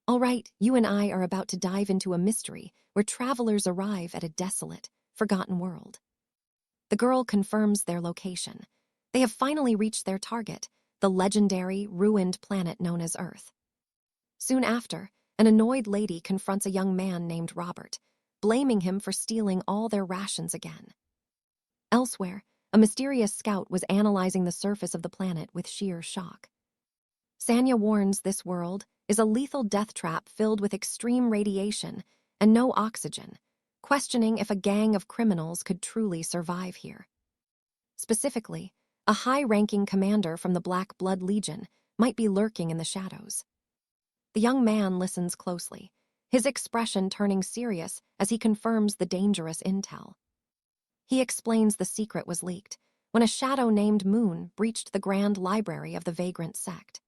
All right, you and I are about to dive into a mystery where travelers arrive at a desolate, forgotten world. The girl confirms their location. They have finally reached their target, the legendary, ruined planet known as Earth. Soon after, an annoyed lady confronts a young man named Robert, blaming him for stealing all their rations again. Elsewhere, a mysterious scout was analyzing the surface of the planet with sheer shock. Sanya warns this world is a lethal death trap filled with extreme radiation and no oxygen, questioning if a gang of criminals could truly survive here. Specifically, a high-ranking commander from the Black Blood Legion might be lurking in the shadows. The young man listens closely, his expression turning serious as he confirms the dangerous intel. He explains the secret was leaked when a shadow named Moon breached the Grand Library of the Vagrant Sect.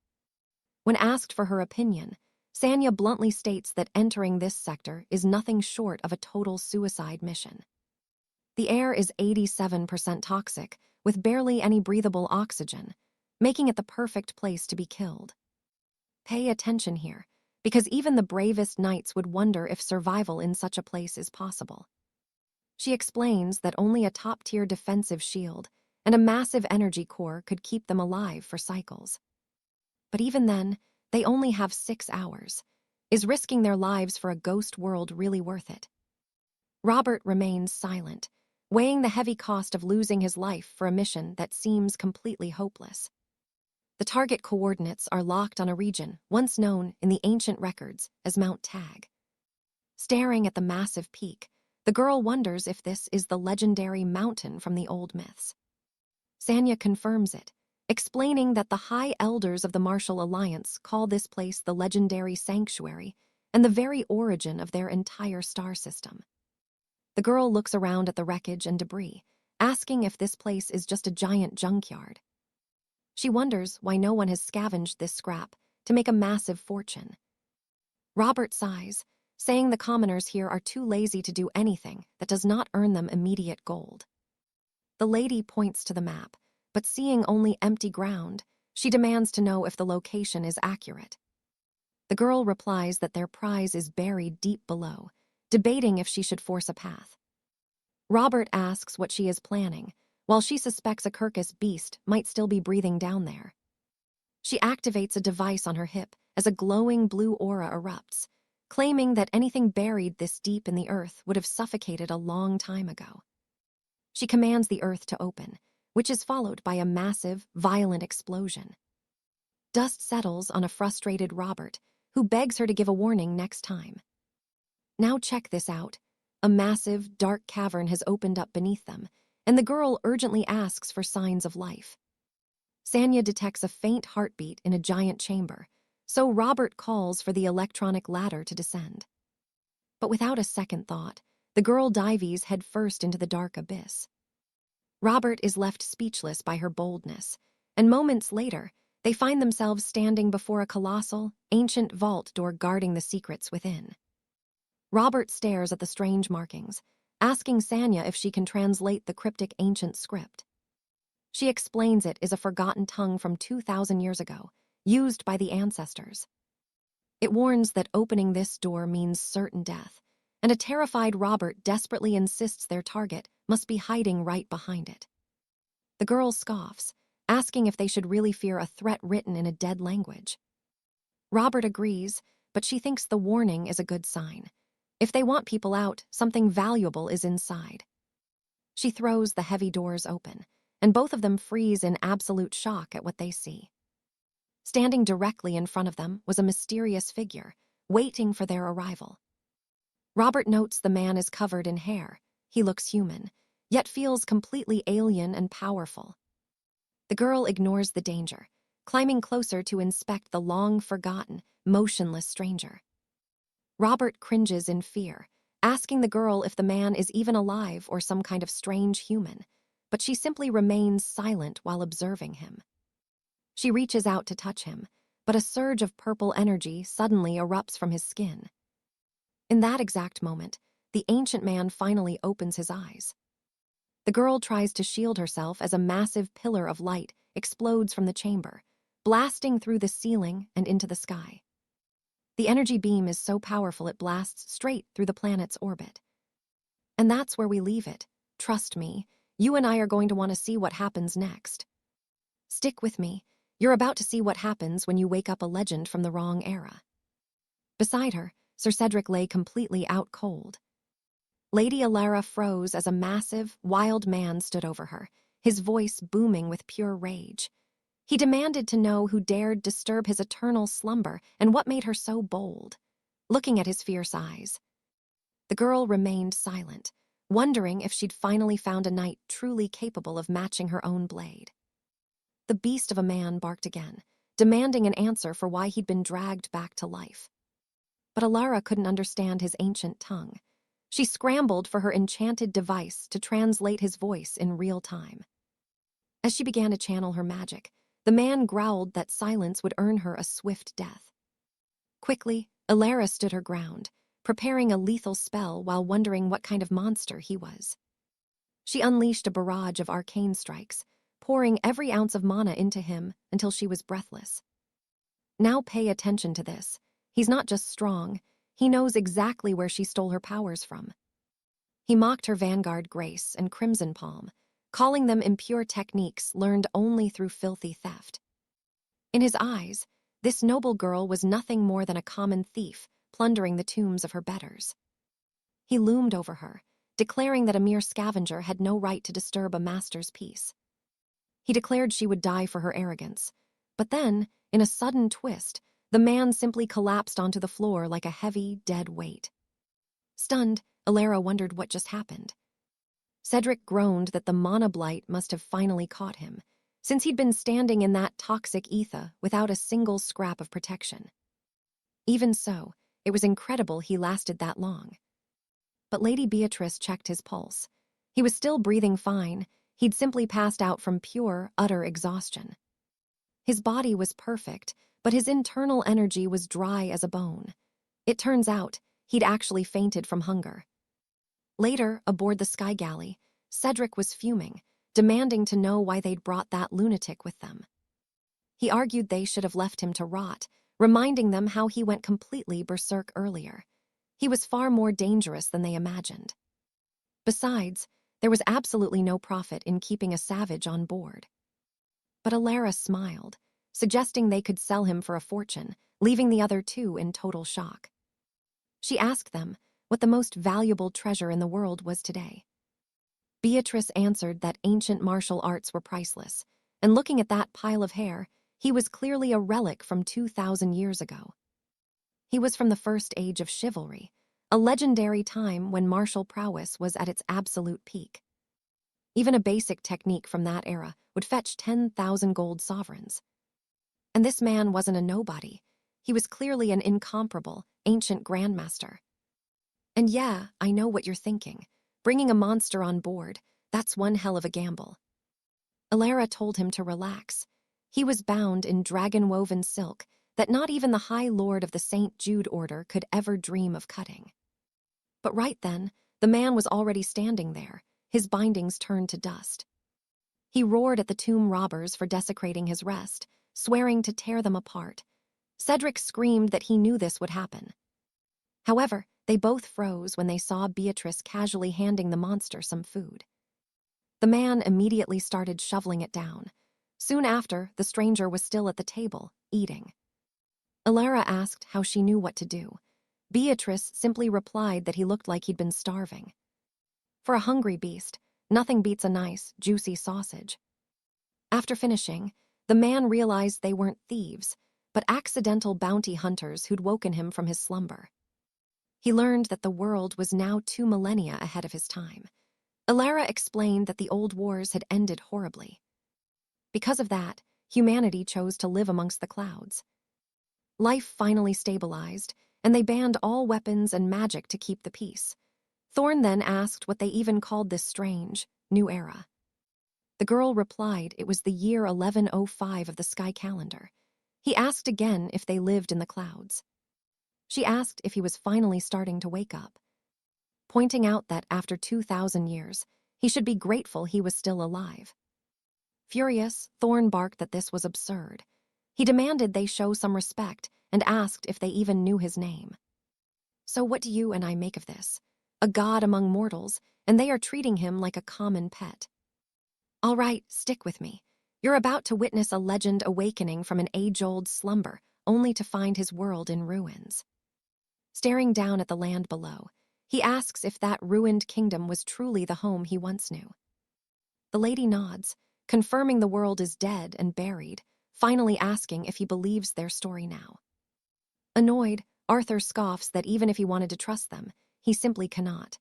When asked for her opinion, Sanya bluntly states that entering this sector is nothing short of a total suicide mission. The air is 87% toxic, with barely any breathable oxygen, making it the perfect place to be killed. Pay attention here, because even the bravest knights would wonder if survival in such a place is possible. She explains that only a top-tier defensive shield and a massive energy core could keep them alive for cycles. But even then, they only have 6 hours. Is risking their lives for a ghost world really worth it? Robert remains silent, weighing the heavy cost of losing his life for a mission that seems completely hopeless. The target coordinates are locked on a region once known in the ancient records as Mount Tag. Staring at the massive peak, the girl wonders if this is the legendary mountain from the old myths. Sanya confirms it, explaining that the High Elders of the Martial Alliance call this place the legendary sanctuary and the very origin of their entire star system. The girl looks around at the wreckage and debris, asking if this place is just a giant junkyard. She wonders why no one has scavenged this scrap to make a massive fortune. Robert sighs, saying the commoners here are too lazy to do anything that does not earn them immediate gold. The lady points to the map, but seeing only empty ground, she demands to know if the location is accurate. The girl replies that their prize is buried deep below, debating if she should force a path. Robert asks what she is planning, while she suspects a 𝒀𝒂𝒏 might still be breathing down there. She activates a device on her hip as a glowing blue aura erupts, claiming that anything buried this deep in the earth would have suffocated a long time ago. She commands the earth to open, which is followed by a massive, violent explosion. Dust settles on a frustrated Robert, who begs her to give a warning next time. Now check this out. A massive, dark cavern has opened up beneath them, and the girl urgently asks for signs of life. Sanya detects a faint heartbeat in a giant chamber, so Robert calls for the electronic ladder to descend. But without a second thought, the girl dives headfirst into the dark abyss. Robert is left speechless by her boldness, and moments later, they find themselves standing before a colossal, ancient vault door guarding the secrets within. Robert stares at the strange markings, asking Sanya if she can translate the cryptic ancient script. She explains it is a forgotten tongue from 2,000 years ago, used by the ancestors. It warns that opening this door means certain death, and a terrified Robert desperately insists their target must be hiding right behind it. The girl scoffs, asking if they should really fear a threat written in a dead language. Robert agrees, but she thinks the warning is a good sign. If they want people out, something valuable is inside. She throws the heavy doors open, and both of them freeze in absolute shock at what they see. Standing directly in front of them was a mysterious figure, waiting for their arrival. Robert notes the man is covered in hair. He looks human, yet feels completely alien and powerful. The girl ignores the danger, climbing closer to inspect the long-forgotten, motionless stranger. Robert cringes in fear, asking the girl if the man is even alive or some kind of strange human, but she simply remains silent while observing him. She reaches out to touch him, but a surge of purple energy suddenly erupts from his skin. In that exact moment, the ancient man finally opens his eyes. The girl tries to shield herself as a massive pillar of light explodes from the chamber, blasting through the ceiling and into the sky. The energy beam is so powerful it blasts straight through the planet's orbit. And that's where we leave it. Trust me, you and I are going to want to see what happens next. Stick with me. You're about to see what happens when you wake up a legend from the wrong era. Beside her, Sir Cedric lay completely out cold. Lady Alara froze as a massive, wild man stood over her, his voice booming with pure rage. He demanded to know who dared disturb his eternal slumber and what made her so bold. Looking at his fierce eyes, the girl remained silent, wondering if she'd finally found a knight truly capable of matching her own blade. The beast of a man barked again, demanding an answer for why he'd been dragged back to life. But Alara couldn't understand his ancient tongue. She scrambled for her enchanted device to translate his voice in real time. As she began to channel her magic, the man growled that silence would earn her a swift death. Quickly, Alara stood her ground, preparing a lethal spell while wondering what kind of monster he was. She unleashed a barrage of arcane strikes, pouring every ounce of mana into him until she was breathless. Now pay attention to this. He's not just strong, he knows exactly where she stole her powers from. He mocked her Vanguard Grace and Crimson Palm, calling them impure techniques learned only through filthy theft. In his eyes, this noble girl was nothing more than a common thief, plundering the tombs of her betters. He loomed over her, declaring that a mere scavenger had no right to disturb a master's peace. He declared she would die for her arrogance, but then, in a sudden twist, the man simply collapsed onto the floor like a heavy, dead weight. Stunned, Alara wondered what just happened. Cedric groaned that the mana blight must have finally caught him, since he'd been standing in that toxic ether without a single scrap of protection. Even so, it was incredible he lasted that long. But Lady Beatrice checked his pulse. He was still breathing fine. He'd simply passed out from pure, utter exhaustion. His body was perfect, but his internal energy was dry as a bone. It turns out, he'd actually fainted from hunger. Later, aboard the sky galley, Cedric was fuming, demanding to know why they'd brought that lunatic with them. He argued they should have left him to rot, reminding them how he went completely berserk earlier. He was far more dangerous than they imagined. Besides, there was absolutely no profit in keeping a savage on board. But Alara smiled, suggesting they could sell him for a fortune, leaving the other two in total shock. She asked them what the most valuable treasure in the world was today. Beatrice answered that ancient martial arts were priceless, and looking at that pile of hair, he was clearly a relic from 2,000 years ago. He was from the first age of chivalry, a legendary time when martial prowess was at its absolute peak. Even a basic technique from that era would fetch 10,000 gold sovereigns. And this man wasn't a nobody. He was clearly an incomparable, ancient grandmaster. And yeah, I know what you're thinking. Bringing a monster on board, that's one hell of a gamble. Alara told him to relax. He was bound in dragon-woven silk that not even the High Lord of the St. Jude Order could ever dream of cutting. But right then, the man was already standing there, his bindings turned to dust. He roared at the tomb robbers for desecrating his rest, swearing to tear them apart. Cedric screamed that he knew this would happen. However, they both froze when they saw Beatrice casually handing the monster some food. The man immediately started shoveling it down. Soon after, the stranger was still at the table, eating. Alara asked how she knew what to do. Beatrice simply replied that he looked like he'd been starving. For a hungry beast, nothing beats a nice, juicy sausage. After finishing, the man realized they weren't thieves, but accidental bounty hunters who'd woken him from his slumber. He learned that the world was now 2 millennia ahead of his time. Alara explained that the old wars had ended horribly. Because of that, humanity chose to live amongst the clouds. Life finally stabilized, and they banned all weapons and magic to keep the peace. Thorn then asked what they even called this strange, new era. The girl replied it was the year 1105 of the sky calendar. He asked again if they lived in the clouds. She asked if he was finally starting to wake up, pointing out that after 2,000 years, he should be grateful he was still alive. Furious, Thorn barked that this was absurd. He demanded they show some respect and asked if they even knew his name. "So what do you and I make of this? A god among mortals, and they are treating him like a common pet." "All right, stick with me. You're about to witness a legend awakening from an age-old slumber, only to find his world in ruins." Staring down at the land below, he asks if that ruined kingdom was truly the home he once knew. The lady nods, confirming the world is dead and buried, finally asking if he believes their story now. Annoyed, Arthur scoffs that even if he wanted to trust them, he simply cannot.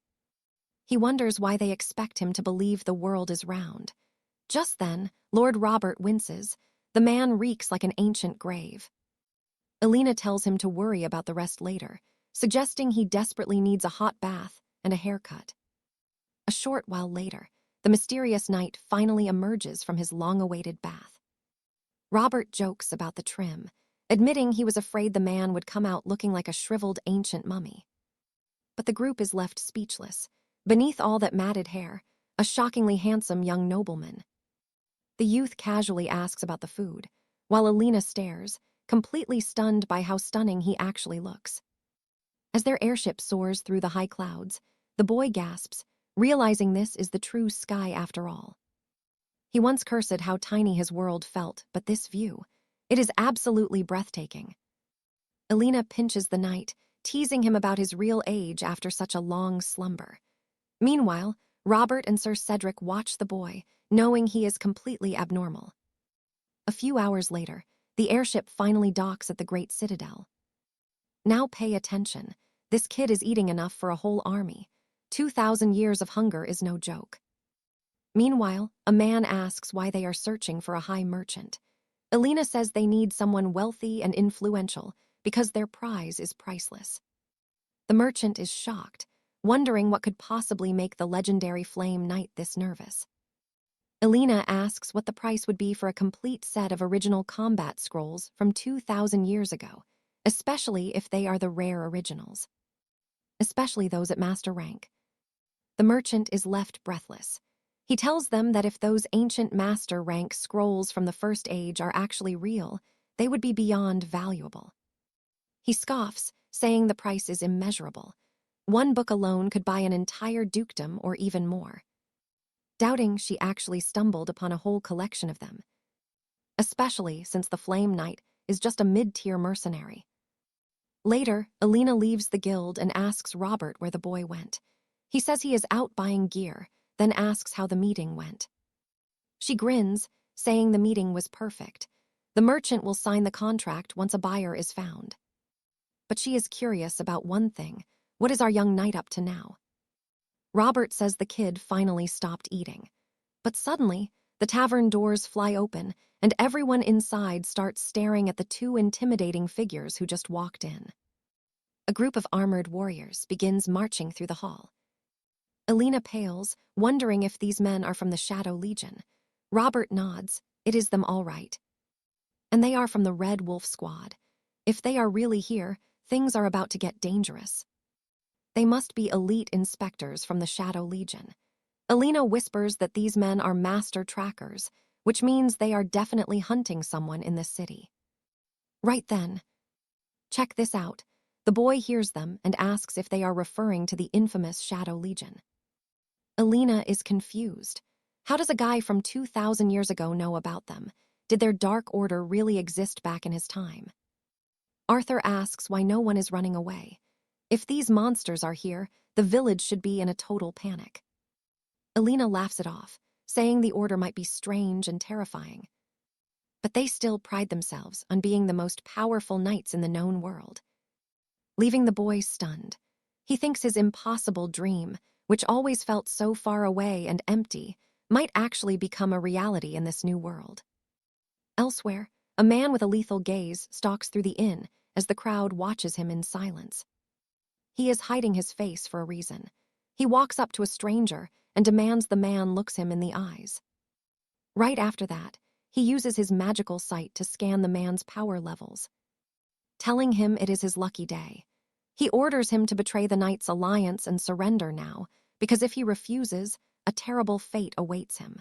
He wonders why they expect him to believe the world is round. Just then, Lord Robert winces. The man reeks like an ancient grave. Alina tells him to worry about the rest later, suggesting he desperately needs a hot bath and a haircut. A short while later, the mysterious knight finally emerges from his long-awaited bath. Robert jokes about the trim, admitting he was afraid the man would come out looking like a shriveled ancient mummy. But the group is left speechless. Beneath all that matted hair, a shockingly handsome young nobleman. The youth casually asks about the food, while Alina stares, completely stunned by how stunning he actually looks. As their airship soars through the high clouds, the boy gasps, realizing this is the true sky after all. He once cursed how tiny his world felt, but this view, it is absolutely breathtaking. Alina pinches the knight, teasing him about his real age after such a long slumber. Meanwhile, Robert and Sir Cedric watch the boy, knowing he is completely abnormal. A few hours later, the airship finally docks at the Great Citadel. Now pay attention. This kid is eating enough for a whole army. 2,000 years of hunger is no joke. Meanwhile, a man asks why they are searching for a high merchant. Alina says they need someone wealthy and influential because their prize is priceless. The merchant is shocked, wondering what could possibly make the legendary flame knight this nervous. Alina asks what the price would be for a complete set of original combat scrolls from 2,000 years ago, especially if they are the rare originals. Especially those at master rank. The merchant is left breathless. He tells them that if those ancient master rank scrolls from the First Age are actually real, they would be beyond valuable. He scoffs, saying the price is immeasurable. One book alone could buy an entire dukedom or even more. Doubting she actually stumbled upon a whole collection of them. Especially since the Flame Knight is just a mid-tier mercenary. Later, Alina leaves the guild and asks Robert where the boy went. He says he is out buying gear, then asks how the meeting went. She grins, saying the meeting was perfect. The merchant will sign the contract once a buyer is found. But she is curious about one thing. What is our young knight up to now? Robert says the kid finally stopped eating. But suddenly, the tavern doors fly open, and everyone inside starts staring at the two intimidating figures who just walked in. A group of armored warriors begins marching through the hall. Alina pales, wondering if these men are from the Shadow Legion. Robert nods. It is them all right. And they are from the Red Wolf Squad. If they are really here, things are about to get dangerous. They must be elite inspectors from the Shadow Legion. Alina whispers that these men are master trackers, which means they are definitely hunting someone in this city. Right then. Check this out. The boy hears them and asks if they are referring to the infamous Shadow Legion. Alina is confused. How does a guy from 2,000 years ago know about them? Did their Dark Order really exist back in his time? Arthur asks why no one is running away. If these monsters are here, the village should be in a total panic. Alina laughs it off, saying the order might be strange and terrifying. But they still pride themselves on being the most powerful knights in the known world. Leaving the boy stunned, he thinks his impossible dream, which always felt so far away and empty, might actually become a reality in this new world. Elsewhere, a man with a lethal gaze stalks through the inn as the crowd watches him in silence. He is hiding his face for a reason. He walks up to a stranger and demands the man looks him in the eyes. Right after that, he uses his magical sight to scan the man's power levels, telling him it is his lucky day. He orders him to betray the knight's alliance and surrender now, because if he refuses, a terrible fate awaits him.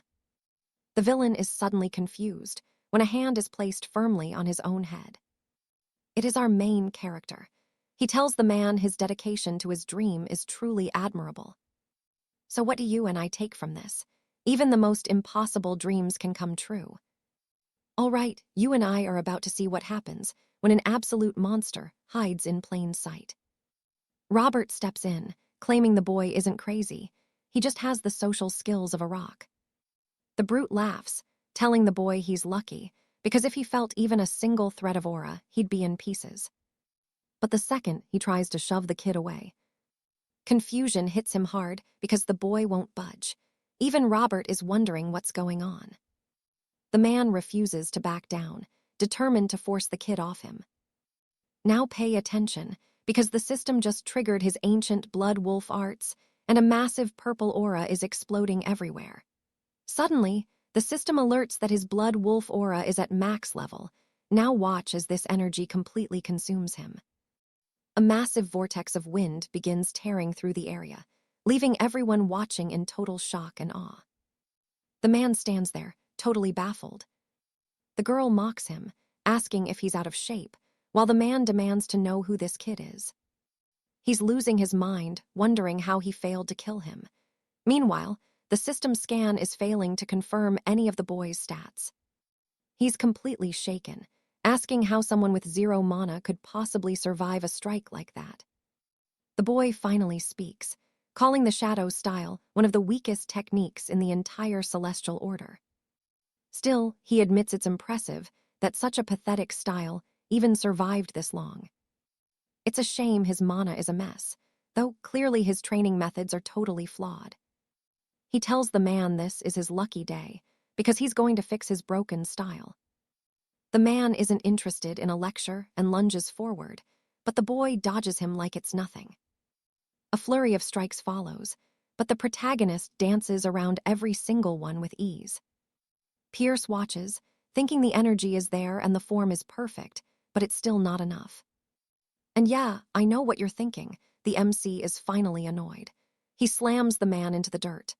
The villain is suddenly confused when a hand is placed firmly on his own head. It is our main character. He tells the man his dedication to his dream is truly admirable. So what do you and I take from this? Even the most impossible dreams can come true. All right, you and I are about to see what happens when an absolute monster hides in plain sight. Robert steps in, claiming the boy isn't crazy. He just has the social skills of a rock. The brute laughs, telling the boy he's lucky, because if he felt even a single thread of aura, he'd be in pieces. But the second he tries to shove the kid away, confusion hits him hard because the boy won't budge. Even Robert is wondering what's going on. The man refuses to back down, determined to force the kid off him. Now pay attention, because the system just triggered his ancient blood wolf arts, and a massive purple aura is exploding everywhere. Suddenly, the system alerts that his blood wolf aura is at max level. Now watch as this energy completely consumes him. A massive vortex of wind begins tearing through the area, leaving everyone watching in total shock and awe. The man stands there, totally baffled. The girl mocks him, asking if he's out of shape, while the man demands to know who this kid is. He's losing his mind, wondering how he failed to kill him. Meanwhile, the system scan is failing to confirm any of the boy's stats. He's completely shaken, asking how someone with 0 mana could possibly survive a strike like that. The boy finally speaks, calling the shadow style one of the weakest techniques in the entire celestial order. Still, he admits it's impressive that such a pathetic style even survived this long. It's a shame his mana is a mess, though clearly his training methods are totally flawed. He tells the man this is his lucky day, because he's going to fix his broken style. The man isn't interested in a lecture and lunges forward, but the boy dodges him like it's nothing. A flurry of strikes follows, but the protagonist dances around every single one with ease. Pierce watches, thinking the energy is there and the form is perfect, but it's still not enough. And yeah, I know what you're thinking. The MC is finally annoyed. He slams the man into the dirt.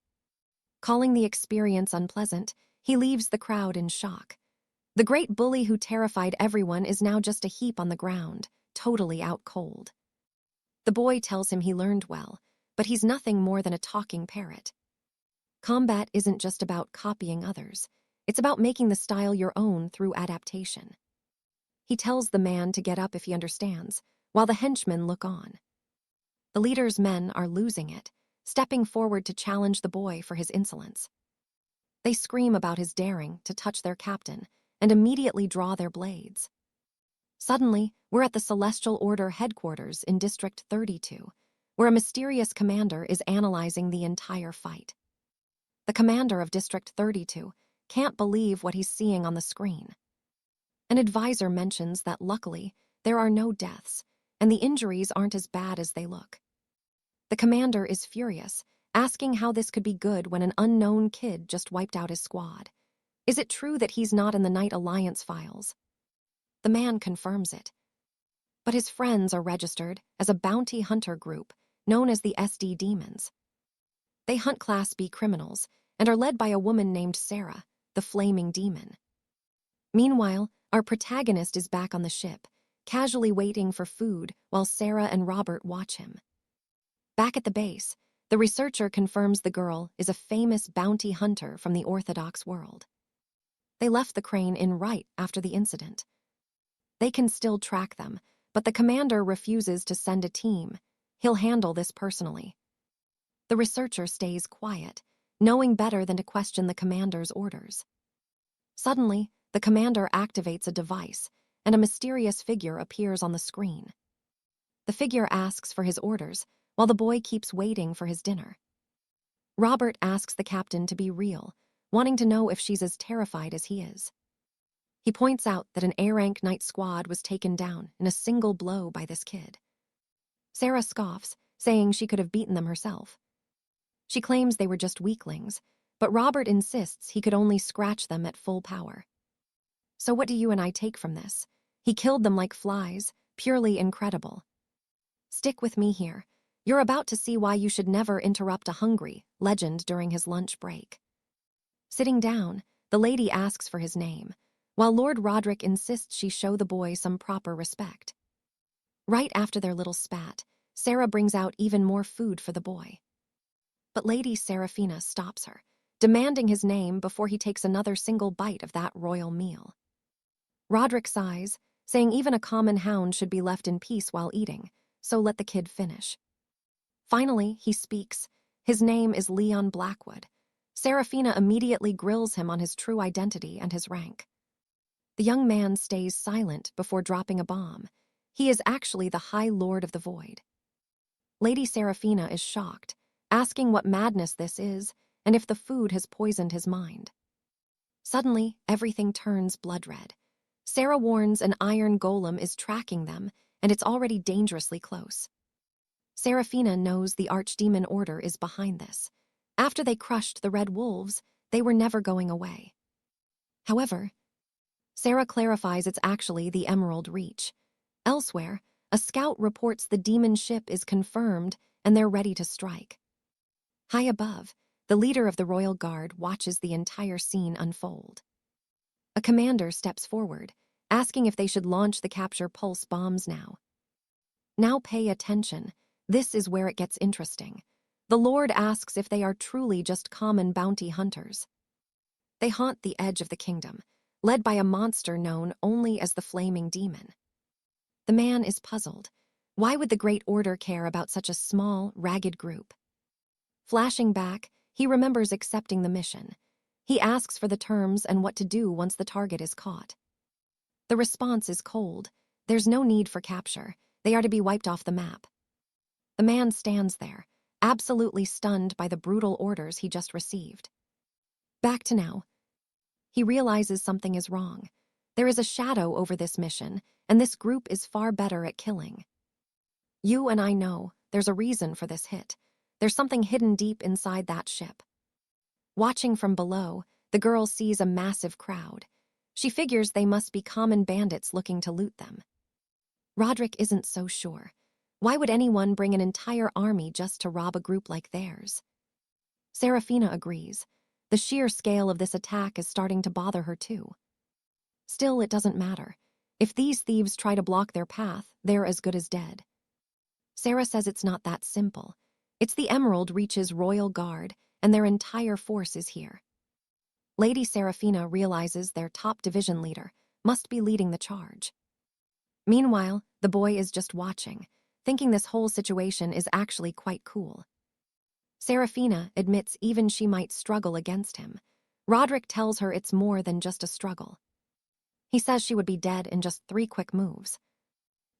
Calling the experience unpleasant, he leaves the crowd in shock. The great bully who terrified everyone is now just a heap on the ground, totally out cold. The boy tells him he learned well, but he's nothing more than a talking parrot. Combat isn't just about copying others. It's about making the style your own through adaptation. He tells the man to get up if he understands, while the henchmen look on. The leader's men are losing it, stepping forward to challenge the boy for his insolence. They scream about his daring to touch their captain and immediately draw their blades. Suddenly, we're at the Celestial Order headquarters in District 32, where a mysterious commander is analyzing the entire fight. The commander of District 32 can't believe what he's seeing on the screen. An advisor mentions that luckily, there are no deaths, and the injuries aren't as bad as they look. The commander is furious, asking how this could be good when an unknown kid just wiped out his squad. Is it true that he's not in the Night Alliance files? The man confirms it. But his friends are registered as a bounty hunter group known as the SD Demons. They hunt Class B criminals and are led by a woman named Sarah, the Flaming Demon. Meanwhile, our protagonist is back on the ship, casually waiting for food while Sarah and Robert watch him. Back at the base, the researcher confirms the girl is a famous bounty hunter from the Orthodox world. They left the crane in right after the incident. They can still track them, but the commander refuses to send a team. He'll handle this personally. The researcher stays quiet, knowing better than to question the commander's orders. Suddenly, the commander activates a device, and a mysterious figure appears on the screen. The figure asks for his orders, while the boy keeps waiting for his dinner. Robert asks the captain to be real, wanting to know if she's as terrified as he is. He points out that an A-rank night squad was taken down in a single blow by this kid. Sarah scoffs, saying she could have beaten them herself. She claims they were just weaklings, but Robert insists he could only scratch them at full power. So what do you and I take from this? He killed them like flies, purely incredible. Stick with me here. You're about to see why you should never interrupt a hungry legend during his lunch break. Sitting down, the lady asks for his name. while Lord Roderick insists she show the boy some proper respect. Right after their little spat, Sarah brings out even more food for the boy. But Lady Seraphina stops her, demanding his name before he takes another single bite of that royal meal. Roderick sighs, saying even a common hound should be left in peace while eating, so let the kid finish. Finally, he speaks. His name is Leon Blackwood. Seraphina immediately grills him on his true identity and his rank. The young man stays silent before dropping a bomb. He is actually the High Lord of the Void. Lady Seraphina is shocked, asking what madness this is and if the food has poisoned his mind. Suddenly, everything turns blood red. Sarah warns an iron golem is tracking them, and it's already dangerously close. Seraphina knows the Archdemon Order is behind this. After they crushed the Red Wolves, they were never going away. However, Sarah clarifies it's actually the Emerald Reach. Elsewhere, a scout reports the demon ship is confirmed and they're ready to strike. High above, the leader of the Royal Guard watches the entire scene unfold. A commander steps forward, asking if they should launch the capture pulse bombs now. Now pay attention. This is where it gets interesting. The Lord asks if they are truly just common bounty hunters. They haunt the edge of the kingdom, led by a monster known only as the Flaming Demon. The man is puzzled. Why would the Great Order care about such a small, ragged group? Flashing back, he remembers accepting the mission. He asks for the terms and what to do once the target is caught. The response is cold. There's no need for capture. They are to be wiped off the map. The man stands there, absolutely stunned by the brutal orders he just received. Back to now. He realizes something is wrong. There is a shadow over this mission, and this group is far better at killing. You and I know there's a reason for this hit. There's something hidden deep inside that ship. Watching from below, the girl sees a massive crowd. She figures they must be common bandits looking to loot them. Roderick isn't so sure. Why would anyone bring an entire army just to rob a group like theirs? Seraphina agrees. The sheer scale of this attack is starting to bother her too. Still, it doesn't matter. If these thieves try to block their path, they're as good as dead. Sarah says it's not that simple. It's the Emerald Reach's Royal Guard, and their entire force is here. Lady Seraphina realizes their top division leader must be leading the charge. Meanwhile, the boy is just watching, thinking this whole situation is actually quite cool. Seraphina admits even she might struggle against him. Roderick tells her it's more than just a struggle. He says she would be dead in just 3 quick moves.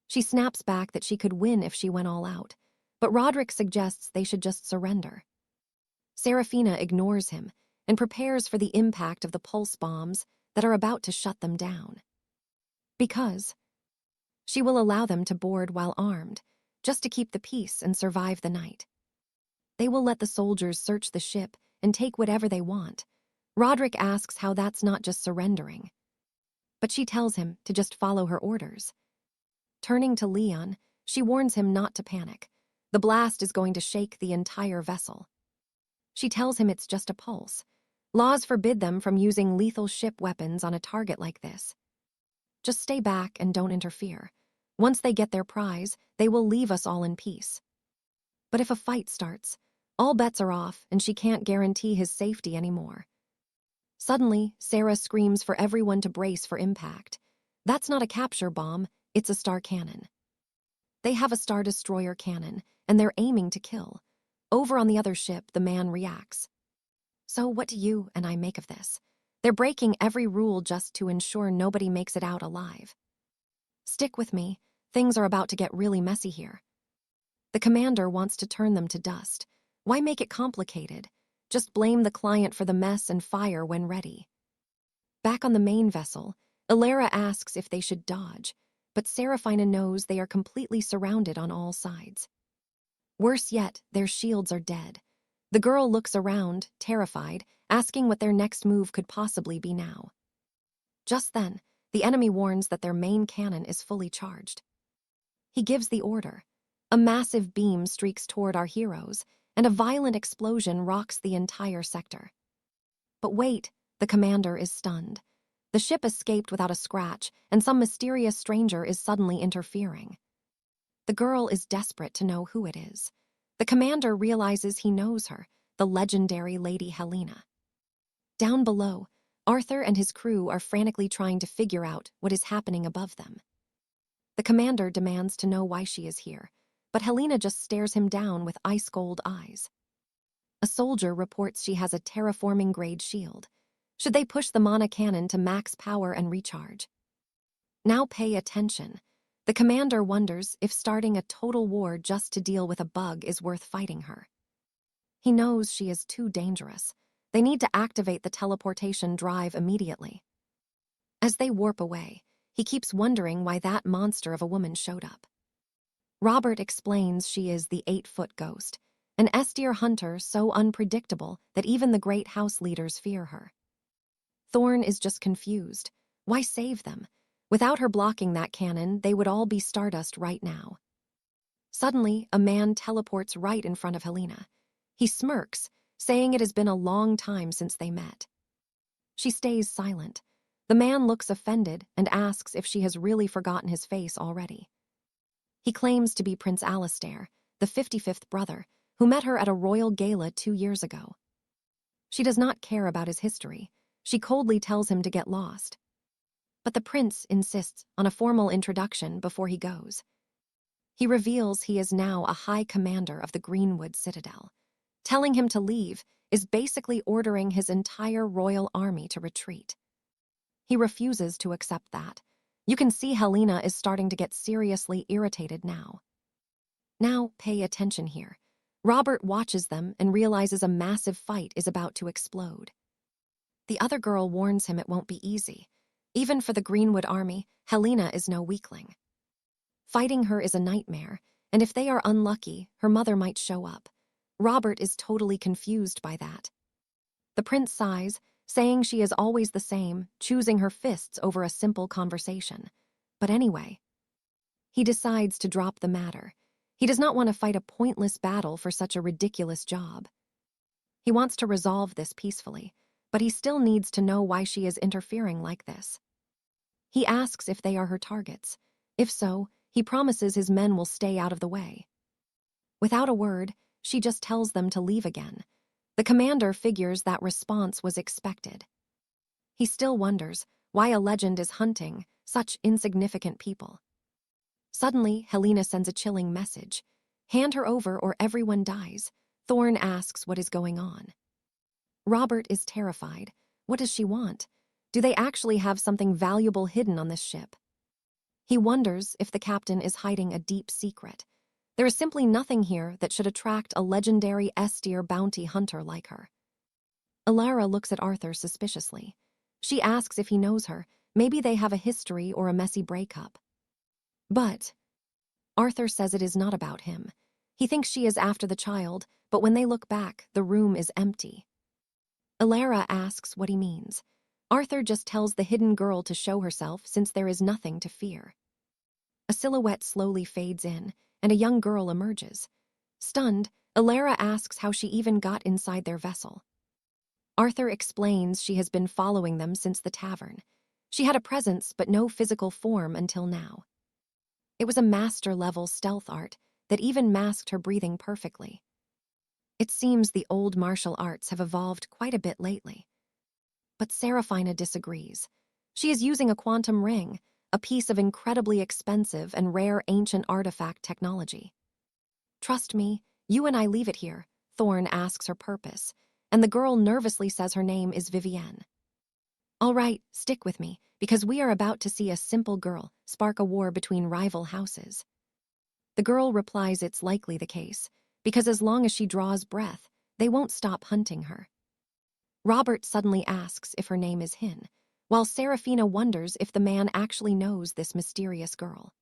She snaps back that she could win if she went all out, but Roderick suggests they should just surrender. Seraphina ignores him and prepares for the impact of the pulse bombs that are about to shut them down. Because she will allow them to board while armed, just to keep the peace and survive the night. They will let the soldiers search the ship and take whatever they want. Roderick asks how that's not just surrendering. But she tells him to just follow her orders. Turning to Leon, she warns him not to panic. The blast is going to shake the entire vessel. She tells him it's just a pulse. Laws forbid them from using lethal ship weapons on a target like this. Just stay back and don't interfere. Once they get their prize, they will leave us all in peace. But if a fight starts, all bets are off and she can't guarantee his safety anymore. Suddenly, Sarah screams for everyone to brace for impact. That's not a capture bomb, it's a star cannon. They have a Star Destroyer cannon, and they're aiming to kill. Over on the other ship, the man reacts. So what do you and I make of this? They're breaking every rule just to ensure nobody makes it out alive. Stick with me, things are about to get really messy here. The commander wants to turn them to dust. Why make it complicated? Just blame the client for the mess and fire when ready. Back on the main vessel, Ilera asks if they should dodge, but Seraphina knows they are completely surrounded on all sides. Worse yet, their shields are dead. The girl looks around, terrified, asking what their next move could possibly be now. Just then, the enemy warns that their main cannon is fully charged. He gives the order. A massive beam streaks toward our heroes, and a violent explosion rocks the entire sector. But wait, the commander is stunned. The ship escaped without a scratch, and some mysterious stranger is suddenly interfering. The girl is desperate to know who it is. The commander realizes he knows her, the legendary Lady Helena. Down below, Arthur and his crew are frantically trying to figure out what is happening above them. The commander demands to know why she is here, but Helena just stares him down with ice-cold eyes. A soldier reports she has a terraforming-grade shield. Should they push the mana cannon to max power and recharge? Now pay attention. The commander wonders if starting a total war just to deal with a bug is worth fighting her. He knows she is too dangerous. They need to activate the teleportation drive immediately. As they warp away, he keeps wondering why that monster of a woman showed up. Robert explains she is the 8-foot ghost, an 𝒔𝒄𝒅 hunter so unpredictable that even the great house leaders fear her. Thorn is just confused. Why save them? Without her blocking that cannon, they would all be stardust right now. Suddenly, a man teleports right in front of Helena. He smirks, saying it has been a long time since they met. She stays silent. The man looks offended and asks if she has really forgotten his face already. He claims to be Prince Alastair, the 55th brother, who met her at a royal gala 2 years ago. She does not care about his history. She coldly tells him to get lost. But the prince insists on a formal introduction before he goes. He reveals he is now a high commander of the Greenwood Citadel. Telling him to leave is basically ordering his entire royal army to retreat. He refuses to accept that. You can see Helena is starting to get seriously irritated now. Now pay attention here. Robert watches them and realizes a massive fight is about to explode. The other girl warns him it won't be easy. Even for the Greenwood army, Helena is no weakling. Fighting her is a nightmare, and if they are unlucky, her mother might show up. Robert is totally confused by that. The prince sighs, saying she is always the same, choosing her fists over a simple conversation. But anyway, he decides to drop the matter. He does not want to fight a pointless battle for such a ridiculous job. He wants to resolve this peacefully, but he still needs to know why she is interfering like this. He asks if they are her targets. If so, he promises his men will stay out of the way. Without a word, she just tells them to leave again. The commander figures that response was expected. He still wonders why a legend is hunting such insignificant people. Suddenly, Helena sends a chilling message. Hand her over or everyone dies. Thorn asks what is going on. Robert is terrified. What does she want? Do they actually have something valuable hidden on this ship? He wonders if the captain is hiding a deep secret. There is simply nothing here that should attract a legendary 𝒔𝒄𝒅 bounty hunter like her. Alara looks at Arthur suspiciously. She asks if he knows her. Maybe they have a history or a messy breakup. But Arthur says it is not about him. He thinks she is after the child, but when they look back, the room is empty. Alara asks what he means. Arthur just tells the hidden girl to show herself since there is nothing to fear. A silhouette slowly fades in, and a young girl emerges. Stunned, Alara asks how she even got inside their vessel. Arthur explains she has been following them since the tavern. She had a presence but no physical form until now. It was a master-level stealth art that even masked her breathing perfectly. It seems the old martial arts have evolved quite a bit lately. But Seraphina disagrees. She is using a quantum ring, a piece of incredibly expensive and rare ancient artifact technology. Trust me, you and I leave it here, Thorn asks her purpose, and the girl nervously says her name is Vivienne. All right, stick with me, because we are about to see a simple girl spark a war between rival houses. The girl replies it's likely the case, because as long as she draws breath, they won't stop hunting her. Robert suddenly asks if her name is Hin, while Seraphina wonders if the man actually knows this mysterious girl.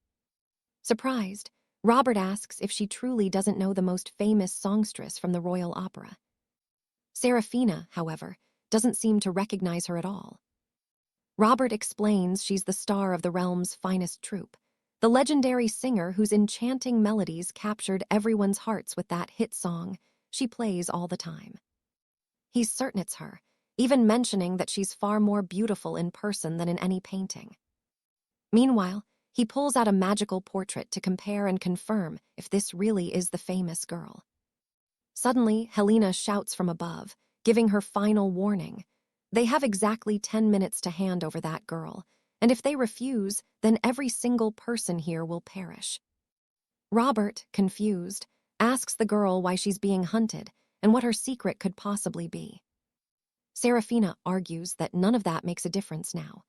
Surprised, Robert asks if she truly doesn't know the most famous songstress from the Royal Opera. Seraphina, however, doesn't seem to recognize her at all. Robert explains she's the star of the realm's finest troupe, the legendary singer whose enchanting melodies captured everyone's hearts with that hit song she plays all the time. He's certain it's her. even mentioning that she's far more beautiful in person than in any painting. Meanwhile, he pulls out a magical portrait to compare and confirm if this really is the famous girl. Suddenly, Helena shouts from above, giving her final warning. They have exactly 10 minutes to hand over that girl, and if they refuse, then every single person here will perish. Robert, confused, asks the girl why she's being hunted and what her secret could possibly be. Serafina argues that none of that makes a difference now.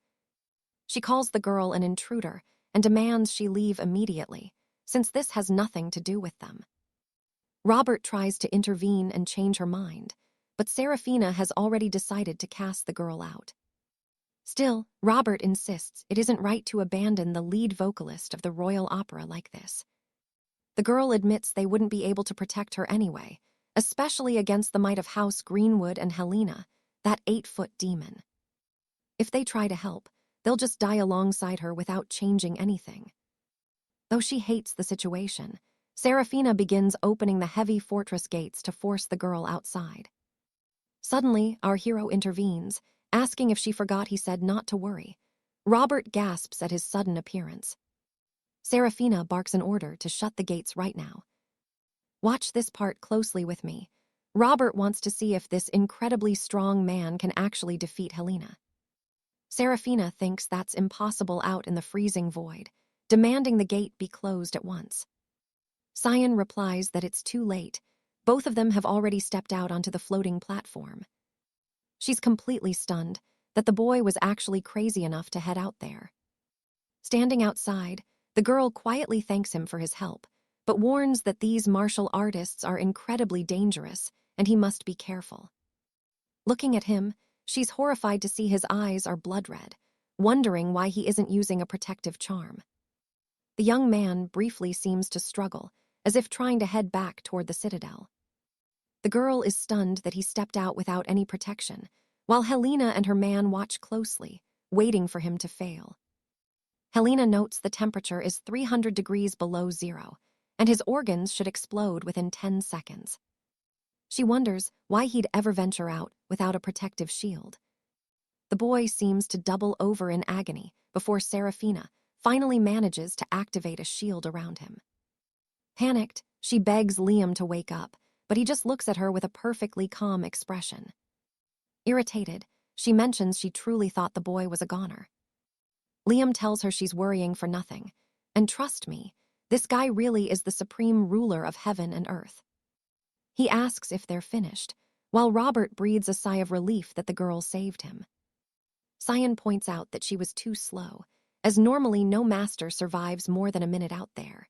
She calls the girl an intruder and demands she leave immediately, since this has nothing to do with them. Robert tries to intervene and change her mind, but Serafina has already decided to cast the girl out. Still, Robert insists it isn't right to abandon the lead vocalist of the Royal Opera like this. The girl admits they wouldn't be able to protect her anyway, especially against the might of House Greenwood and Helena, that 8-foot demon. If they try to help, they'll just die alongside her without changing anything. Though she hates the situation, Serafina begins opening the heavy fortress gates to force the girl outside. Suddenly, our hero intervenes, asking if she forgot he said not to worry. Robert gasps at his sudden appearance. Serafina barks an order to shut the gates right now. Watch this part closely with me. Robert wants to see if this incredibly strong man can actually defeat Helena. Serafina thinks that's impossible out in the freezing void, demanding the gate be closed at once. Cyan replies that it's too late. Both of them have already stepped out onto the floating platform. She's completely stunned that the boy was actually crazy enough to head out there. Standing outside, the girl quietly thanks him for his help, but warns that these martial artists are incredibly dangerous and he must be careful. Looking at him, she's horrified to see his eyes are blood red, wondering why he isn't using a protective charm. The young man briefly seems to struggle, as if trying to head back toward the citadel. The girl is stunned that he stepped out without any protection, while Helena and her man watch closely, waiting for him to fail. Helena notes the temperature is 300 degrees below zero, and his organs should explode within 10 seconds. She wonders why he'd ever venture out without a protective shield. The boy seems to double over in agony before Serafina finally manages to activate a shield around him. Panicked, she begs Liam to wake up, but he just looks at her with a perfectly calm expression. Irritated, she mentions she truly thought the boy was a goner. Liam tells her she's worrying for nothing, and trust me, this guy really is the supreme ruler of heaven and earth. He asks if they're finished, while Robert breathes a sigh of relief that the girl saved him. Cyan points out that she was too slow, as normally no master survives more than a minute out there.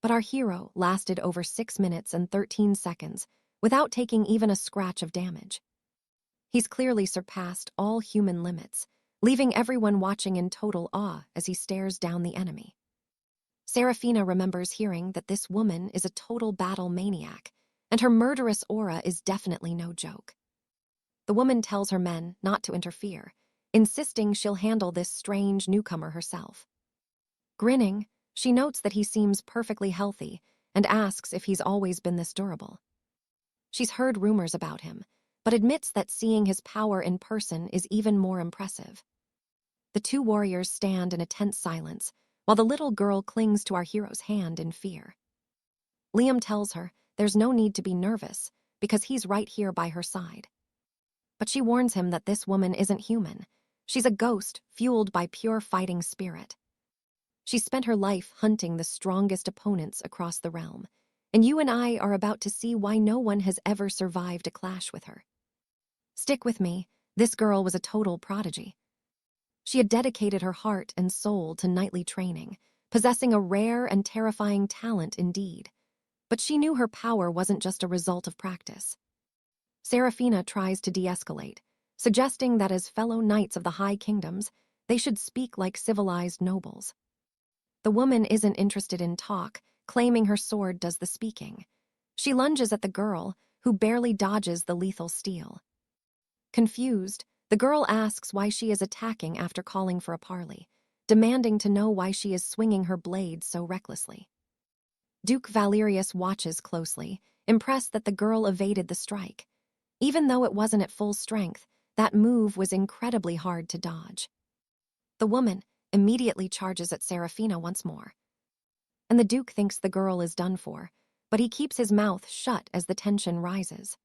But our hero lasted over 6 minutes and 13 seconds without taking even a scratch of damage. He's clearly surpassed all human limits, leaving everyone watching in total awe as he stares down the enemy. Serafina remembers hearing that this woman is a total battle maniac, and her murderous aura is definitely no joke. The woman tells her men not to interfere, insisting she'll handle this strange newcomer herself. Grinning, she notes that he seems perfectly healthy and asks if he's always been this durable. She's heard rumors about him, but admits that seeing his power in person is even more impressive. The two warriors stand in a tense silence, while the little girl clings to our hero's hand in fear. Liam tells her there's no need to be nervous, because he's right here by her side. But she warns him that this woman isn't human. She's a ghost fueled by pure fighting spirit. She spent her life hunting the strongest opponents across the realm, and you and I are about to see why no one has ever survived a clash with her. Stick with me, this girl was a total prodigy. She had dedicated her heart and soul to knightly training, possessing a rare and terrifying talent indeed. But she knew her power wasn't just a result of practice. Serafina tries to de-escalate, suggesting that as fellow knights of the High Kingdoms, they should speak like civilized nobles. The woman isn't interested in talk, claiming her sword does the speaking. She lunges at the girl, who barely dodges the lethal steel. Confused, the girl asks why she is attacking after calling for a parley, demanding to know why she is swinging her blade so recklessly. Duke Valerius watches closely, impressed that the girl evaded the strike. Even though it wasn't at full strength, That move was incredibly hard to dodge. The woman immediately charges at Seraphina once more. And the Duke thinks the girl is done for, but he keeps his mouth shut as the tension rises.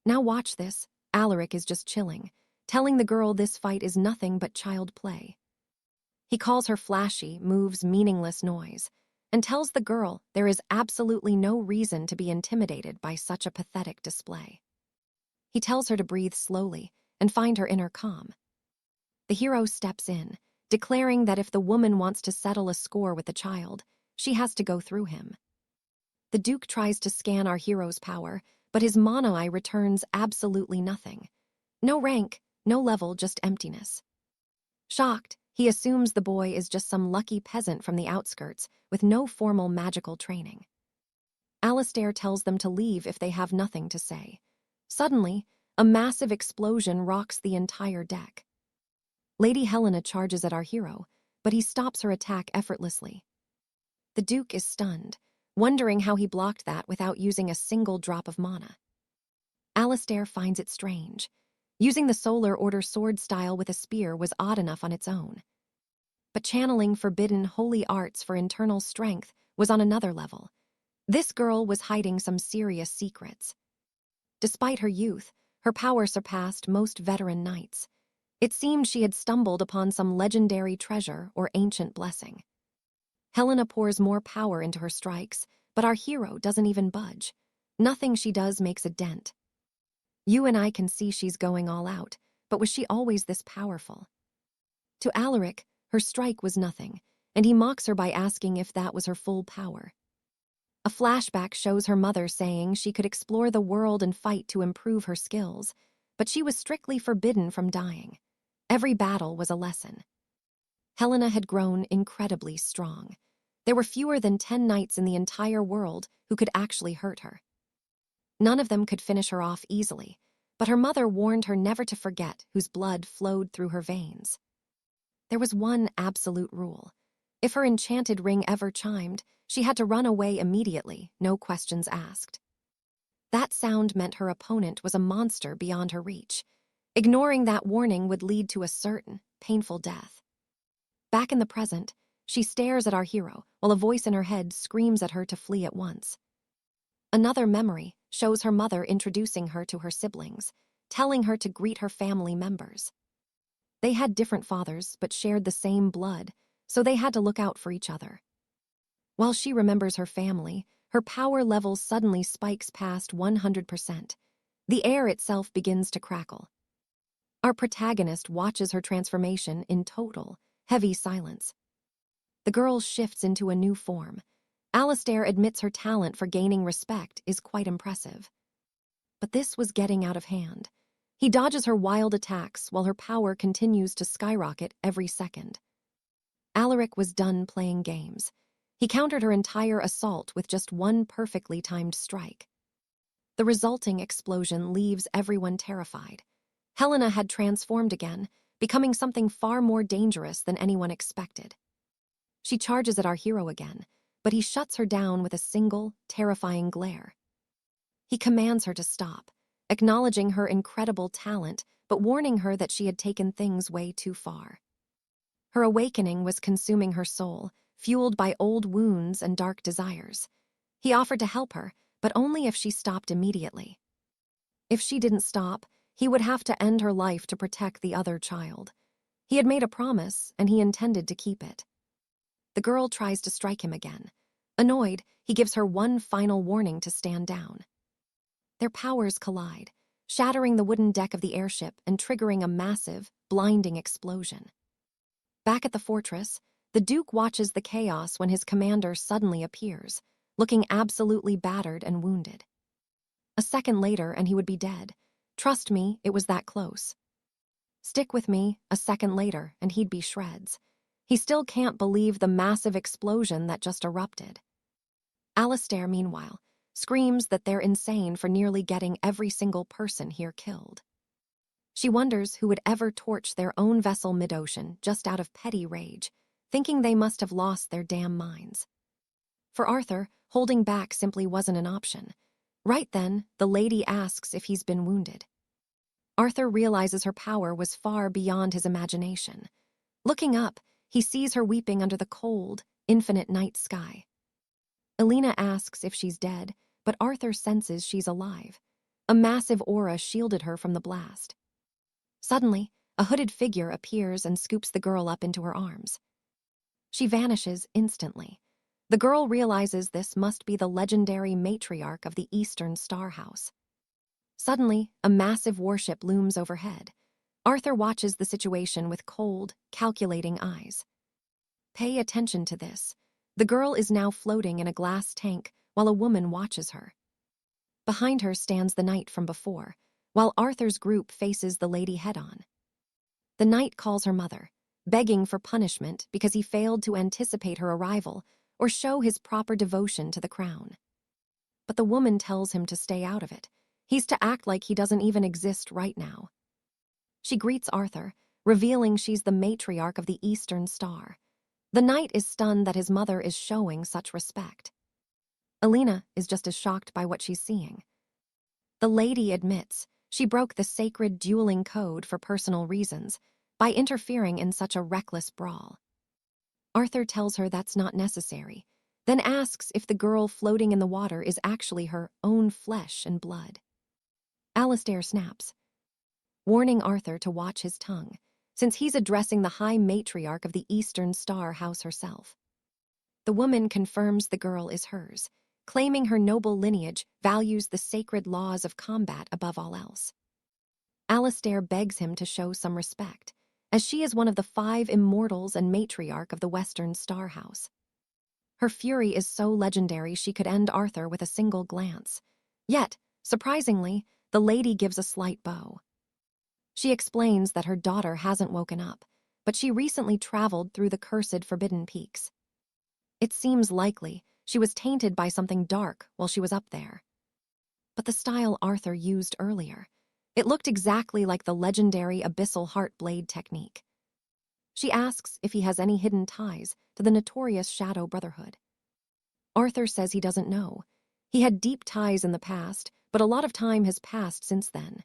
Now watch this. Alaric is just chilling, telling the girl this fight is nothing but child play. He calls her flashy, moves meaningless noise, and tells the girl there is absolutely no reason to be intimidated by such a pathetic display. He tells her to breathe slowly and find her inner calm. The hero steps in, declaring that if the woman wants to settle a score with the child, she has to go through him. The Duke tries to scan our hero's power, but his mono eye returns absolutely nothing. No rank, no level, just emptiness. Shocked, he assumes the boy is just some lucky peasant from the outskirts with no formal magical training. Alistair tells them to leave if they have nothing to say. Suddenly, a massive explosion rocks the entire deck. Lady Helena charges at our hero, but he stops her attack effortlessly. The Duke is stunned, wondering how he blocked that without using a single drop of mana. Alistair finds it strange. Using the Solar Order sword style with a spear was odd enough on its own. But channeling forbidden holy arts for internal strength was on another level. This girl was hiding some serious secrets. Despite her youth, her power surpassed most veteran knights. It seemed she had stumbled upon some legendary treasure or ancient blessing. Helena pours more power into her strikes, but our hero doesn't even budge. Nothing she does makes a dent. You and I can see she's going all out, but was she always this powerful? To Alaric, her strike was nothing, and he mocks her by asking if that was her full power. A flashback shows her mother saying she could explore the world and fight to improve her skills, but she was strictly forbidden from dying. Every battle was a lesson. Helena had grown incredibly strong. There were fewer than 10 knights in the entire world who could actually hurt her. None of them could finish her off easily, but her mother warned her never to forget whose blood flowed through her veins. There was one absolute rule. If her enchanted ring ever chimed, she had to run away immediately, no questions asked. That sound meant her opponent was a monster beyond her reach. Ignoring that warning would lead to a certain, painful death. Back in the present, she stares at our hero while a voice in her head screams at her to flee at once. Another memory shows her mother introducing her to her siblings, telling her to greet her family members. They had different fathers but shared the same blood, so they had to look out for each other. While she remembers her family, her power level suddenly spikes past 100%. The air itself begins to crackle. Our protagonist watches her transformation in total, heavy silence. The girl shifts into a new form. Alistair admits her talent for gaining respect is quite impressive. But this was getting out of hand. He dodges her wild attacks while her power continues to skyrocket every second. Alaric was done playing games. He countered her entire assault with just one perfectly timed strike. The resulting explosion leaves everyone terrified. Helena had transformed again, becoming something far more dangerous than anyone expected. She charges at our hero again, but he shuts her down with a single, terrifying glare. He commands her to stop, acknowledging her incredible talent, but warning her that she had taken things way too far. Her awakening was consuming her soul, fueled by old wounds and dark desires. He offered to help her, but only if she stopped immediately. If she didn't stop, he would have to end her life to protect the other child. He had made a promise, and he intended to keep it. The girl tries to strike him again. Annoyed, he gives her one final warning to stand down. Their powers collide, shattering the wooden deck of the airship and triggering a massive, blinding explosion. Back at the fortress, the Duke watches the chaos when his commander suddenly appears, looking absolutely battered and wounded. A second later and he would be dead. Trust me, it was that close. Stick with me, a second later and he'd be shreds. He still can't believe the massive explosion that just erupted. Alistair, meanwhile, screams that they're insane for nearly getting every single person here killed. She wonders who would ever torch their own vessel mid-ocean just out of petty rage, thinking they must have lost their damn minds. For Arthur, holding back simply wasn't an option. Right then, the lady asks if he's been wounded. Arthur realizes her power was far beyond his imagination. Looking up, he sees her weeping under the cold, infinite night sky. Alina asks if she's dead, but Arthur senses she's alive. A massive aura shielded her from the blast. Suddenly, a hooded figure appears and scoops the girl up into her arms. She vanishes instantly. The girl realizes this must be the legendary matriarch of the Eastern Star House. Suddenly, a massive warship looms overhead. Arthur watches the situation with cold, calculating eyes. Pay attention to this. The girl is now floating in a glass tank while a woman watches her. Behind her stands the knight from before, while Arthur's group faces the lady head-on. The knight calls her mother, begging for punishment because he failed to anticipate her arrival or show his proper devotion to the crown. But the woman tells him to stay out of it. He's to act like he doesn't even exist right now. She greets Arthur, revealing she's the matriarch of the Eastern Star. The knight is stunned that his mother is showing such respect. Alina is just as shocked by what she's seeing. The lady admits she broke the sacred dueling code for personal reasons by interfering in such a reckless brawl. Arthur tells her that's not necessary, then asks if the girl floating in the water is actually her own flesh and blood. 𝒂𝒏 snaps, warning Arthur to watch his tongue, since he's addressing the high matriarch of the Eastern Star House herself. The woman confirms the girl is hers, claiming her noble lineage values the sacred laws of combat above all else. 𝒂𝒏 begs him to show some respect, as she is one of the 5 immortals and matriarch of the Western Star House. Her fury is so legendary she could end Arthur with a single glance. Yet, surprisingly, the lady gives a slight bow. She explains that her daughter hasn't woken up, but she recently traveled through the cursed Forbidden Peaks. It seems likely she was tainted by something dark while she was up there. But the style Arthur used earlier, it looked exactly like the legendary abyssal heart blade technique. She asks if he has any hidden ties to the notorious Shadow Brotherhood. Arthur says he doesn't know. He had deep ties in the past, but a lot of time has passed since then.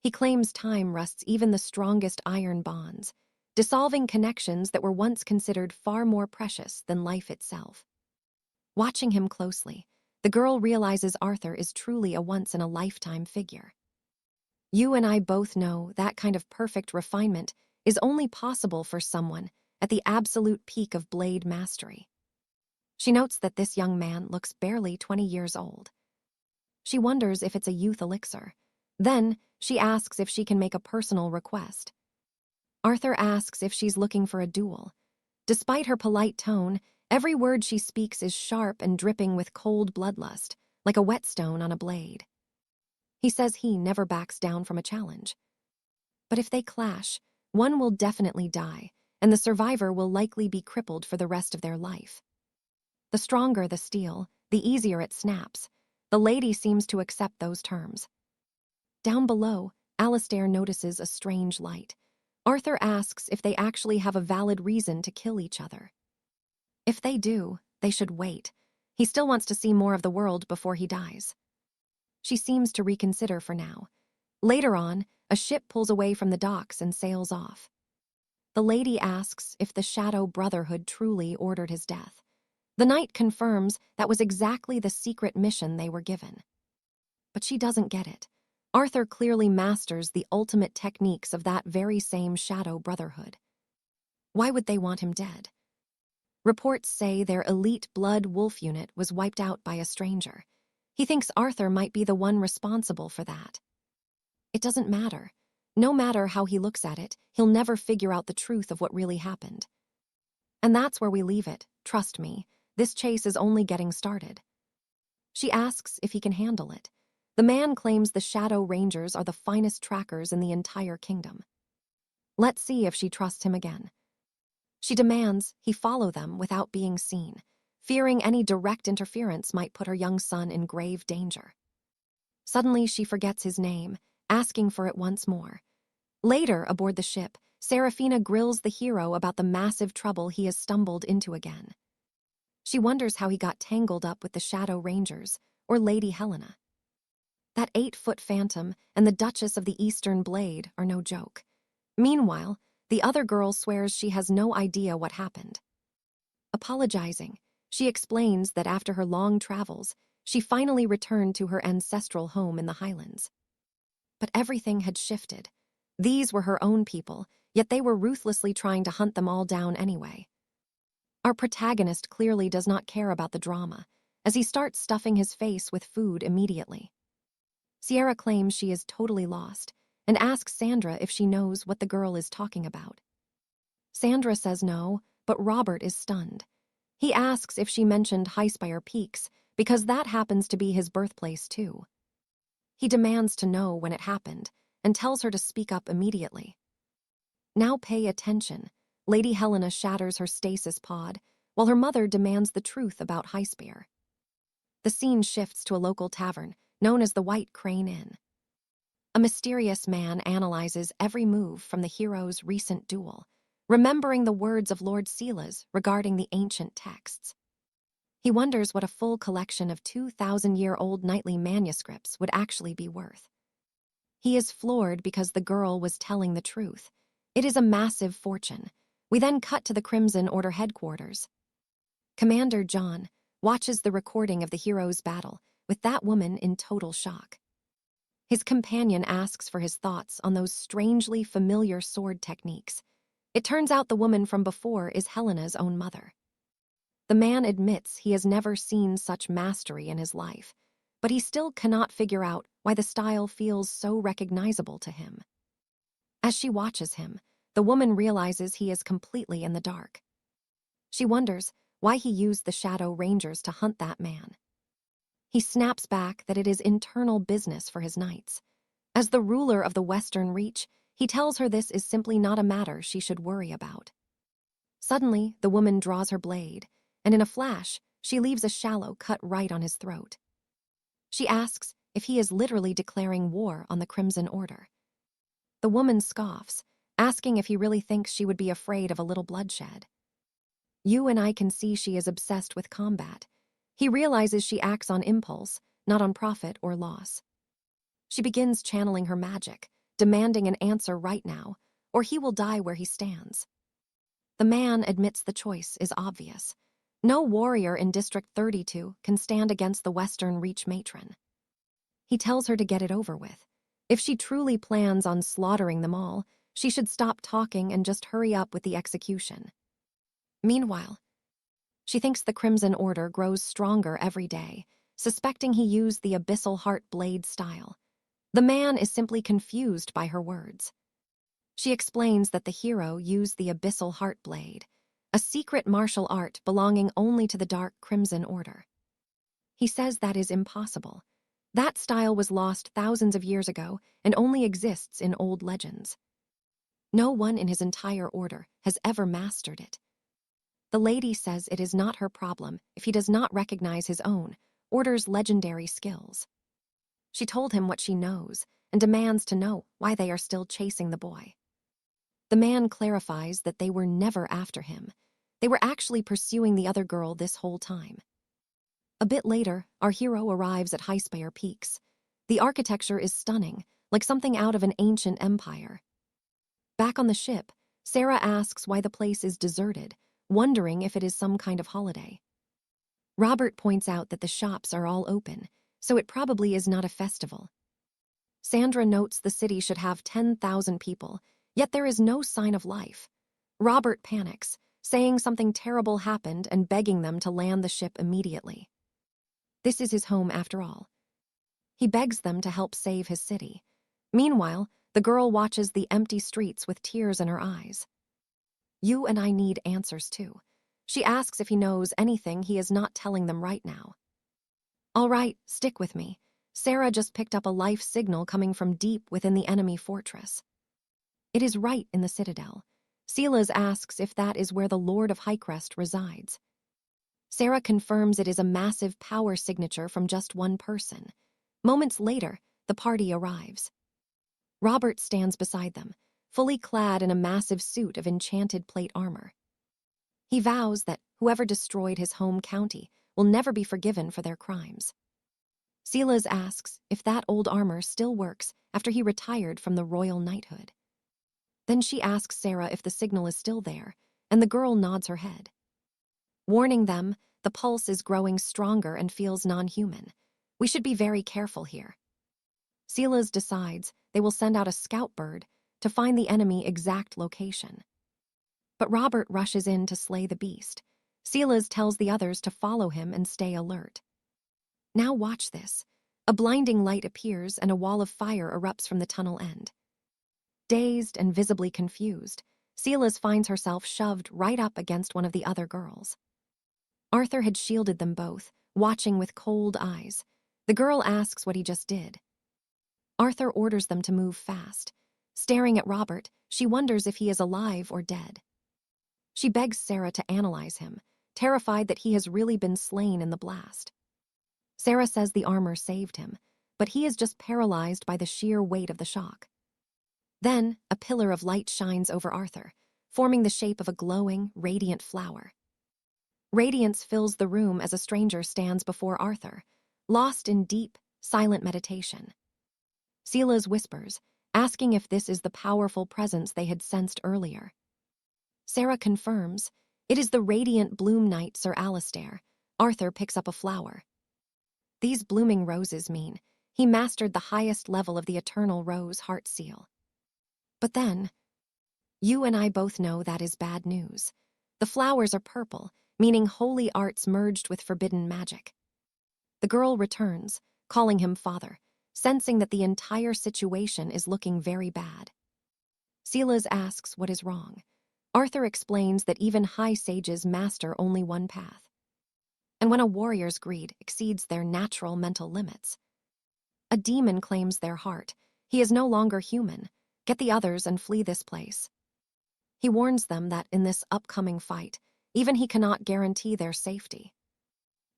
He claims time rusts even the strongest iron bonds, dissolving connections that were once considered far more precious than life itself. Watching him closely, the girl realizes Arthur is truly a once-in-a-lifetime figure. You and I both know that kind of perfect refinement is only possible for someone at the absolute peak of blade mastery. She notes that this young man looks barely 20 years old. She wonders if it's a youth elixir. Then, she asks if she can make a personal request. Arthur asks if she's looking for a duel. Despite her polite tone, every word she speaks is sharp and dripping with cold bloodlust, like a whetstone on a blade. He says he never backs down from a challenge. But if they clash, one will definitely die, and the survivor will likely be crippled for the rest of their life. The stronger the steel, the easier it snaps. The lady seems to accept those terms. Down below, 𝒂𝒏 notices a strange light. Arthur asks if they actually have a valid reason to kill each other. If they do, they should wait. He still wants to see more of the world before he dies. She seems to reconsider for now. Later on, a ship pulls away from the docks and sails off. The lady asks if the Shadow Brotherhood truly ordered his death. The knight confirms that was exactly the secret mission they were given. But she doesn't get it. Arthur clearly masters the ultimate techniques of that very same Shadow Brotherhood. Why would they want him dead? Reports say their elite blood wolf unit was wiped out by a stranger. He thinks Arthur might be the one responsible for that. It doesn't matter. No matter how he looks at it, he'll never figure out the truth of what really happened. And that's where we leave it. Trust me, this chase is only getting started. She asks if he can handle it. The man claims the Shadow Rangers are the finest trackers in the entire kingdom. Let's see if she trusts him again. She demands he follow them without being seen, fearing any direct interference might put her young son in grave danger. Suddenly she forgets his name, asking for it once more. Later, aboard the ship, Seraphina grills the hero about the massive trouble he has stumbled into again. She wonders how he got tangled up with the Shadow Rangers, or Lady Helena. That 8-foot phantom and the Duchess of the Eastern Blade are no joke. Meanwhile, the other girl swears she has no idea what happened. Apologizing, she explains that after her long travels, she finally returned to her ancestral home in the Highlands. But everything had shifted. These were her own people, yet they were ruthlessly trying to hunt them all down anyway. Our protagonist clearly does not care about the drama, as he starts stuffing his face with food immediately. Sierra claims she is totally lost and asks Sandra if she knows what the girl is talking about. Sandra says no, but Robert is stunned. He asks if she mentioned 𝒖𝒂𝒏𝒈𝒆𝒔𝒕 because that happens to be his birthplace too. He demands to know when it happened and tells her to speak up immediately. Now pay attention. Lady Helena shatters her stasis pod, while her mother demands the truth about 𝒖𝒂𝒏𝒈𝒆𝒅. The scene shifts to a local tavern, known as the White Crane Inn. A mysterious man analyzes every move from the hero's recent duel, remembering the words of Lord 𝒖𝒂𝒏 regarding the ancient texts. He wonders what a full collection of 2,000-year-old knightly manuscripts would actually be worth. He is floored because the girl was telling the truth. It is a massive fortune. We then cut to the Crimson Order headquarters. Commander John watches the recording of the hero's battle, with that woman in total shock. His companion asks for his thoughts on those strangely familiar sword techniques. It turns out the woman from before is Helena's own mother. The man admits he has never seen such mastery in his life, but he still cannot figure out why the style feels so recognizable to him. As she watches him, the woman realizes he is completely in the dark. She wonders why he used the Shadow Rangers to hunt that man. He snaps back that it is internal business for his knights. As the ruler of the Western Reach, he tells her this is simply not a matter she should worry about. Suddenly, the woman draws her blade, and in a flash, she leaves a shallow cut right on his throat. She asks if he is literally declaring war on the Crimson Order. The woman scoffs, asking if he really thinks she would be afraid of a little bloodshed. You and I can see she is obsessed with combat. He realizes she acts on impulse, not on profit or loss. She begins channeling her magic, demanding an answer right now, or he will die where he stands. The man admits the choice is obvious. No warrior in District 32 can stand against the Western Reach matron. He tells her to get it over with. If she truly plans on slaughtering them all, she should stop talking and just hurry up with the execution. Meanwhile, she thinks the Crimson Order grows stronger every day, suspecting he used the Abyssal Heart Blade style. The man is simply confused by her words. She explains that the hero used the Abyssal Heart Blade, a secret martial art belonging only to the Dark Crimson Order. He says that is impossible. That style was lost thousands of years ago and only exists in old legends. No one in his entire order has ever mastered it. The lady says it is not her problem if he does not recognize his own order's legendary skills. She told him what she knows and demands to know why they are still chasing the boy. The man clarifies that they were never after him. They were actually pursuing the other girl this whole time. A bit later, our hero arrives at 𝒖𝒂𝒏𝒈𝒆𝒅. The architecture is stunning, like something out of an ancient empire. Back on the ship, Sarah asks why the place is deserted, wondering if it is some kind of holiday. Robert points out that the shops are all open, so it probably is not a festival. Sandra notes the city should have 10,000 people, yet there is no sign of life. Robert panics, saying something terrible happened and begging them to land the ship immediately. This is his home after all. He begs them to help save his city. Meanwhile, the girl watches the empty streets with tears in her eyes. You and I need answers too. She asks if he knows anything he is not telling them right now. All right, stick with me. Sarah just picked up a life signal coming from deep within the enemy fortress. It is right in the citadel. 𝒖𝒂𝒏 asks if that is where the Lord of Highcrest resides. Sarah confirms it is a massive power signature from just one person. Moments later, the party arrives. Robert stands beside them, fully clad in a massive suit of enchanted plate armor. He vows that whoever destroyed his home county will never be forgiven for their crimes. Silas asks if that old armor still works after he retired from the royal knighthood. Then she asks Sarah if the signal is still there, and the girl nods her head. Warning them, the pulse is growing stronger and feels non-human. We should be very careful here. Silas decides they will send out a scout bird to find the enemy exact location. But Robert rushes in to slay the beast. Silas tells the others to follow him and stay alert. Now watch this. A blinding light appears and a wall of fire erupts from the tunnel end. Dazed and visibly confused, Silas finds herself shoved right up against one of the other girls. Arthur had shielded them both, watching with cold eyes. The girl asks what he just did. Arthur orders them to move fast. Staring at Robert, she wonders if he is alive or dead. She begs Sarah to analyze him, terrified that he has really been slain in the blast. Sarah says the armor saved him, but he is just paralyzed by the sheer weight of the shock. Then, a pillar of light shines over Arthur, forming the shape of a glowing, radiant flower. Radiance fills the room as a stranger stands before Arthur, lost in deep, silent meditation. Silas whispers, asking if this is the powerful presence they had sensed earlier. Sarah confirms, it is the radiant bloom knight 𝒀𝒏𝒅. Arthur picks up a flower. These blooming roses mean he mastered the highest level of the eternal rose heart seal. But then, you and I both know that is bad news. The flowers are purple, meaning holy arts merged with forbidden magic. The girl returns, calling him father, sensing that the entire situation is looking very bad. Silas asks what is wrong. Arthur explains that even high sages master only one path. And when a warrior's greed exceeds their natural mental limits, a demon claims their heart. He is no longer human. Get the others and flee this place. He warns them that in this upcoming fight, even he cannot guarantee their safety.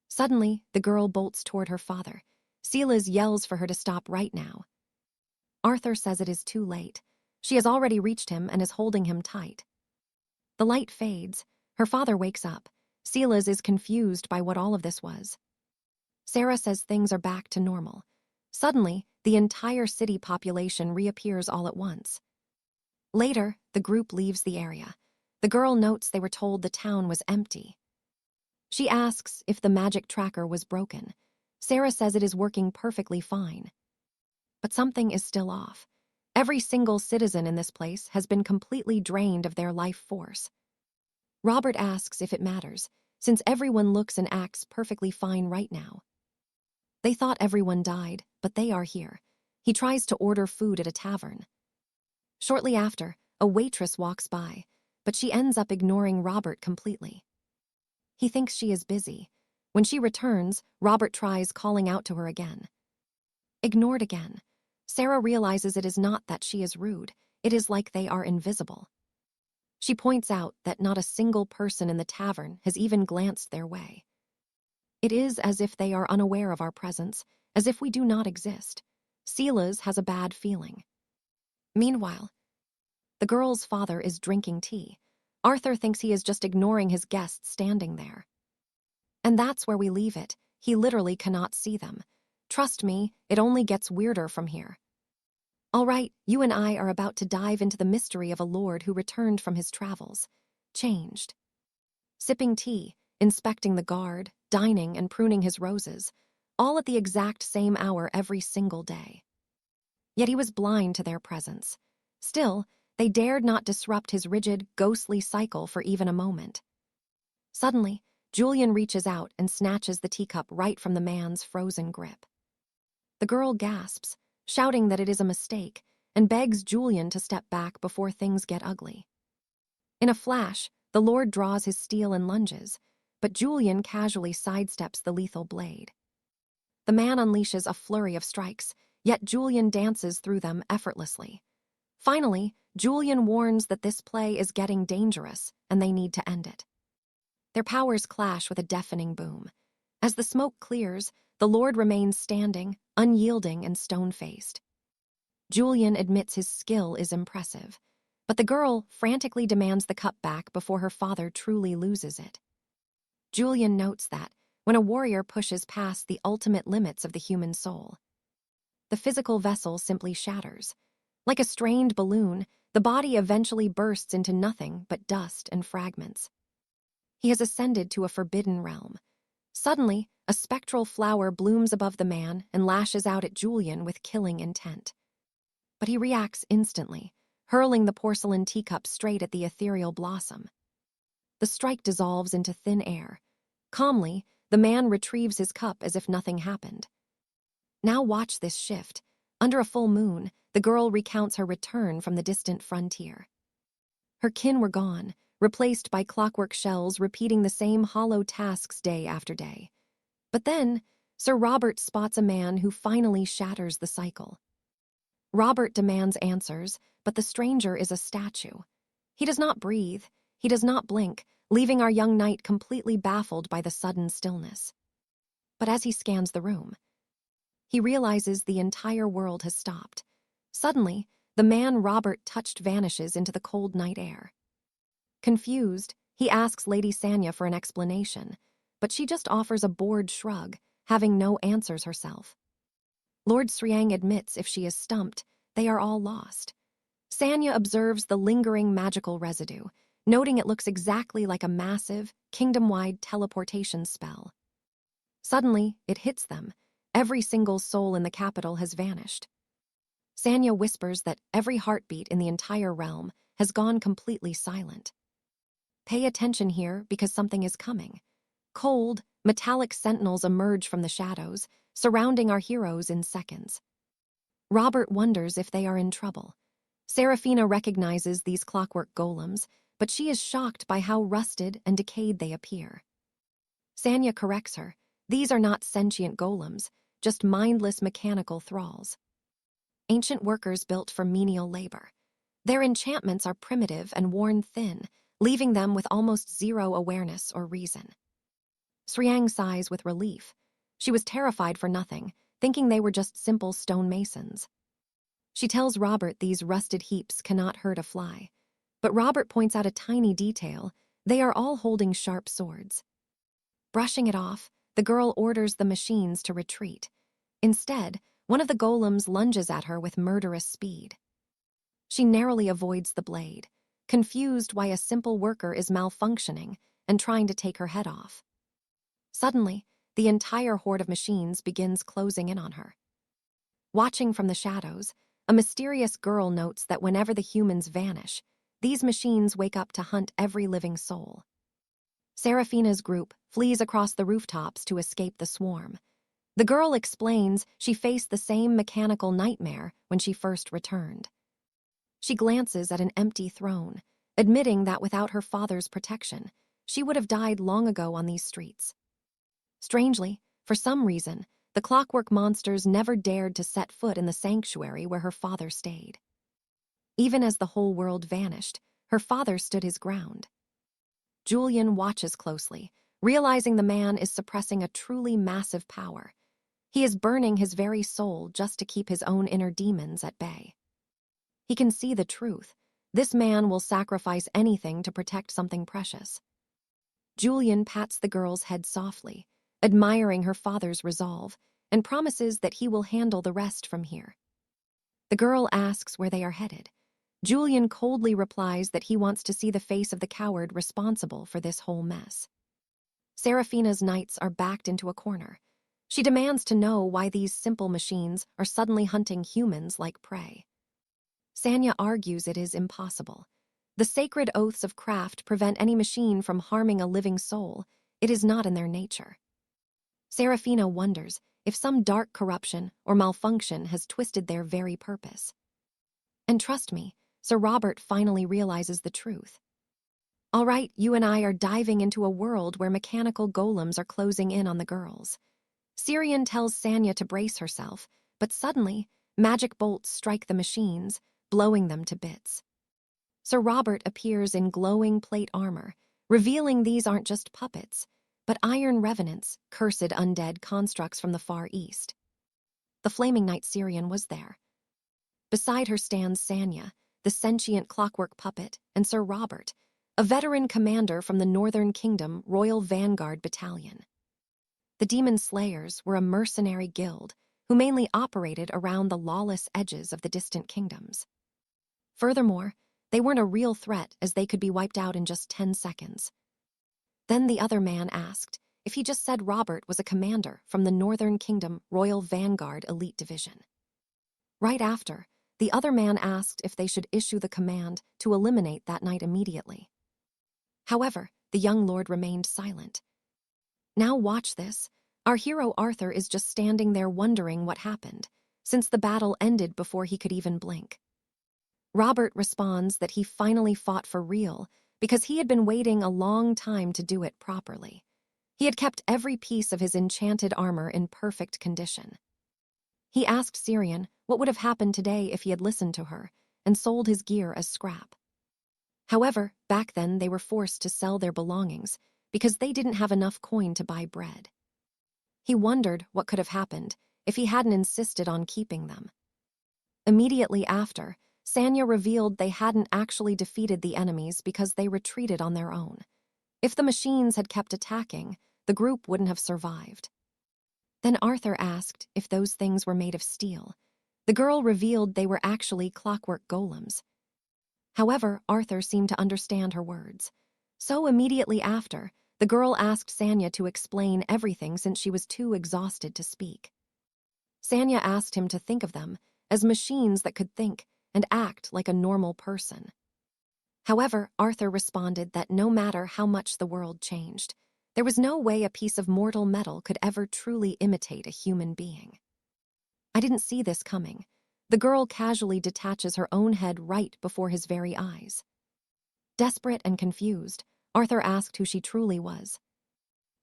Suddenly, the girl bolts toward her father. Silas yells for her to stop right now. Arthur says it is too late. She has already reached him and is holding him tight. The light fades. Her father wakes up. Silas is confused by what all of this was. Sarah says things are back to normal. Suddenly, the entire city population reappears all at once. Later, the group leaves the area. The girl notes they were told the town was empty. She asks if the magic tracker was broken. Sarah says it is working perfectly fine. But something is still off. Every single citizen in this place has been completely drained of their life force. Robert asks if it matters, since everyone looks and acts perfectly fine right now. They thought everyone died, but they are here. He tries to order food at a tavern. Shortly after, a waitress walks by, but she ends up ignoring Robert completely. He thinks she is busy. When she returns, Robert tries calling out to her again. Ignored again. Sarah realizes it is not that she is rude, it is like they are invisible. She points out that not a single person in the tavern has even glanced their way. It is as if they are unaware of our presence, as if we do not exist. Silas has a bad feeling. Meanwhile, the girl's father is drinking tea. Arthur thinks he is just ignoring his guests standing there. And that's where we leave it. He literally cannot see them. Trust me, it only gets weirder from here. All right, you and I are about to dive into the mystery of a lord who returned from his travels, changed. Sipping tea, inspecting the guard, dining and pruning his roses, all at the exact same hour every single day. Yet he was blind to their presence. Still, they dared not disrupt his rigid, ghostly cycle for even a moment. Suddenly, Julian reaches out and snatches the teacup right from the man's frozen grip. The girl gasps, shouting that it is a mistake, and begs Julian to step back before things get ugly. In a flash, the Lord draws his steel and lunges, but Julian casually sidesteps the lethal blade. The man unleashes a flurry of strikes, yet Julian dances through them effortlessly. Finally, Julian warns that this play is getting dangerous and they need to end it. Their powers clash with a deafening boom. As the smoke clears, the Lord remains standing, unyielding and stone-faced. Julian admits his skill is impressive, but the girl frantically demands the cup back before her father truly loses it. Julian notes that, when a warrior pushes past the ultimate limits of the human soul. The physical vessel simply shatters. Like a strained balloon, the body eventually bursts into nothing but dust and fragments. He has ascended to a forbidden realm. Suddenly, a spectral flower blooms above the man and lashes out at Julian with killing intent. But he reacts instantly, hurling the porcelain teacup straight at the ethereal blossom. The strike dissolves into thin air. Calmly, the man retrieves his cup as if nothing happened. Now watch this shift. Under a full moon, the girl recounts her return from the distant frontier. Her kin were gone, replaced by clockwork shells repeating the same hollow tasks day after day. But then, Sir Robert spots a man who finally shatters the cycle. Robert demands answers, but the stranger is a statue. He does not breathe, he does not blink, leaving our young knight completely baffled by the sudden stillness. But as he scans the room, he realizes the entire world has stopped. Suddenly, the man Robert touched vanishes into the cold night air. Confused, he asks Lady Sanya for an explanation, but she just offers a bored shrug, having no answers herself. Lord Sriang admits if she is stumped, they are all lost. Sanya observes the lingering magical residue, noting it looks exactly like a massive, kingdom-wide teleportation spell. Suddenly, it hits them. Every single soul in the capital has vanished. Sanya whispers that every heartbeat in the entire realm has gone completely silent. Pay attention here because something is coming. Cold, metallic sentinels emerge from the shadows, surrounding our heroes in seconds. Robert wonders if they are in trouble. Seraphina recognizes these clockwork golems, but she is shocked by how rusted and decayed they appear. Sanya corrects her. These are not sentient golems, just mindless mechanical thralls. Ancient workers built for menial labor. Their enchantments are primitive and worn thin, leaving them with almost zero awareness or reason. Sriang sighs with relief. She was terrified for nothing, thinking they were just simple stonemasons. She tells Robert these rusted heaps cannot hurt a fly. But Robert points out a tiny detail. They are all holding sharp swords. Brushing it off, the girl orders the machines to retreat. Instead, one of the golems lunges at her with murderous speed. She narrowly avoids the blade, confused why a simple worker is malfunctioning and trying to take her head off. Suddenly, the entire horde of machines begins closing in on her. Watching from the shadows, a mysterious girl notes that whenever the humans vanish, these machines wake up to hunt every living soul. Seraphina's group flees across the rooftops to escape the swarm. The girl explains she faced the same mechanical nightmare when she first returned. She glances at an empty throne, admitting that without her father's protection, she would have died long ago on these streets. Strangely, for some reason, the clockwork monsters never dared to set foot in the sanctuary where her father stayed. Even as the whole world vanished, her father stood his ground. Julian watches closely, realizing the man is suppressing a truly massive power. He is burning his very soul just to keep his own inner demons at bay. He can see the truth. This man will sacrifice anything to protect something precious. Julian pats the girl's head softly, admiring her father's resolve, and promises that he will handle the rest from here. The girl asks where they are headed. Julian coldly replies that he wants to see the face of the coward responsible for this whole mess. Seraphina's knights are backed into a corner. She demands to know why these simple machines are suddenly hunting humans like prey. Sanya argues it is impossible. The sacred oaths of craft prevent any machine from harming a living soul. It is not in their nature. Seraphina wonders if some dark corruption or malfunction has twisted their very purpose. And trust me, Sir Robert finally realizes the truth. All right, you and I are diving into a world where mechanical golems are closing in on the girls. Syrian tells Sanya to brace herself, but suddenly, magic bolts strike the machines, blowing them to bits. Sir Robert appears in glowing plate armor, revealing these aren't just puppets, but iron revenants, cursed undead constructs from the Far East. The flaming knight Syrian was there. Beside her stands Sanya, the sentient clockwork puppet, and Sir Robert, a veteran commander from the Northern Kingdom Royal Vanguard Battalion. The Demon Slayers were a mercenary guild who mainly operated around the lawless edges of the distant kingdoms. Furthermore, they weren't a real threat as they could be wiped out in just 10 seconds. Then the other man asked if he just said Robert was a commander from the Northern Kingdom Royal Vanguard Elite Division. Right after, the other man asked if they should issue the command to eliminate that night immediately. However, the young lord remained silent. Now watch this. Our hero Arthur is just standing there wondering what happened, since the battle ended before he could even blink. Robert responds that he finally fought for real because he had been waiting a long time to do it properly. He had kept every piece of his enchanted armor in perfect condition. He asked Syrian what would have happened today if he had listened to her and sold his gear as scrap. However, back then they were forced to sell their belongings because they didn't have enough coin to buy bread. He wondered what could have happened if he hadn't insisted on keeping them. Immediately after, Sanya revealed they hadn't actually defeated the enemies because they retreated on their own. If the machines had kept attacking, the group wouldn't have survived. Then Arthur asked if those things were made of steel. The girl revealed they were actually clockwork golems. However, Arthur seemed to understand her words. So immediately after, the girl asked Sanya to explain everything since she was too exhausted to speak. Sanya asked him to think of them as machines that could think and act like a normal person. However, Arthur responded that no matter how much the world changed, there was no way a piece of mortal metal could ever truly imitate a human being. I didn't see this coming. The girl casually detaches her own head right before his very eyes. Desperate and confused, Arthur asked who she truly was.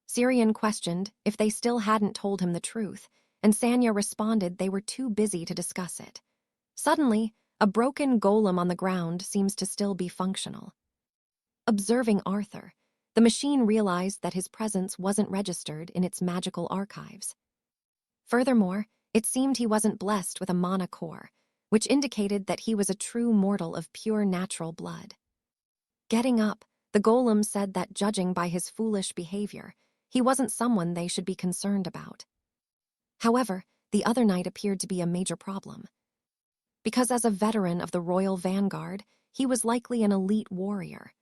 Syrian questioned if they still hadn't told him the truth, and Sanya responded they were too busy to discuss it. Suddenly, a broken golem on the ground seems to still be functional. Observing Arthur, the machine realized that his presence wasn't registered in its magical archives. Furthermore, it seemed he wasn't blessed with a mana core, which indicated that he was a true mortal of pure natural blood. Getting up, the golem said that judging by his foolish behavior, he wasn't someone they should be concerned about. However, the other night appeared to be a major problem. Because as a veteran of the Royal Vanguard, he was likely an elite warrior.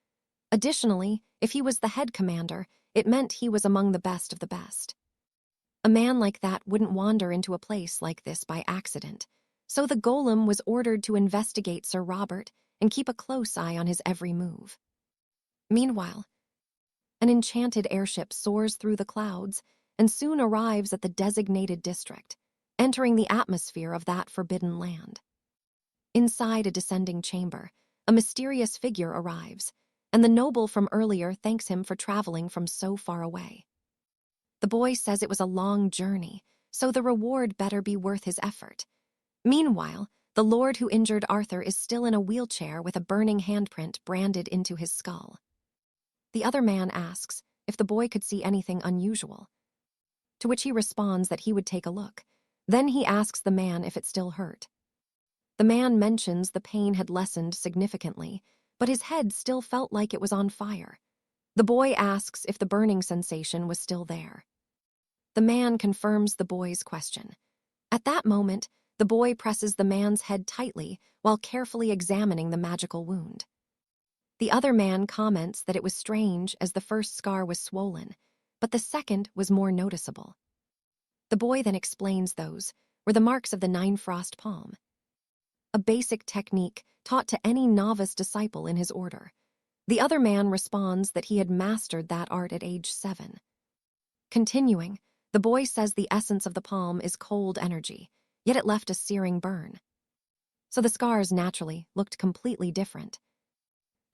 Additionally, if he was the head commander, it meant he was among the best of the best. A man like that wouldn't wander into a place like this by accident, so the golem was ordered to investigate Sir Robert and keep a close eye on his every move. Meanwhile, an enchanted airship soars through the clouds and soon arrives at the designated district, entering the atmosphere of that forbidden land. Inside a descending chamber, a mysterious figure arrives, and the noble from earlier thanks him for traveling from so far away. The boy says it was a long journey, so the reward better be worth his effort. Meanwhile, the lord who injured Arthur is still in a wheelchair with a burning handprint branded into his skull. The other man asks if the boy could see anything unusual, to which he responds that he would take a look. Then he asks the man if it still hurt. The man mentions the pain had lessened significantly, but his head still felt like it was on fire. The boy asks if the burning sensation was still there. The man confirms the boy's question. At that moment, the boy presses the man's head tightly while carefully examining the magical wound. The other man comments that it was strange as the first scar was swollen, but the second was more noticeable. The boy then explains those were the marks of the 9-frost palm, a basic technique taught to any novice disciple in his order. The other man responds that he had mastered that art at age 7. Continuing, the boy says the essence of the palm is cold energy, yet it left a searing burn. So the scars naturally looked completely different.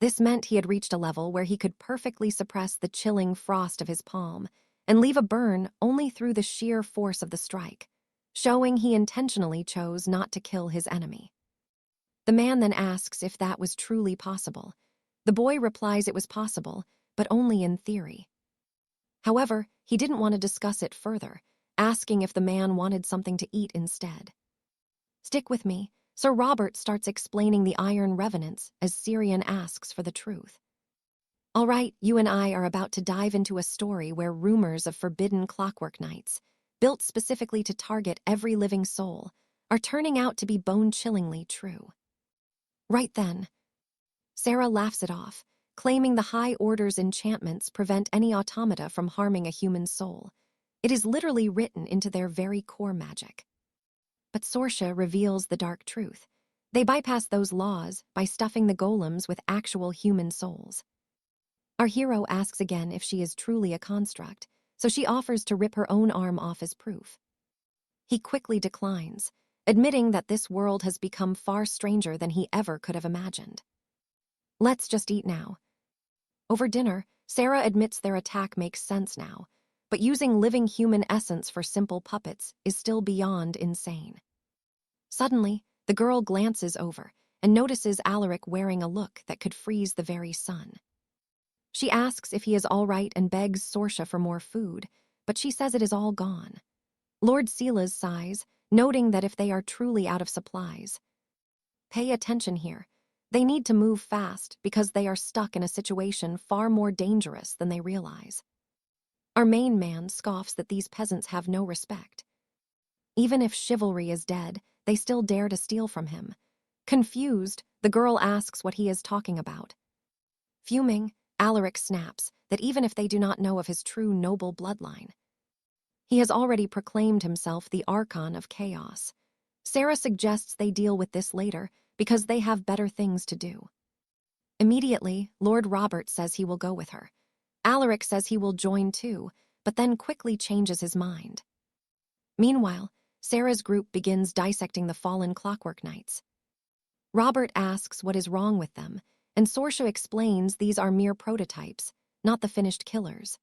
This meant he had reached a level where he could perfectly suppress the chilling frost of his palm and leave a burn only through the sheer force of the strike, showing he intentionally chose not to kill his enemy. The man then asks if that was truly possible. The boy replies it was possible, but only in theory. However, he didn't want to discuss it further, asking if the man wanted something to eat instead. Stick with me. Sir Robert starts explaining the iron revenants as Syrian asks for the truth. All right, you and I are about to dive into a story where rumors of forbidden clockwork nights, built specifically to target every living soul, are turning out to be bone-chillingly true. Right then, Sarah laughs it off, claiming the High Order's enchantments prevent any automata from harming a human soul. It is literally written into their very core magic. But 𝒀𝒏𝒈 reveals the dark truth. They bypass those laws by stuffing the golems with actual human souls. Our hero asks again if she is truly a construct, so she offers to rip her own arm off as proof. He quickly declines, admitting that this world has become far stranger than he ever could have imagined. Let's just eat now. Over dinner, Sarah admits their attack makes sense now, but using living human essence for simple puppets is still beyond insane. Suddenly, the girl glances over and notices Alaric wearing a look that could freeze the very sun. She asks if he is all right and begs 𝒀𝒏𝒂𝒏 for more food, but she says it is all gone. Lord 𝒖𝒂𝒏 sighs, noting that if they are truly out of supplies. Pay attention here. They need to move fast because they are stuck in a situation far more dangerous than they realize. Our main man scoffs that these peasants have no respect. Even if chivalry is dead, they still dare to steal from him. Confused, the girl asks what he is talking about. Fuming, Alaric snaps that even if they do not know of his true noble bloodline, he has already proclaimed himself the Archon of Chaos. Sarah suggests they deal with this later because they have better things to do. Immediately, Lord Robert says he will go with her. Alaric says he will join too, but then quickly changes his mind. Meanwhile, Sarah's group begins dissecting the fallen clockwork knights. Robert asks what is wrong with them, and 𝒀𝒏𝒂𝒏 explains these are mere prototypes, not the finished killers.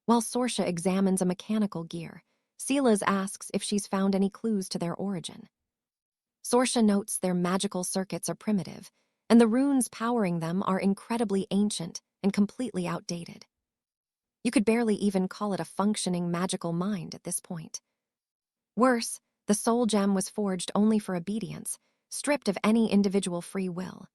While 𝒀𝒏𝒂𝒏 examines a mechanical gear, 𝒖𝒂𝒏 asks if she's found any clues to their origin. 𝒀𝒏𝒂𝒏 notes their magical circuits are primitive, and the runes powering them are incredibly ancient and completely outdated. You could barely even call it a functioning magical mind at this point. Worse, the soul gem was forged only for obedience, stripped of any individual free will.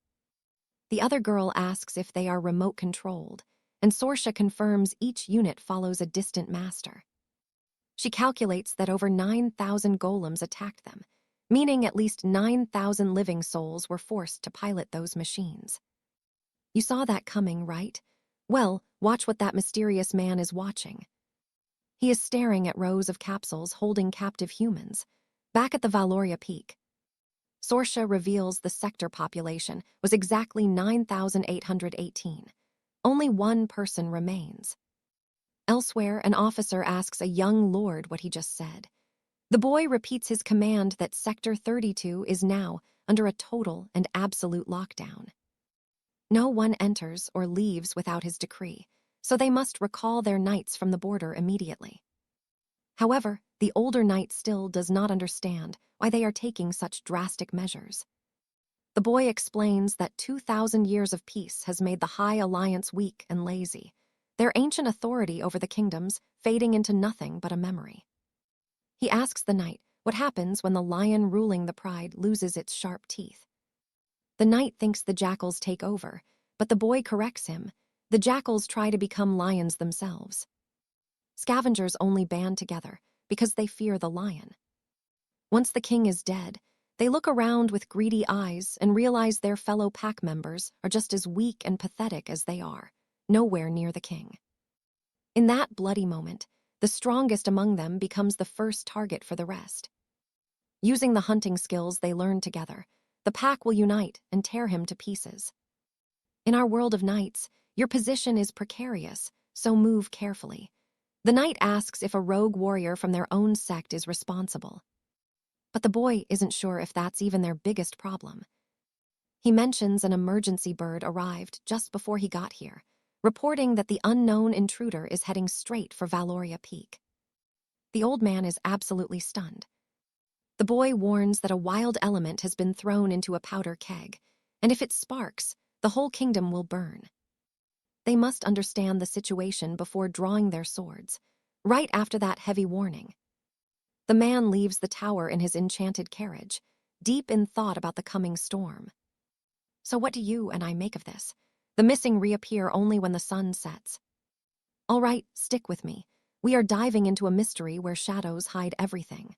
The other girl asks if they are remote-controlled, and 𝒀𝒏𝒂𝒏 confirms each unit follows a distant master. She calculates that over 9,000 golems attacked them, meaning at least 9,000 living souls were forced to pilot those machines. You saw that coming, right? Well, watch what that mysterious man is watching. He is staring at rows of capsules holding captive humans, back at the Valoria Peak. 𝒀𝒏𝒂𝒏 reveals the sector population was exactly 9,818. Only one person remains. Elsewhere, an officer asks a young lord what he just said. The boy repeats his command that Sector 32 is now under a total and absolute lockdown. No one enters or leaves without his decree, so they must recall their knights from the border immediately. However, the older knight still does not understand why they are taking such drastic measures. The boy explains that 2,000 years of peace has made the High Alliance weak and lazy, their ancient authority over the kingdoms fading into nothing but a memory. He asks the knight what happens when the lion ruling the pride loses its sharp teeth. The knight thinks the jackals take over, but the boy corrects him. The jackals try to become lions themselves. Scavengers only band together because they fear the lion. Once the king is dead, they look around with greedy eyes and realize their fellow pack members are just as weak and pathetic as they are, nowhere near the king. In that bloody moment, the strongest among them becomes the first target for the rest. Using the hunting skills they learned together, the pack will unite and tear him to pieces. In our world of knights, your position is precarious, so move carefully. The knight asks if a rogue warrior from their own sect is responsible. But the boy isn't sure if that's even their biggest problem. He mentions an emergency bird arrived just before he got here, reporting that the unknown intruder is heading straight for Valoria Peak. The old man is absolutely stunned. The boy warns that a wild element has been thrown into a powder keg, and if it sparks, the whole kingdom will burn. They must understand the situation before drawing their swords, right after that heavy warning. The man leaves the tower in his enchanted carriage, deep in thought about the coming storm. So what do you and I make of this? The missing reappear only when the sun sets. All right, stick with me. We are diving into a mystery where shadows hide everything.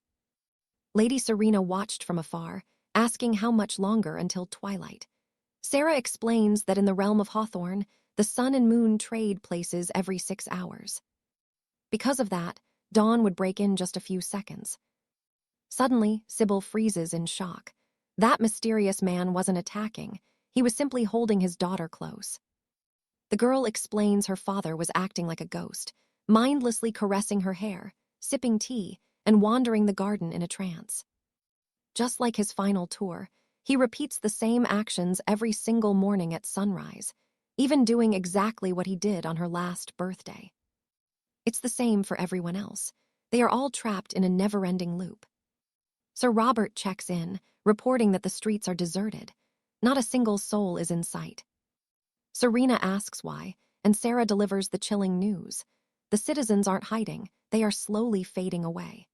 Lady Serena watched from afar, asking how much longer until twilight. Sarah explains that in the realm of Hawthorne, the sun and moon trade places every 6 hours. Because of that, dawn would break in just a few seconds. Suddenly, Sybil freezes in shock. That mysterious man wasn't attacking. He was simply holding his daughter close. The girl explains her father was acting like a ghost, mindlessly caressing her hair, sipping tea, and wandering the garden in a trance. Just like his final tour, he repeats the same actions every single morning at sunrise, even doing exactly what he did on her last birthday. It's the same for everyone else. They are all trapped in a never-ending loop. Sir Robert checks in, reporting that the streets are deserted. Not a single soul is in sight. Serena asks why, and Sarah delivers the chilling news. The citizens aren't hiding, they are slowly fading away.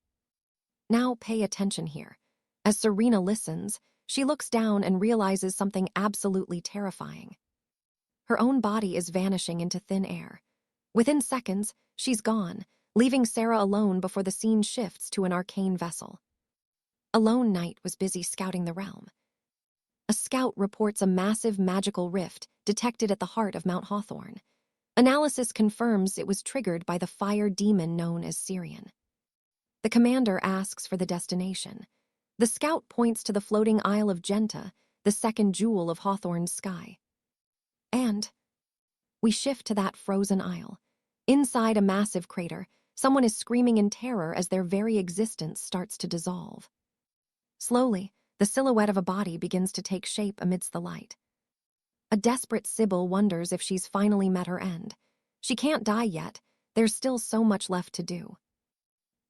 Now pay attention here. As Serena listens, she looks down and realizes something absolutely terrifying. Her own body is vanishing into thin air. Within seconds, she's gone, leaving Sarah alone before the scene shifts to an arcane vessel. A lone knight was busy scouting the realm. A scout reports a massive magical rift detected at the heart of Mount Hawthorne. Analysis confirms it was triggered by the fire demon known as Syrian. The commander asks for the destination. The scout points to the floating Isle of Genta, the second jewel of Hawthorne's sky. And we shift to that frozen isle. Inside a massive crater, someone is screaming in terror as their very existence starts to dissolve. Slowly, the silhouette of a body begins to take shape amidst the light. A desperate Sybil wonders if she's finally met her end. She can't die yet, there's still so much left to do.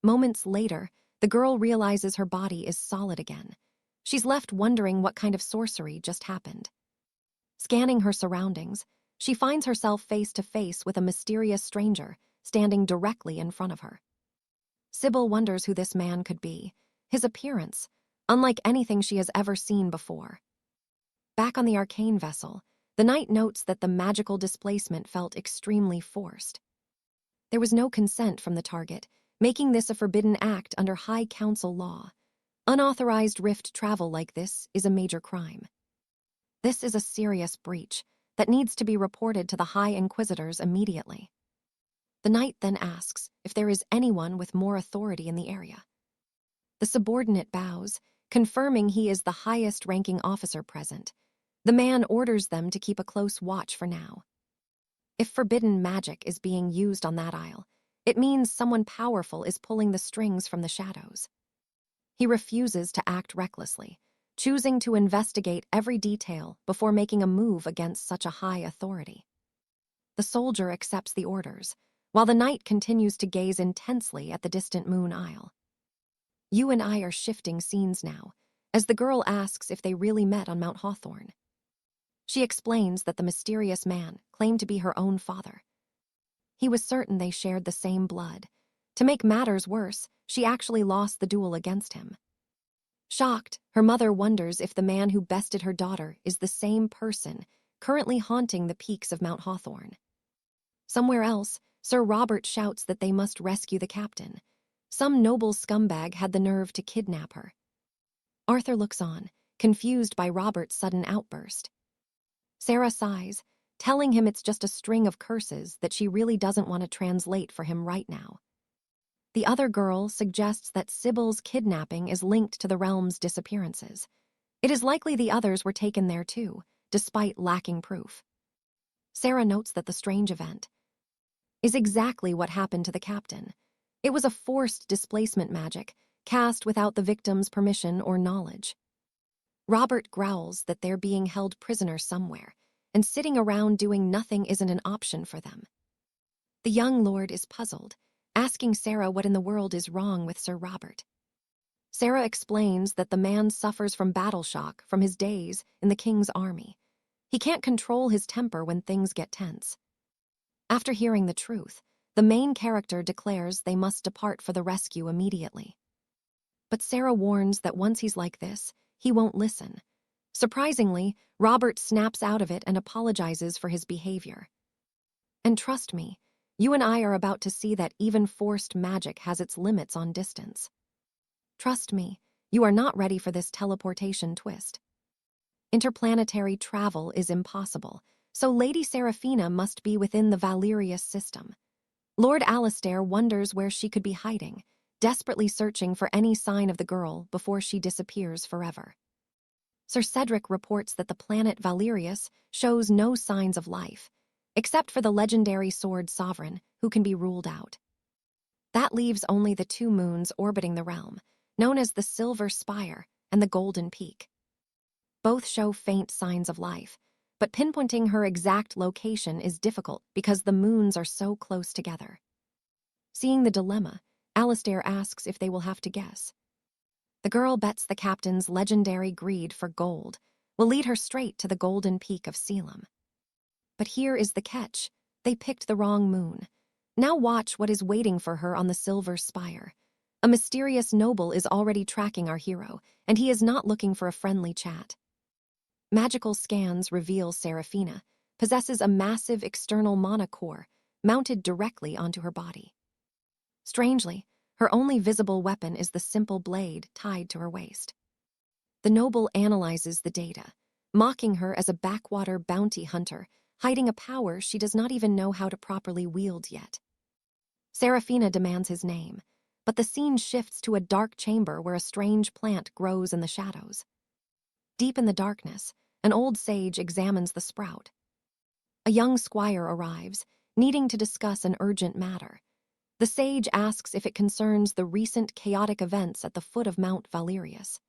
Moments later, the girl realizes her body is solid again. She's left wondering what kind of sorcery just happened. Scanning her surroundings, she finds herself face to face with a mysterious stranger standing directly in front of her. Sybil wonders who this man could be. His appearance, unlike anything she has ever seen before. Back on the arcane vessel, the knight notes that the magical displacement felt extremely forced. There was no consent from the target, making this a forbidden act under High Council law. Unauthorized rift travel like this is a major crime. This is a serious breach that needs to be reported to the High Inquisitors immediately. The knight then asks if there is anyone with more authority in the area. The subordinate bows, confirming he is the highest-ranking officer present. The man orders them to keep a close watch for now. If forbidden magic is being used on that isle, it means someone powerful is pulling the strings from the shadows. He refuses to act recklessly, choosing to investigate every detail before making a move against such a high authority. The soldier accepts the orders, while the knight continues to gaze intensely at the distant moon isle. You and I are shifting scenes now, as the girl asks if they really met on Mount Hawthorne. She explains that the mysterious man claimed to be her own father. He was certain they shared the same blood. To make matters worse, she actually lost the duel against him. Shocked, her mother wonders if the man who bested her daughter is the same person currently haunting the peaks of Mount Hawthorne. Somewhere else, Sir Robert shouts that they must rescue the captain. Some noble scumbag had the nerve to kidnap her. Arthur looks on, confused by Robert's sudden outburst. Sarah sighs, telling him it's just a string of curses that she really doesn't want to translate for him right now. The other girl suggests that Sybil's kidnapping is linked to the realm's disappearances. It is likely the others were taken there too, despite lacking proof. Sarah notes that the strange event is exactly what happened to the captain. It was a forced displacement magic, cast without the victim's permission or knowledge. Robert growls that they're being held prisoner somewhere, and sitting around doing nothing isn't an option for them. The young lord is puzzled, asking Sarah what in the world is wrong with Sir Robert. Sarah explains that the man suffers from battle shock from his days in the king's army. He can't control his temper when things get tense. After hearing the truth, the main character declares they must depart for the rescue immediately. But Sarah warns that once he's like this, he won't listen. Surprisingly, Robert snaps out of it and apologizes for his behavior. And trust me, you and I are about to see that even forced magic has its limits on distance. Trust me, you are not ready for this teleportation twist. Interplanetary travel is impossible, so Lady Seraphina must be within the 𝒂𝒒rius system. Lord Alastair wonders where she could be hiding, desperately searching for any sign of the girl before she disappears forever. Sir Cedric reports that the planet 𝒂𝒂𝒂𝒏 shows no signs of life, except for the legendary sword sovereign, who can be ruled out. That leaves only the two moons orbiting the realm, known as the Silver Spire and the Golden Peak. Both show faint signs of life, but pinpointing her exact location is difficult because the moons are so close together. Seeing the dilemma, Alastair asks if they will have to guess. The girl bets the captain's legendary greed for gold will lead her straight to the Golden Peak of Selim. But here is the catch. They picked the wrong moon. Now watch what is waiting for her on the Silver Spire. A mysterious noble is already tracking our hero, and he is not looking for a friendly chat. Magical scans reveal Seraphina possesses a massive external mana core mounted directly onto her body. Strangely, her only visible weapon is the simple blade tied to her waist. The noble analyzes the data, mocking her as a backwater bounty hunter, hiding a power she does not even know how to properly wield yet. Seraphina demands his name, but the scene shifts to a dark chamber where a strange plant grows in the shadows. Deep in the darkness, an old sage examines the sprout. A young squire arrives, needing to discuss an urgent matter. The sage asks if it concerns the recent chaotic events at the foot of Mount 𝒂𝒂𝒂𝒏.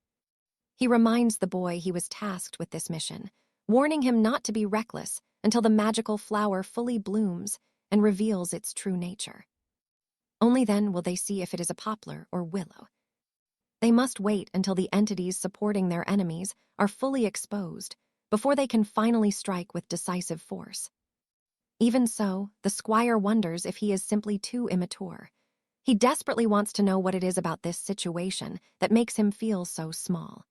He reminds the boy he was tasked with this mission, warning him not to be reckless until the magical flower fully blooms and reveals its true nature. Only then will they see if it is a poplar or willow. They must wait until the entities supporting their enemies are fully exposed before they can finally strike with decisive force. Even so, the squire wonders if he is simply too immature. He desperately wants to know what it is about this situation that makes him feel so small.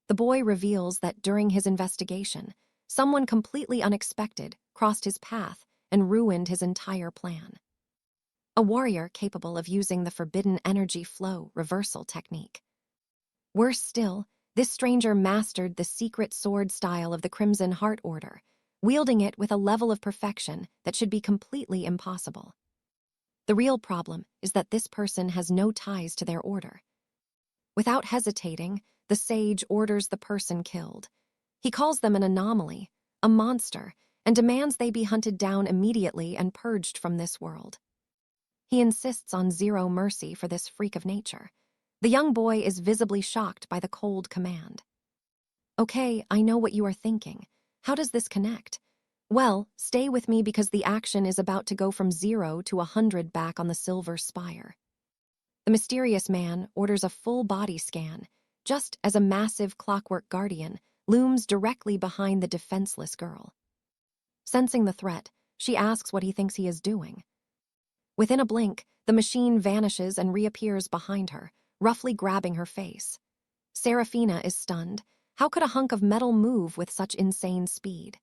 The boy reveals that during his investigation, someone completely unexpected crossed his path and ruined his entire plan. A warrior capable of using the forbidden energy flow reversal technique. Worse still, this stranger mastered the secret sword style of the Crimson Heart Order, wielding it with a level of perfection that should be completely impossible. The real problem is that this person has no ties to their order. Without hesitating, the sage orders the person killed. He calls them an anomaly, a monster, and demands they be hunted down immediately and purged from this world. He insists on zero mercy for this freak of nature. The young boy is visibly shocked by the cold command. Okay, I know what you are thinking. How does this connect? Well, stay with me because the action is about to go from 0 to 100 back on the Silver Spire. The mysterious man orders a full body scan, just as a massive clockwork guardian looms directly behind the defenseless girl. Sensing the threat, she asks what he thinks he is doing. Within a blink, the machine vanishes and reappears behind her, roughly grabbing her face. Seraphina is stunned. How could a hunk of metal move with such insane speed?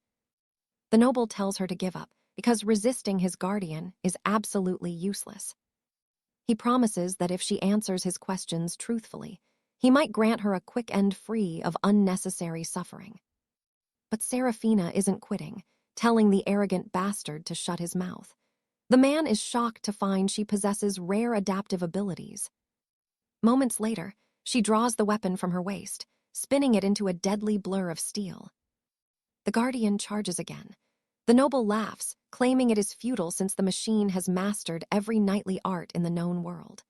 The noble tells her to give up, because resisting his guardian is absolutely useless. He promises that if she answers his questions truthfully, he might grant her a quick end free of unnecessary suffering. But Seraphina isn't quitting, telling the arrogant bastard to shut his mouth. The man is shocked to find she possesses rare adaptive abilities. Moments later, she draws the weapon from her waist, spinning it into a deadly blur of steel. The guardian charges again. The noble laughs, claiming it is futile since the machine has mastered every knightly art in the known world.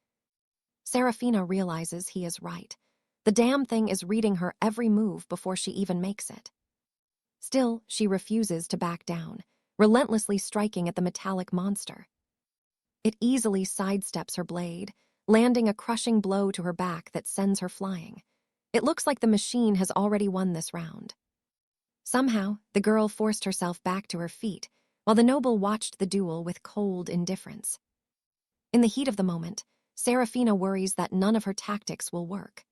Seraphina realizes he is right. The damn thing is reading her every move before she even makes it. Still, she refuses to back down, relentlessly striking at the metallic monster. It easily sidesteps her blade, landing a crushing blow to her back that sends her flying. It looks like the machine has already won this round. Somehow, the girl forced herself back to her feet, while the noble watched the duel with cold indifference. In the heat of the moment, Seraphina worries that none of her tactics will work.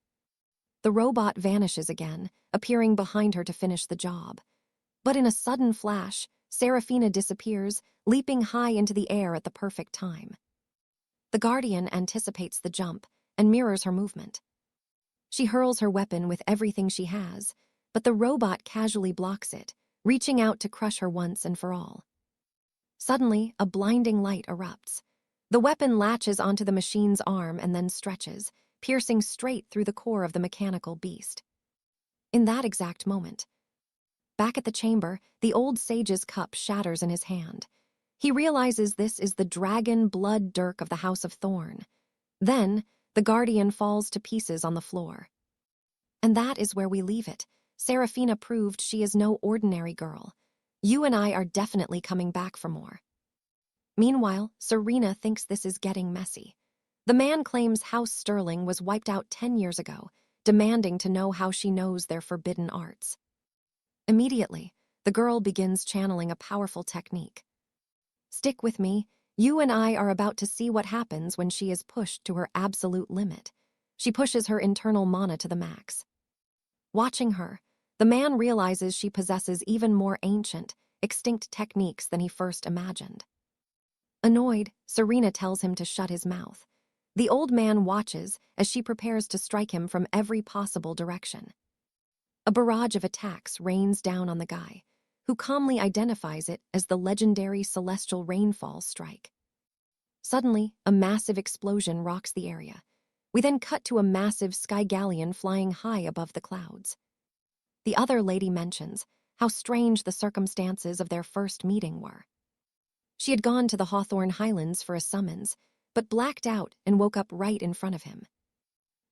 The robot vanishes again, appearing behind her to finish the job. But in a sudden flash, Seraphina disappears, leaping high into the air at the perfect time. The Guardian anticipates the jump and mirrors her movement. She hurls her weapon with everything she has, but the robot casually blocks it, reaching out to crush her once and for all. Suddenly, a blinding light erupts. The weapon latches onto the machine's arm and then stretches, piercing straight through the core of the mechanical beast. In that exact moment, back at the chamber, the old sage's cup shatters in his hand. He realizes this is the dragon blood dirk of the House of Thorn. Then, the Guardian falls to pieces on the floor. And that is where we leave it. Seraphina proved she is no ordinary girl. You and I are definitely coming back for more. Meanwhile, Serena thinks this is getting messy. The man claims House Sterling was wiped out 10 years ago, demanding to know how she knows their forbidden arts. Immediately, the girl begins channeling a powerful technique. Stick with me. You and I are about to see what happens when she is pushed to her absolute limit. She pushes her internal mana to the max. Watching her, the man realizes she possesses even more ancient, extinct techniques than he first imagined. Annoyed, Serena tells him to shut his mouth. The old man watches as she prepares to strike him from every possible direction. A barrage of attacks rains down on the guy, who calmly identifies it as the legendary celestial rainfall strike. Suddenly, a massive explosion rocks the area. We then cut to a massive sky galleon flying high above the clouds. The other lady mentions how strange the circumstances of their first meeting were. She had gone to the Hawthorne Highlands for a summons, but blacked out and woke up right in front of him.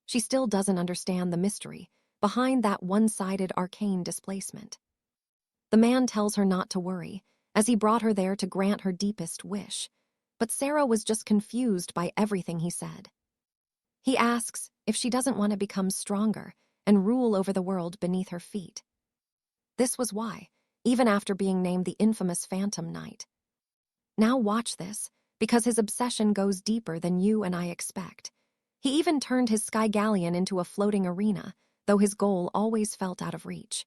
She still doesn't understand the mystery behind that one-sided arcane displacement. The man tells her not to worry, as he brought her there to grant her deepest wish, but Sarah was just confused by everything he said. He asks if she doesn't want to become stronger and rule over the world beneath her feet. This was why, even after being named the infamous Phantom Knight. Now watch this, because his obsession goes deeper than you and I expect. He even turned his sky galleon into a floating arena, though his goal always felt out of reach.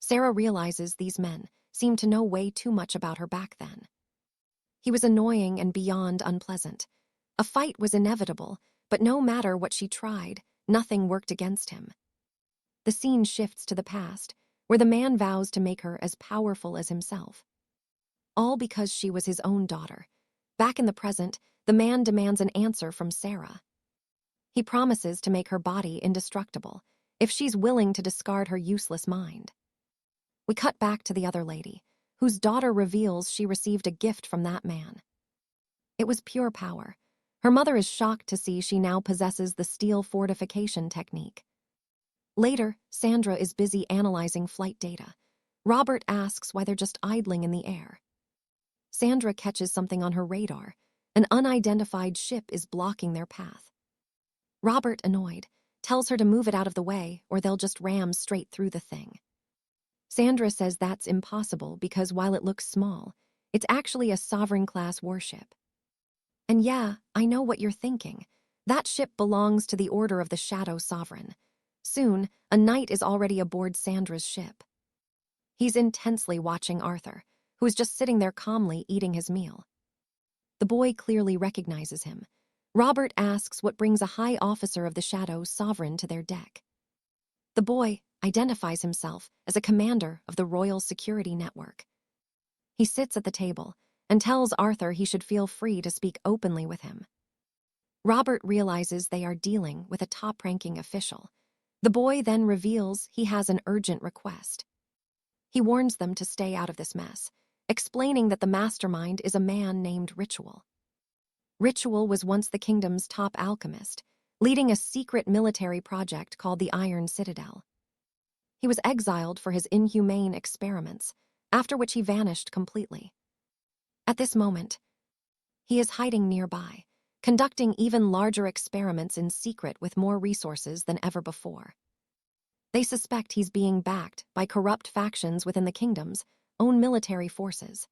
Sarah realizes these men seemed to know way too much about her back then. He was annoying and beyond unpleasant. A fight was inevitable, but no matter what she tried, nothing worked against him. The scene shifts to the past, where the man vows to make her as powerful as himself. All because she was his own daughter. Back in the present, the man demands an answer from Sarah. He promises to make her body indestructible, if she's willing to discard her useless mind. We cut back to the other lady, whose daughter reveals she received a gift from that man. It was pure power. Her mother is shocked to see she now possesses the steel fortification technique. Later, Sandra is busy analyzing flight data. Robert asks why they're just idling in the air. Sandra catches something on her radar. An unidentified ship is blocking their path. Robert, annoyed, tells her to move it out of the way or they'll just ram straight through the thing. Sandra says that's impossible because while it looks small, it's actually a Sovereign-class warship. And yeah, I know what you're thinking. That ship belongs to the Order of the Shadow Sovereign. Soon, a knight is already aboard Sandra's ship. He's intensely watching Arthur, who is just sitting there calmly eating his meal. The boy clearly recognizes him. Robert asks what brings a high officer of the Shadow Sovereign to their deck. The boy identifies himself as a commander of the Royal Security Network. He sits at the table and tells Arthur he should feel free to speak openly with him. Robert realizes they are dealing with a top-ranking official. The boy then reveals he has an urgent request. He warns them to stay out of this mess, explaining that the mastermind is a man named Ritual. Ritual was once the kingdom's top alchemist, leading a secret military project called the Iron Citadel. He was exiled for his inhumane experiments, after which he vanished completely. At this moment, he is hiding nearby, conducting even larger experiments in secret with more resources than ever before. They suspect he's being backed by corrupt factions within the kingdom's own military forces.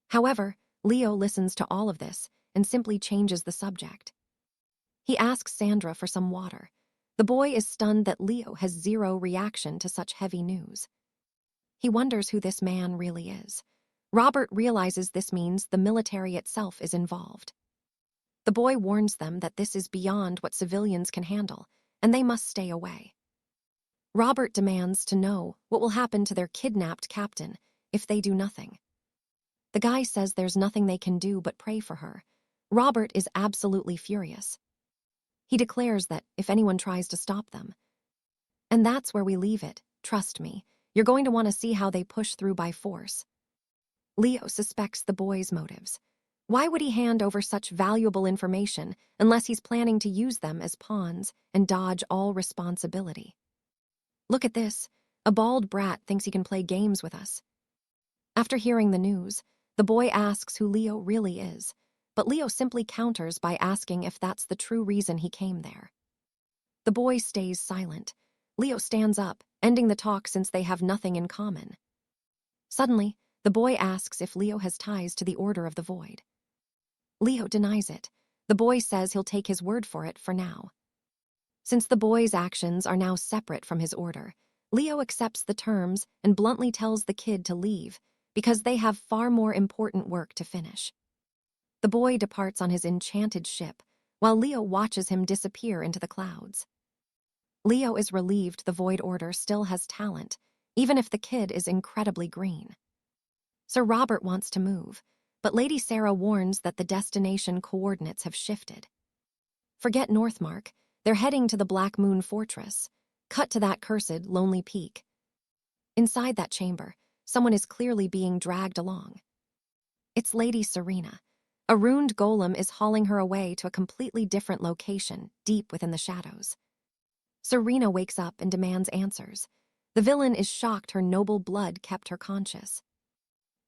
However, Leo listens to all of this and simply changes the subject. He asks Sandra for some water. The boy is stunned that Leo has zero reaction to such heavy news. He wonders who this man really is. Robert realizes this means the military itself is involved. The boy warns them that this is beyond what civilians can handle, and they must stay away. Robert demands to know what will happen to their kidnapped captain if they do nothing. The guy says there's nothing they can do but pray for her. Robert is absolutely furious. He declares that if anyone tries to stop them. And that's where we leave it, trust me. You're going to want to see how they push through by force. Leo suspects the boy's motives. Why would he hand over such valuable information unless he's planning to use them as pawns and dodge all responsibility? Look at this. A bald brat thinks he can play games with us. After hearing the news, the boy asks who Leo really is, but Leo simply counters by asking if that's the true reason he came there. The boy stays silent. Leo stands up, ending the talk since they have nothing in common. Suddenly, the boy asks if Leo has ties to the Order of the Void. Leo denies it. The boy says he'll take his word for it for now. Since the boy's actions are now separate from his order, Leo accepts the terms and bluntly tells the kid to leave because they have far more important work to finish. The boy departs on his enchanted ship, while Leo watches him disappear into the clouds. Leo is relieved the Void Order still has talent, even if the kid is incredibly green. Sir Robert wants to move, but Lady Sarah warns that the destination coordinates have shifted. Forget Northmark, they're heading to the Black Moon Fortress. Cut to that cursed, lonely peak. Inside that chamber, someone is clearly being dragged along. It's Lady Serena. A ruined golem is hauling her away to a completely different location, deep within the shadows. Serena wakes up and demands answers. The villain is shocked her noble blood kept her conscious.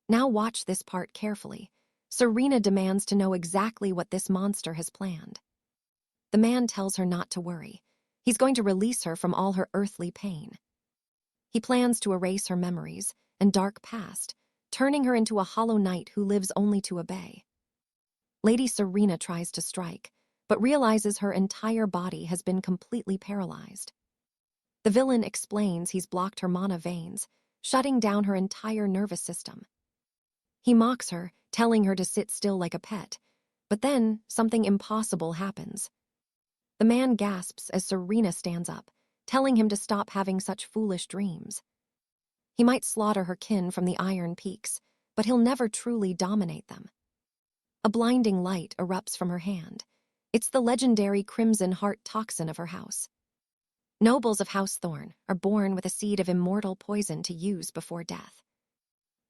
Now watch this part carefully. Serena demands to know exactly what this monster has planned. The man tells her not to worry. He's going to release her from all her earthly pain. He plans to erase her memories and dark past, turning her into a hollow knight who lives only to obey. Lady Serena tries to strike, but realizes her entire body has been completely paralyzed. The villain explains he's blocked her mana veins, shutting down her entire nervous system. He mocks her, telling her to sit still like a pet, but then something impossible happens. The man gasps as Serena stands up, telling him to stop having such foolish dreams. He might slaughter her kin from the Iron Peaks, but he'll never truly dominate them. A blinding light erupts from her hand. It's the legendary Crimson Heart toxin of her house. Nobles of House Thorn are born with a seed of immortal poison to use before death.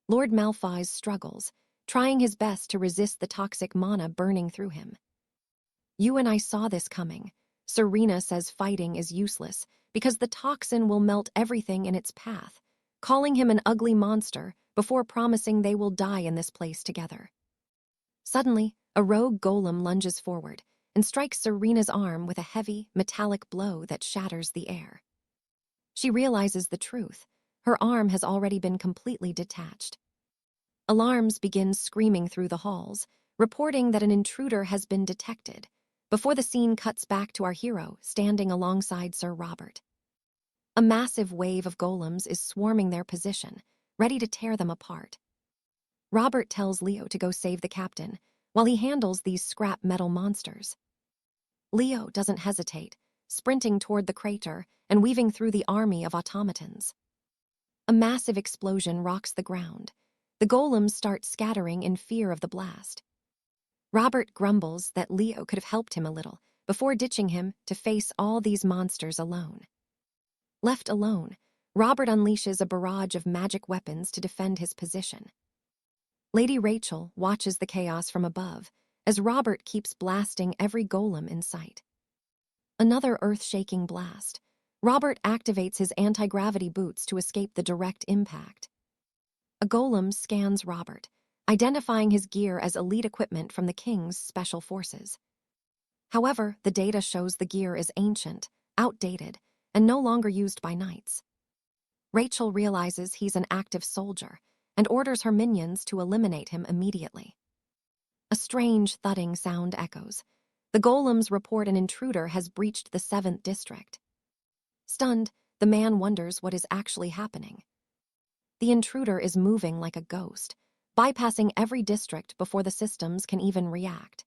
Lord Malphite struggles, trying his best to resist the toxic mana burning through him. You and I saw this coming. Serena says fighting is useless because the toxin will melt everything in its path, calling him an ugly monster before promising they will die in this place together. Suddenly, a rogue golem lunges forward and strikes Serena's arm with a heavy, metallic blow that shatters the air. She realizes the truth. Her arm has already been completely detached. Alarms begin screaming through the halls, reporting that an intruder has been detected, before the scene cuts back to our hero standing alongside Sir Robert. A massive wave of golems is swarming their position, ready to tear them apart. Robert tells Leo to go save the captain, while he handles these scrap metal monsters. Leo doesn't hesitate, sprinting toward the crater and weaving through the army of automatons. A massive explosion rocks the ground. The golems start scattering in fear of the blast. Robert grumbles that Leo could have helped him a little before ditching him to face all these monsters alone. Left alone, Robert unleashes a barrage of magic weapons to defend his position. Lady Rachel watches the chaos from above as Robert keeps blasting every golem in sight. Another earth-shaking blast. Robert activates his anti-gravity boots to escape the direct impact. A golem scans Robert, identifying his gear as elite equipment from the King's special forces. However, the data shows the gear is ancient, outdated, and no longer used by knights. Rachel realizes he's an active soldier and orders her minions to eliminate him immediately. A strange thudding sound echoes. The golems report an intruder has breached the 7th district. Stunned, the man wonders what is actually happening. The intruder is moving like a ghost, bypassing every district before the systems can even react.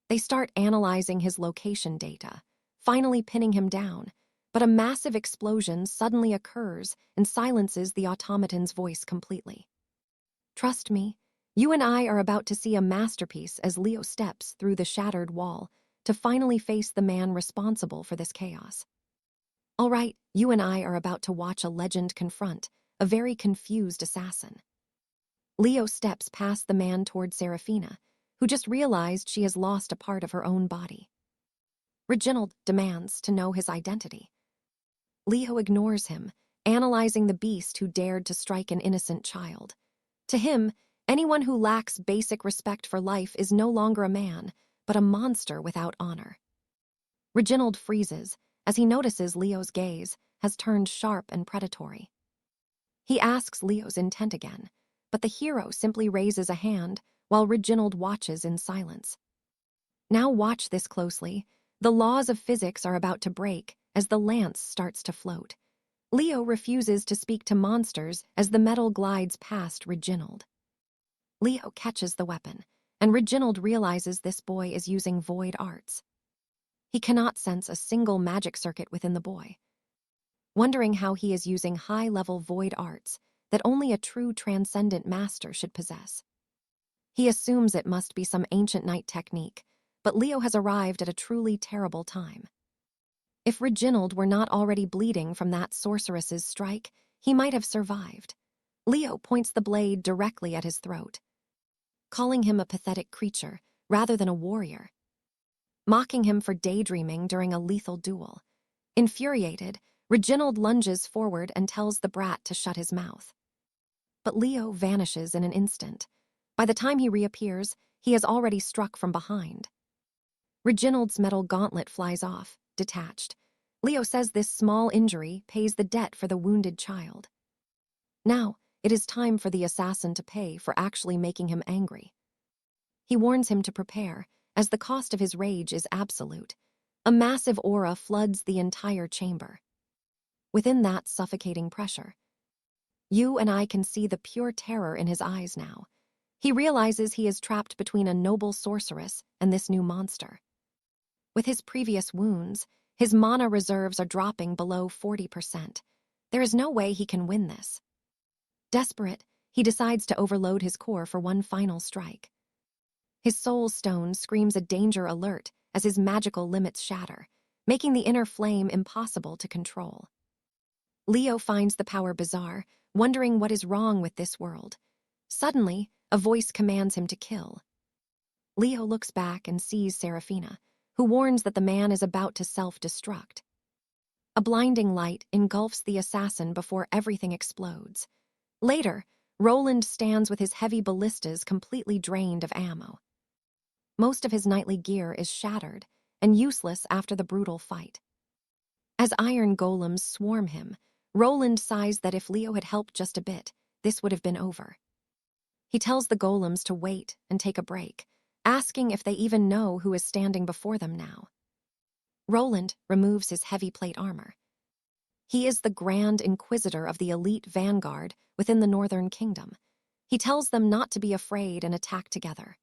They start analyzing his location data, finally pinning him down, but a massive explosion suddenly occurs and silences the automaton's voice completely. Trust me, you and I are about to see a masterpiece as Leo steps through the shattered wall to finally face the man responsible for this chaos. All right, you and I are about to watch a legend confront a very confused assassin. Leo steps past the man toward Seraphina, who just realized she has lost a part of her own body. Reginald demands to know his identity. Leo ignores him, analyzing the beast who dared to strike an innocent child. To him, anyone who lacks basic respect for life is no longer a man, but a monster without honor. Reginald freezes as he notices Leo's gaze has turned sharp and predatory. He asks Leo's intent again, but the hero simply raises a hand while Reginald watches in silence. Now watch this closely. The laws of physics are about to break as the lance starts to float. Leo refuses to speak to monsters as the metal glides past Reginald. Leo catches the weapon, and Reginald realizes this boy is using void arts. He cannot sense a single magic circuit within the boy. Wondering how he is using high-level void arts that only a true transcendent master should possess. He assumes it must be some ancient knight technique, but Leo has arrived at a truly terrible time. If Reginald were not already bleeding from that sorceress's strike, he might have survived. Leo points the blade directly at his throat, calling him a pathetic creature rather than a warrior, mocking him for daydreaming during a lethal duel. Infuriated, Reginald lunges forward and tells the brat to shut his mouth. But Leo vanishes in an instant. By the time he reappears, he has already struck from behind. Reginald's metal gauntlet flies off, detached. Leo says this small injury pays the debt for the wounded child. Now, it is time for the assassin to pay for actually making him angry. He warns him to prepare, as the cost of his rage is absolute. A massive aura floods the entire chamber. Within that suffocating pressure, you and I can see the pure terror in his eyes now. He realizes he is trapped between a noble sorceress and this new monster. With his previous wounds, his mana reserves are dropping below 40%. There is no way he can win this. Desperate, he decides to overload his core for one final strike. His soul stone screams a danger alert as his magical limits shatter, making the inner flame impossible to control. Leo finds the power bizarre, wondering what is wrong with this world. Suddenly, a voice commands him to kill. Leo looks back and sees Seraphina, who warns that the man is about to self-destruct. A blinding light engulfs the assassin before everything explodes. Later, Roland stands with his heavy ballistas completely drained of ammo. Most of his knightly gear is shattered and useless after the brutal fight. As iron golems swarm him, Roland sighs that if Leo had helped just a bit, this would have been over. He tells the golems to wait and take a break, asking if they even know who is standing before them now. Roland removes his heavy plate armor. He is the Grand Inquisitor of the elite vanguard within the Northern Kingdom. He tells them not to be afraid and attack together.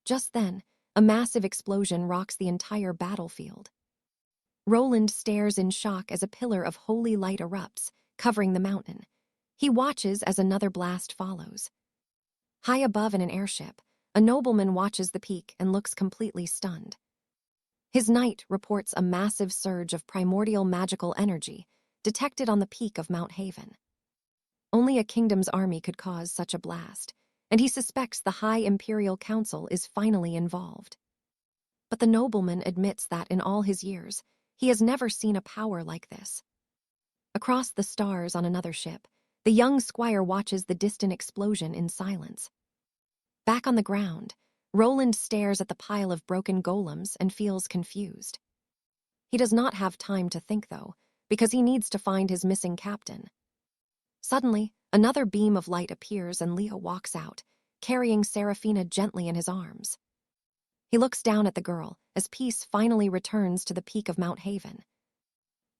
Just then, a massive explosion rocks the entire battlefield. Roland stares in shock as a pillar of holy light erupts, covering the mountain. He watches as another blast follows. High above in an airship, a nobleman watches the peak and looks completely stunned. His knight reports a massive surge of primordial magical energy detected on the peak of Mount Haven. Only a kingdom's army could cause such a blast, and he suspects the High Imperial Council is finally involved. But the nobleman admits that in all his years, he has never seen a power like this. Across the stars on another ship, the young squire watches the distant explosion in silence. Back on the ground, Roland stares at the pile of broken golems and feels confused. He does not have time to think, though, because he needs to find his missing captain. Suddenly, another beam of light appears and Leo walks out, carrying Seraphina gently in his arms. He looks down at the girl as peace finally returns to the peak of Mount Haven.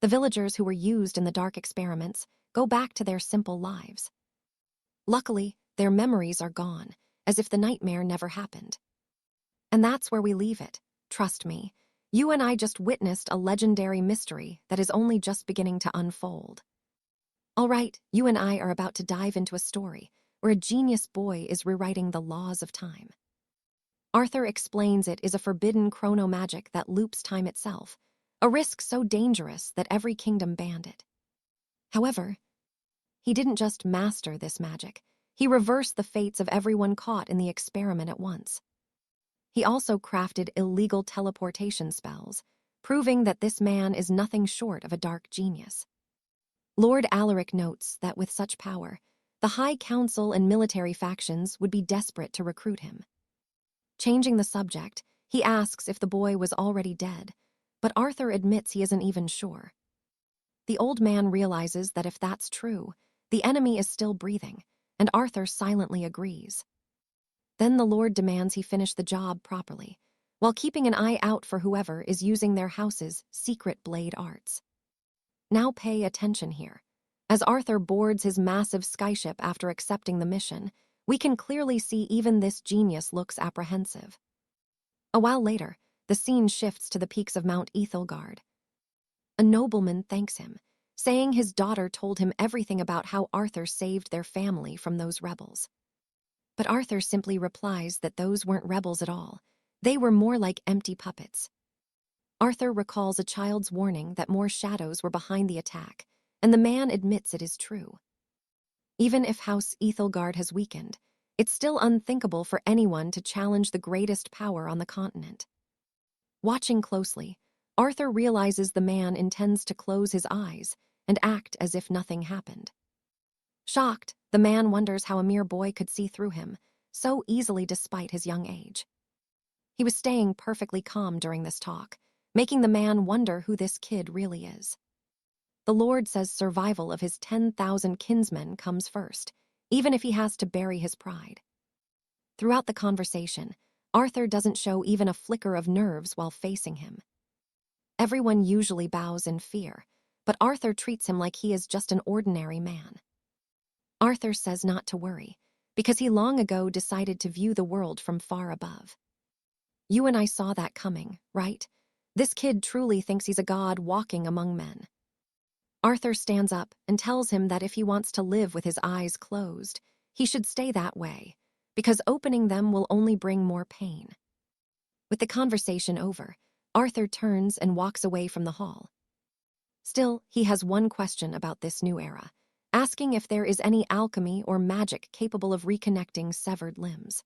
The villagers who were used in the dark experiments go back to their simple lives. Luckily, their memories are gone, as if the nightmare never happened. And that's where we leave it. Trust me, you and I just witnessed a legendary mystery that is only just beginning to unfold. All right, you and I are about to dive into a story where a genius boy is rewriting the laws of time. Arthur explains it is a forbidden chronomagic that loops time itself, a risk so dangerous that every kingdom banned it. However, he didn't just master this magic, he reversed the fates of everyone caught in the experiment at once. He also crafted illegal teleportation spells, proving that this man is nothing short of a dark genius. Lord Alaric notes that with such power, the High Council and military factions would be desperate to recruit him. Changing the subject, he asks if the boy was already dead, but Arthur admits he isn't even sure. The old man realizes that if that's true, the enemy is still breathing, and Arthur silently agrees. Then the Lord demands he finish the job properly, while keeping an eye out for whoever is using their house's secret blade arts. Now pay attention here. As Arthur boards his massive skyship after accepting the mission, we can clearly see even this genius looks apprehensive. A while later, the scene shifts to the peaks of Mount 𝒂𝒂𝒏. A nobleman thanks him, saying his daughter told him everything about how Arthur saved their family from those rebels. But Arthur simply replies that those weren't rebels at all. They were more like empty puppets. Arthur recalls a child's warning that more shadows were behind the attack, and the man admits it is true. Even if House 𝒂𝒂𝒏 has weakened, it's still unthinkable for anyone to challenge the greatest power on the continent. Watching closely, Arthur realizes the man intends to close his eyes and act as if nothing happened. Shocked, the man wonders how a mere boy could see through him so easily despite his young age. He was staying perfectly calm during this talk, making the man wonder who this kid really is. The Lord says survival of his 10,000 kinsmen comes first, even if he has to bury his pride. Throughout the conversation, Arthur doesn't show even a flicker of nerves while facing him. Everyone usually bows in fear, but Arthur treats him like he is just an ordinary man. Arthur says not to worry, because he long ago decided to view the world from far above. You and I saw that coming, right? This kid truly thinks he's a god walking among men. Arthur stands up and tells him that if he wants to live with his eyes closed, he should stay that way, because opening them will only bring more pain. With the conversation over, Arthur turns and walks away from the hall. Still, he has one question about this new era, asking if there is any alchemy or magic capable of reconnecting severed limbs.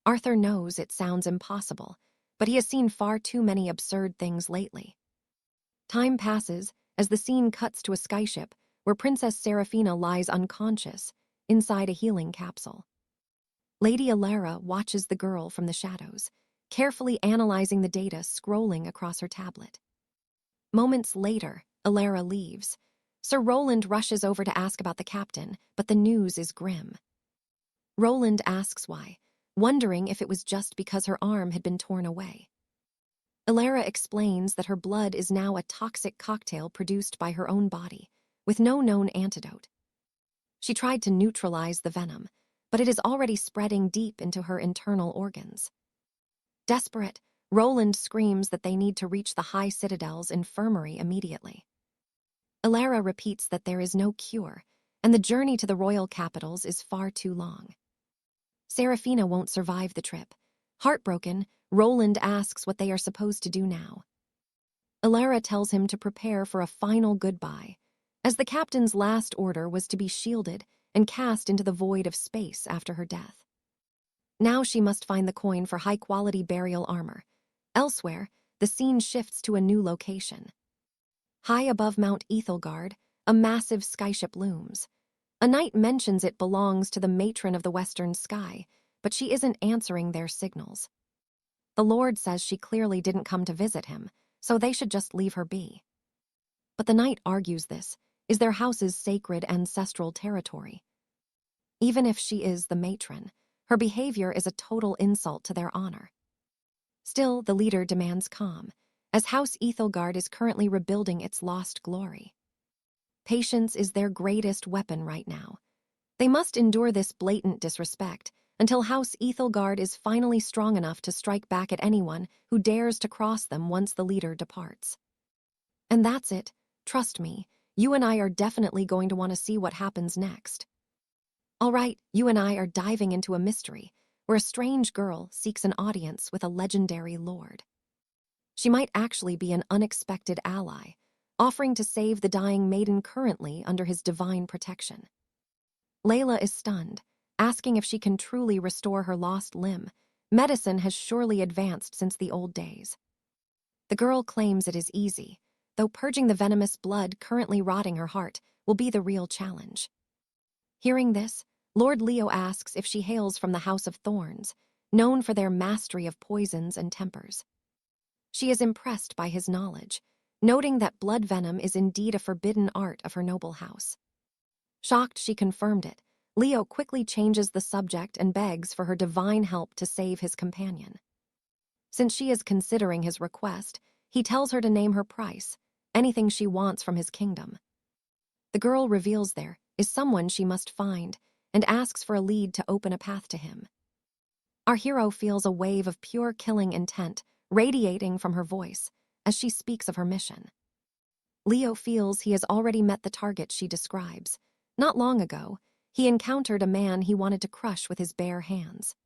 Arthur knows it sounds impossible, but he has seen far too many absurd things lately. Time passes as the scene cuts to a skyship where Princess Seraphina lies unconscious inside a healing capsule. Lady Alara watches the girl from the shadows, carefully analyzing the data scrolling across her tablet. Moments later, Alara leaves. Sir Roland rushes over to ask about the captain, but the news is grim. Roland asks why, wondering if it was just because her arm had been torn away. Alara explains that her blood is now a toxic cocktail produced by her own body, with no known antidote. She tried to neutralize the venom, but it is already spreading deep into her internal organs. Desperate, Roland screams that they need to reach the High Citadel's infirmary immediately. Alara repeats that there is no cure, and the journey to the royal capitals is far too long. Seraphina won't survive the trip. Heartbroken, Roland asks what they are supposed to do now. Alara tells him to prepare for a final goodbye, as the captain's last order was to be shielded and cast into the void of space after her death. Now she must find the coin for high-quality burial armor. Elsewhere, the scene shifts to a new location. High above Mount 𝒂𝒂𝒏, a massive skyship looms. A knight mentions it belongs to the matron of the western sky, but she isn't answering their signals. The Lord says she clearly didn't come to visit him, so they should just leave her be. But the knight argues this is their house's sacred ancestral territory. Even if she is the matron, her behavior is a total insult to their honor. Still, the leader demands calm, as House 𝒂𝒂𝒏 is currently rebuilding its lost glory. Patience is their greatest weapon right now. They must endure this blatant disrespect until House 𝒂𝒂𝒏 is finally strong enough to strike back at anyone who dares to cross them once the leader departs. And that's it. Trust me, you and I are definitely going to want to see what happens next. All right, you and I are diving into a mystery where a strange girl seeks an audience with a legendary lord. She might actually be an unexpected ally, offering to save the dying maiden currently under his divine protection. Layla is stunned, asking if she can truly restore her lost limb. Medicine has surely advanced since the old days. The girl claims it is easy, though purging the venomous blood currently rotting her heart will be the real challenge. Hearing this, Lord Leo asks if she hails from the House of Thorns, known for their mastery of poisons and tempers. She is impressed by his knowledge, noting that blood venom is indeed a forbidden art of her noble house. Shocked she confirmed it, Leo quickly changes the subject and begs for her divine help to save his companion. Since she is considering his request, he tells her to name her price, anything she wants from his kingdom. The girl reveals there is someone she must find and asks for a lead to open a path to him. Our hero feels a wave of pure killing intent radiating from her voice as she speaks of her mission. Leo feels he has already met the target she describes. Not long ago, he encountered a man he wanted to crush with his bare hands.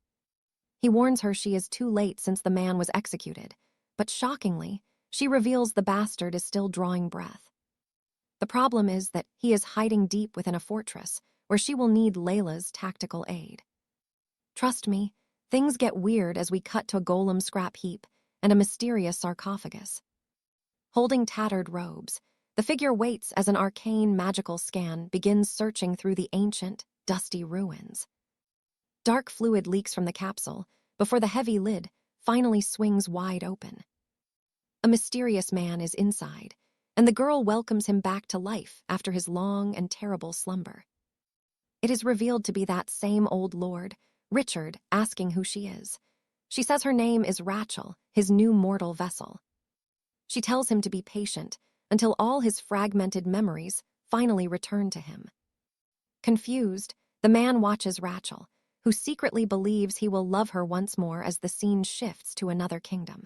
He warns her she is too late since the man was executed, but shockingly, she reveals the bastard is still drawing breath. The problem is that he is hiding deep within a fortress where she will need Layla's tactical aid. Trust me, things get weird as we cut to a golem scrap heap and a mysterious sarcophagus. Holding tattered robes, the figure waits as an arcane magical scan begins searching through the ancient, dusty ruins. Dark fluid leaks from the capsule before the heavy lid finally swings wide open. A mysterious man is inside, and the girl welcomes him back to life after his long and terrible slumber. It is revealed to be that same old lord, Richard, asking who she is. She says her name is Rachel, his new mortal vessel. She tells him to be patient until all his fragmented memories finally return to him. Confused, the man watches Rachel, who secretly believes he will love her once more as the scene shifts to another kingdom.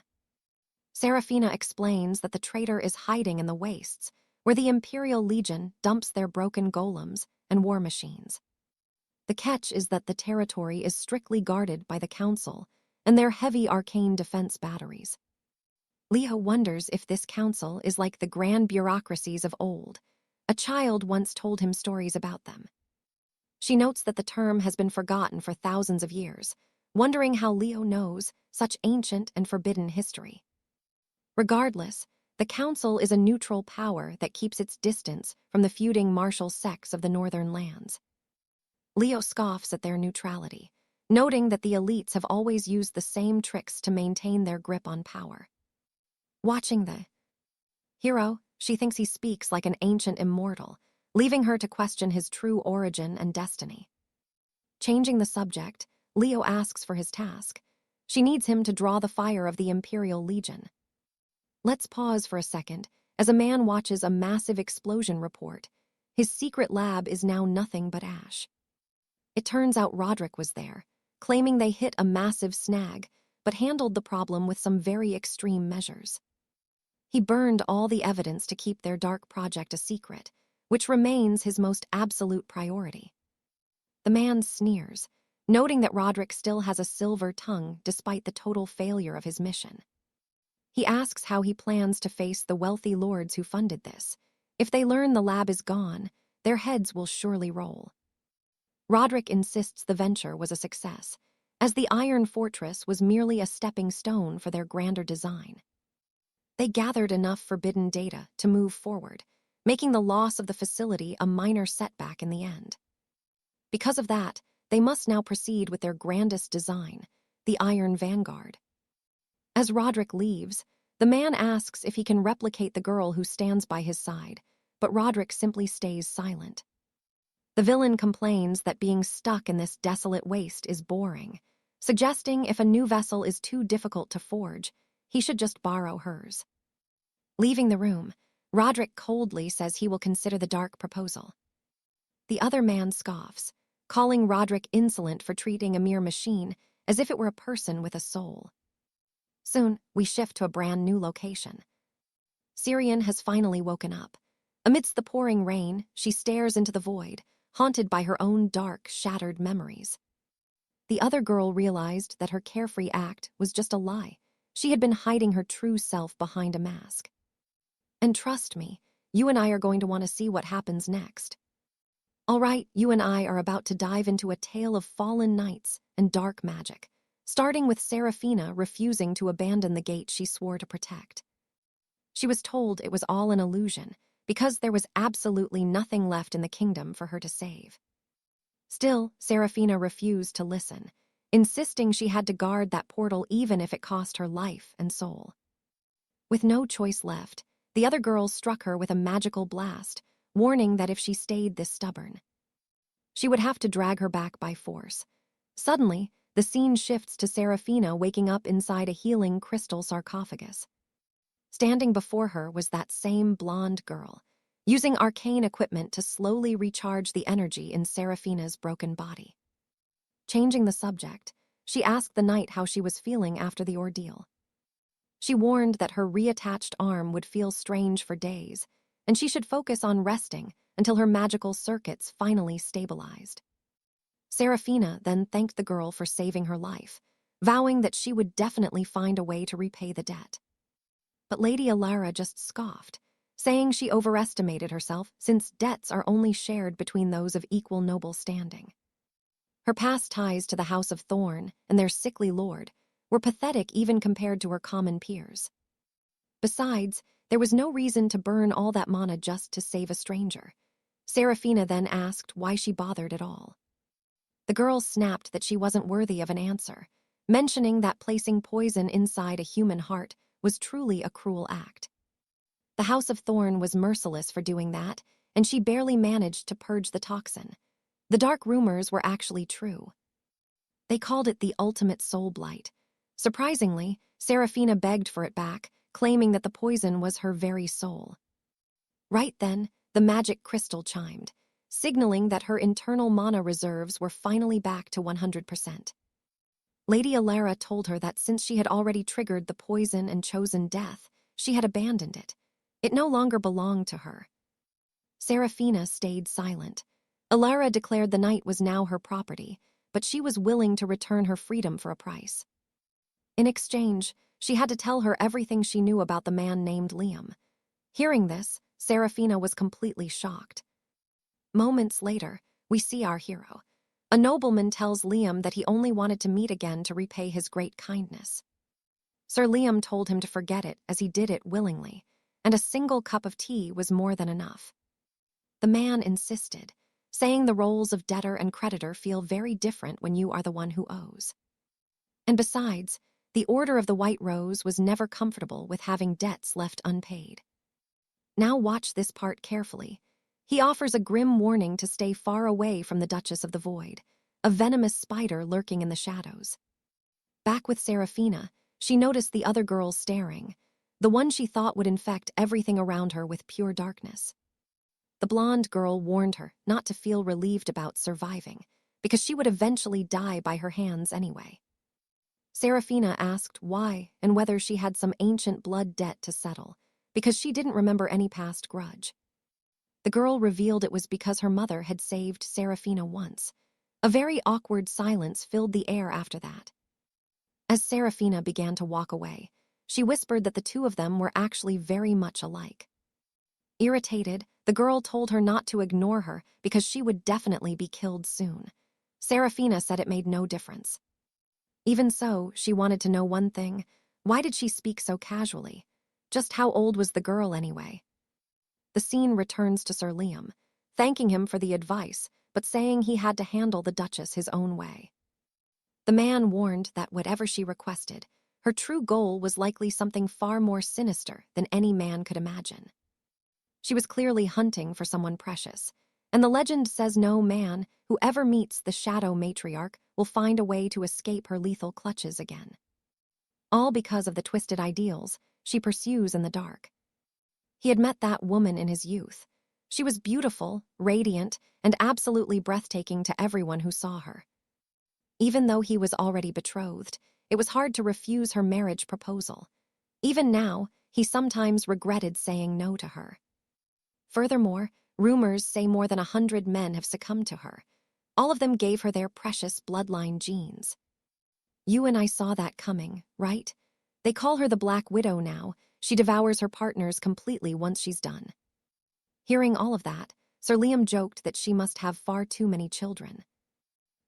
Seraphina explains that the traitor is hiding in the wastes, where the Imperial Legion dumps their broken golems and war machines. The catch is that the territory is strictly guarded by the Council and their heavy arcane defense batteries. Leo wonders if this council is like the grand bureaucracies of old. A child once told him stories about them. She notes that the term has been forgotten for thousands of years, wondering how Leo knows such ancient and forbidden history. Regardless, the council is a neutral power that keeps its distance from the feuding martial sects of the northern lands. Leo scoffs at their neutrality, noting that the elites have always used the same tricks to maintain their grip on power. Watching the hero, she thinks he speaks like an ancient immortal, leaving her to question his true origin and destiny. Changing the subject, Leo asks for his task. She needs him to draw the fire of the Imperial Legion. Let's pause for a second as a man watches a massive explosion report. His secret lab is now nothing but ash. It turns out Roderick was there, claiming they hit a massive snag, but handled the problem with some very extreme measures. He burned all the evidence to keep their dark project a secret, which remains his most absolute priority. The man sneers, noting that Roderick still has a silver tongue despite the total failure of his mission. He asks how he plans to face the wealthy lords who funded this. If they learn the lab is gone, their heads will surely roll. Roderick insists the venture was a success, as the Iron Fortress was merely a stepping stone for their grander design. They gathered enough forbidden data to move forward, making the loss of the facility a minor setback in the end. Because of that, they must now proceed with their grandest design, the Iron Vanguard. As Roderick leaves, the man asks if he can replicate the girl who stands by his side, but Roderick simply stays silent. The villain complains that being stuck in this desolate waste is boring, suggesting if a new vessel is too difficult to forge, he should just borrow hers. Leaving the room, Roderick coldly says he will consider the dark proposal. The other man scoffs, calling Roderick insolent for treating a mere machine as if it were a person with a soul. Soon, we shift to a brand new location. Syrian has finally woken up. Amidst the pouring rain, she stares into the void, haunted by her own dark, shattered memories. The other girl realized that her carefree act was just a lie. She had been hiding her true self behind a mask. And trust me, you and I are going to want to see what happens next. All right, you and I are about to dive into a tale of fallen knights and dark magic, starting with Seraphina refusing to abandon the gate she swore to protect. She was told it was all an illusion because there was absolutely nothing left in the kingdom for her to save. Still, Seraphina refused to listen, insisting she had to guard that portal even if it cost her life and soul. With no choice left, the other girls struck her with a magical blast, warning that if she stayed this stubborn, she would have to drag her back by force. Suddenly, the scene shifts to Seraphina waking up inside a healing crystal sarcophagus. Standing before her was that same blonde girl, using arcane equipment to slowly recharge the energy in Seraphina's broken body. Changing the subject, she asked the knight how she was feeling after the ordeal. She warned that her reattached arm would feel strange for days, and she should focus on resting until her magical circuits finally stabilized. Seraphina then thanked the girl for saving her life, vowing that she would definitely find a way to repay the debt. But Lady Alara just scoffed, saying she overestimated herself since debts are only shared between those of equal noble standing. Her past ties to the House of Thorn and their sickly lord were pathetic even compared to her common peers. Besides, there was no reason to burn all that mana just to save a stranger. Seraphina then asked why she bothered at all. The girl snapped that she wasn't worthy of an answer, mentioning that placing poison inside a human heart was truly a cruel act. The House of Thorn was merciless for doing that, and she barely managed to purge the toxin. The dark rumors were actually true. They called it the ultimate soul blight. Surprisingly, Seraphina begged for it back, claiming that the poison was her very soul. Right then, the magic crystal chimed, signaling that her internal mana reserves were finally back to 100%. Lady Alara told her that since she had already triggered the poison and chosen death, she had abandoned it. It no longer belonged to her. Seraphina stayed silent. Alara declared the knight was now her property, but she was willing to return her freedom for a price. In exchange, she had to tell her everything she knew about the man named Liam. Hearing this, Seraphina was completely shocked. Moments later, we see our hero. A nobleman tells Liam that he only wanted to meet again to repay his great kindness. Sir Liam told him to forget it as he did it willingly, and a single cup of tea was more than enough. The man insisted, saying the roles of debtor and creditor feel very different when you are the one who owes. And besides, the Order of the White Rose was never comfortable with having debts left unpaid. Now watch this part carefully. He offers a grim warning to stay far away from the Duchess of the Void, a venomous spider lurking in the shadows. Back with Seraphina, she noticed the other girls staring, the one she thought would infect everything around her with pure darkness. The blonde girl warned her not to feel relieved about surviving, because she would eventually die by her hands anyway. Seraphina asked why and whether she had some ancient blood debt to settle, because she didn't remember any past grudge. The girl revealed it was because her mother had saved Seraphina once. A very awkward silence filled the air after that. As Seraphina began to walk away, she whispered that the two of them were actually very much alike. Irritated, the girl told her not to ignore her because she would definitely be killed soon. Seraphina said it made no difference. Even so, she wanted to know one thing. Why did she speak so casually? Just how old was the girl anyway? The scene returns to Sir Liam, thanking him for the advice, but saying he had to handle the Duchess his own way. The man warned that whatever she requested, her true goal was likely something far more sinister than any man could imagine. She was clearly hunting for someone precious, and the legend says no man who ever meets the Shadow Matriarch will find a way to escape her lethal clutches again. All because of the twisted ideals she pursues in the dark. He had met that woman in his youth. She was beautiful, radiant, and absolutely breathtaking to everyone who saw her. Even though he was already betrothed, it was hard to refuse her marriage proposal. Even now, he sometimes regretted saying no to her. Furthermore, rumors say more than 100 men have succumbed to her. All of them gave her their precious bloodline genes. You and I saw that coming, right? They call her the Black Widow now. She devours her partners completely once she's done. Hearing all of that, Sir Liam joked that she must have far too many children.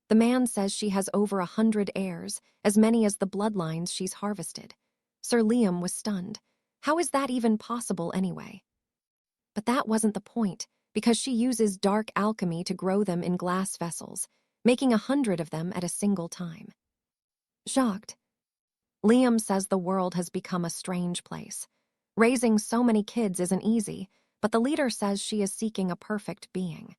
The man says she has over 100 heirs, as many as the bloodlines she's harvested. Sir Liam was stunned. How is that even possible anyway? But that wasn't the point, because she uses dark alchemy to grow them in glass vessels, making 100 of them at a single time. Shocked, Liam says the world has become a strange place. Raising so many kids isn't easy, but the leader says she is seeking a perfect being.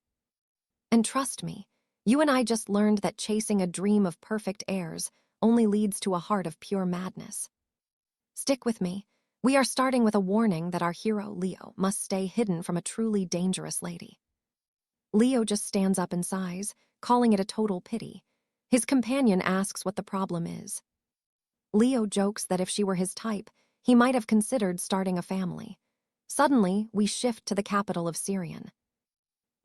And trust me, you and I just learned that chasing a dream of perfect heirs only leads to a heart of pure madness. Stick with me. We are starting with a warning that our hero, Leo, must stay hidden from a truly dangerous lady. Leo just stands up and sighs, calling it a total pity. His companion asks what the problem is. Leo jokes that if she were his type, he might have considered starting a family. Suddenly, we shift to the capital of Syrian.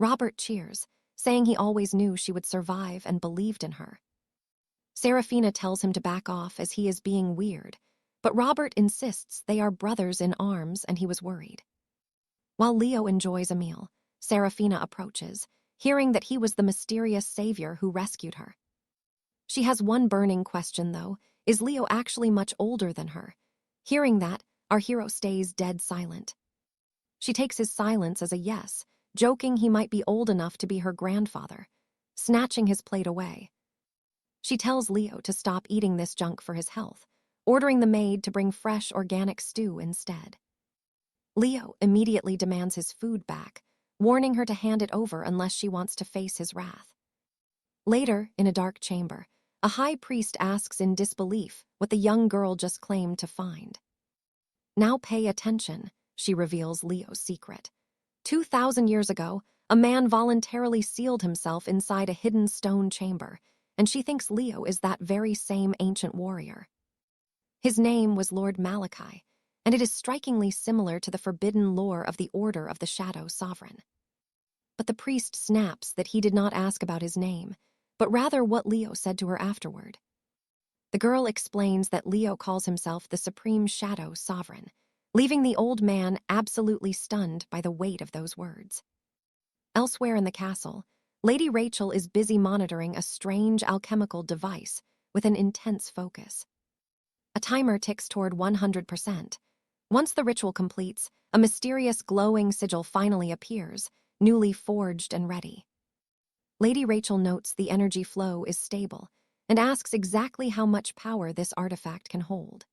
Robert cheers, saying he always knew she would survive and believed in her. Serafina tells him to back off as he is being weird, but Robert insists they are brothers in arms and he was worried. While Leo enjoys a meal, Serafina approaches, hearing that he was the mysterious savior who rescued her. She has one burning question, though. Is Leo actually much older than her? Hearing that, our hero stays dead silent. She takes his silence as a yes, joking he might be old enough to be her grandfather, snatching his plate away. She tells Leo to stop eating this junk for his health, ordering the maid to bring fresh organic stew instead. Leo immediately demands his food back, warning her to hand it over unless she wants to face his wrath. Later, in a dark chamber, a high priest asks in disbelief what the young girl just claimed to find. Now pay attention, she reveals Leo's secret. 2,000 years ago, a man voluntarily sealed himself inside a hidden stone chamber, and she thinks Leo is that very same ancient warrior. His name was Lord Malachi, and it is strikingly similar to the forbidden lore of the Order of the Shadow Sovereign. But the priest snaps that he did not ask about his name, but rather what Leo said to her afterward. The girl explains that Leo calls himself the Supreme Shadow Sovereign, leaving the old man absolutely stunned by the weight of those words. Elsewhere in the castle, Lady Rachel is busy monitoring a strange alchemical device with an intense focus. A timer ticks toward 100%. Once the ritual completes, a mysterious glowing sigil finally appears, newly forged and ready. Lady Rachel notes the energy flow is stable and asks exactly how much power this artifact can hold.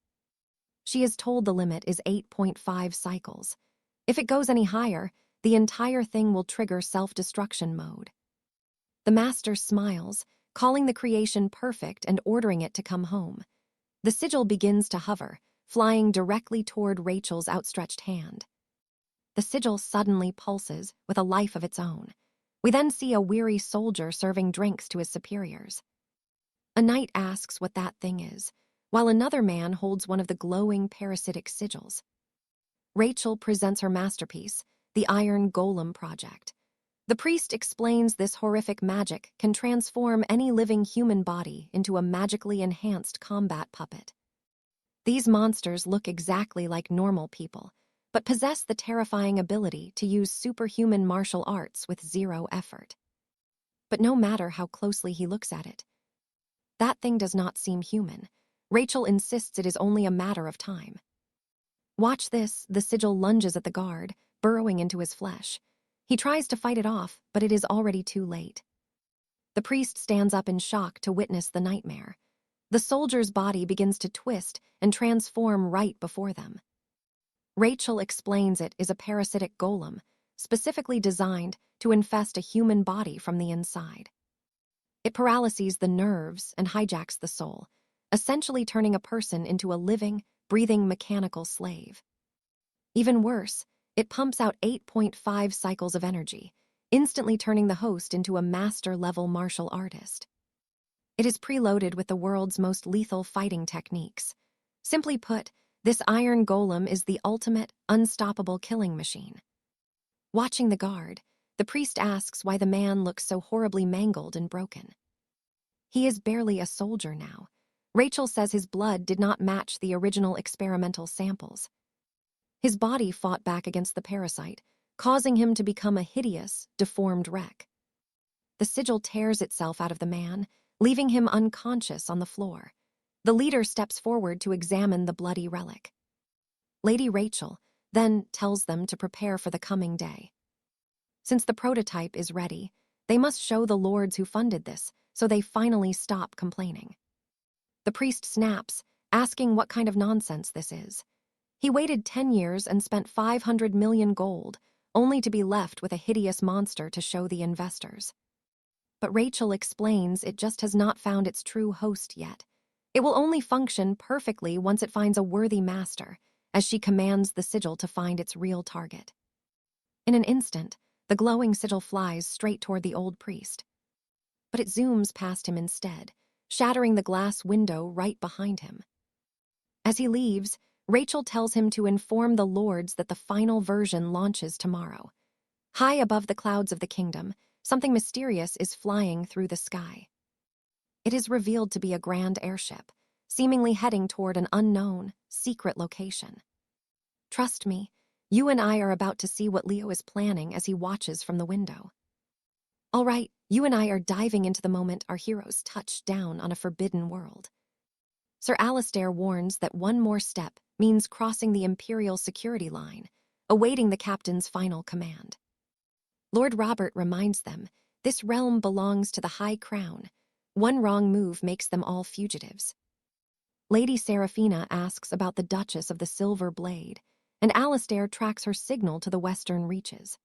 She is told the limit is 8.5 cycles. If it goes any higher, the entire thing will trigger self-destruction mode. The master smiles, calling the creation perfect and ordering it to come home. The sigil begins to hover, flying directly toward Rachel's outstretched hand. The sigil suddenly pulses with a life of its own. We then see a weary soldier serving drinks to his superiors. A knight asks what that thing is, while another man holds one of the glowing parasitic sigils. Rachel presents her masterpiece, the Iron Golem Project. The priest explains this horrific magic can transform any living human body into a magically enhanced combat puppet. These monsters look exactly like normal people, but possess the terrifying ability to use superhuman martial arts with zero effort. But no matter how closely he looks at it, that thing does not seem human. Rachel insists it is only a matter of time. Watch this, the sigil lunges at the guard, burrowing into his flesh. He tries to fight it off, but it is already too late. The priest stands up in shock to witness the nightmare. The soldier's body begins to twist and transform right before them. Rachel explains it is a parasitic golem, specifically designed to infest a human body from the inside. It paralyses the nerves and hijacks the soul, essentially turning a person into a living, breathing mechanical slave. Even worse, It pumps out 8.5 cycles of energy, instantly turning the host into a master-level martial artist. It is preloaded with the world's most lethal fighting techniques. Simply put, this iron golem is the ultimate, unstoppable killing machine. Watching the guard, the priest asks why the man looks so horribly mangled and broken. He is barely a soldier now. Rachel says his blood did not match the original experimental samples. His body fought back against the parasite, causing him to become a hideous, deformed wreck. The sigil tears itself out of the man, leaving him unconscious on the floor. The leader steps forward to examine the bloody relic. Lady Rachel then tells them to prepare for the coming day. Since the prototype is ready, they must show the lords who funded this, so they finally stop complaining. The priest snaps, asking what kind of nonsense this is. He waited 10 years and spent 500 million gold, only to be left with a hideous monster to show the investors. But Rachel explains it just has not found its true host yet. It will only function perfectly once it finds a worthy master, as she commands the sigil to find its real target. In an instant, the glowing sigil flies straight toward the old priest. But it zooms past him instead, shattering the glass window right behind him. As he leaves, Rachel tells him to inform the lords that the final version launches tomorrow. High above the clouds of the kingdom, something mysterious is flying through the sky. It is revealed to be a grand airship, seemingly heading toward an unknown, secret location. Trust me, you and I are about to see what Leo is planning as he watches from the window. All right, you and I are diving into the moment our heroes touch down on a forbidden world. Sir Alistair warns that one more step means crossing the Imperial security line, awaiting the captain's final command. Lord Robert reminds them this realm belongs to the High Crown. One wrong move makes them all fugitives. Lady Seraphina asks about the Duchess of the Silver Blade, and Alistair tracks her signal to the western reaches.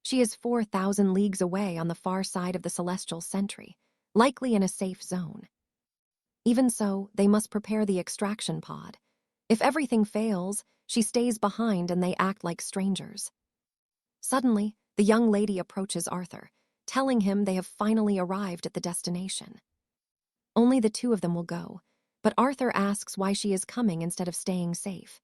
She is 4,000 leagues away on the far side of the celestial sentry, likely in a safe zone. Even so, they must prepare the extraction pod. If everything fails, she stays behind and they act like strangers. Suddenly, the young lady approaches Arthur, telling him they have finally arrived at the destination. Only the two of them will go, but Arthur asks why she is coming instead of staying safe.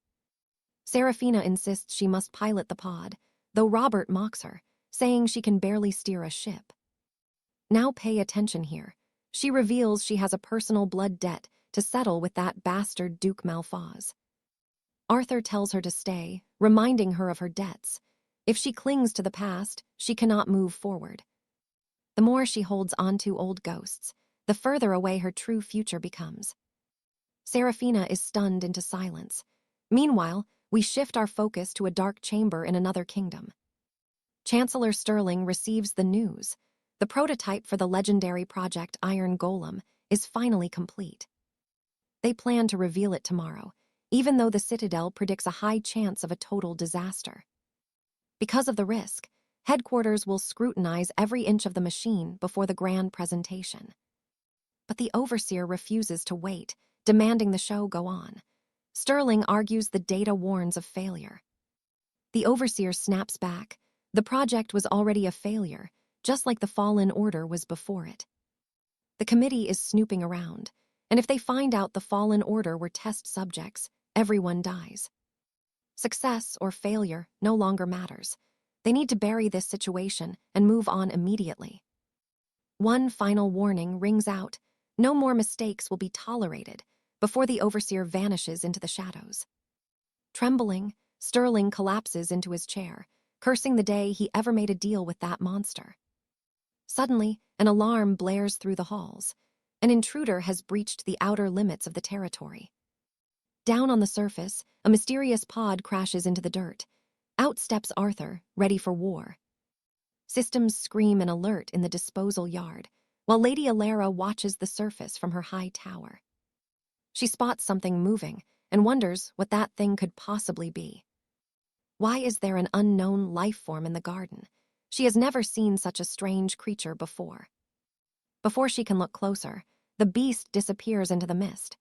Seraphina insists she must pilot the pod, though Robert mocks her, saying she can barely steer a ship. Now pay attention here. She reveals she has a personal blood debt to settle with that bastard Duke Malphaz. Arthur tells her to stay, reminding her of her debts. If she clings to the past, she cannot move forward. The more she holds onto old ghosts, the further away her true future becomes. Seraphina is stunned into silence. Meanwhile, we shift our focus to a dark chamber in another kingdom. Chancellor Sterling receives the news. The prototype for the legendary project Iron Golem is finally complete. They plan to reveal it tomorrow, even though the Citadel predicts a high chance of a total disaster. Because of the risk, headquarters will scrutinize every inch of the machine before the grand presentation. But the overseer refuses to wait, demanding the show go on. Sterling argues the data warns of failure. The overseer snaps back. The project was already a failure, just like the Fallen Order was before it. The committee is snooping around, and if they find out the Fallen Order were test subjects, everyone dies. Success or failure no longer matters. They need to bury this situation and move on immediately. One final warning rings out. No more mistakes will be tolerated before the overseer vanishes into the shadows. Trembling, Sterling collapses into his chair, cursing the day he ever made a deal with that monster. Suddenly, an alarm blares through the halls. An intruder has breached the outer limits of the territory. Down on the surface, a mysterious pod crashes into the dirt. Out steps Arthur, ready for war. Systems scream an alert in the disposal yard, while Lady Alara watches the surface from her high tower. She spots something moving and wonders what that thing could possibly be. Why is there an unknown life form in the garden? She has never seen such a strange creature before. Before she can look closer, the beast disappears into the mist.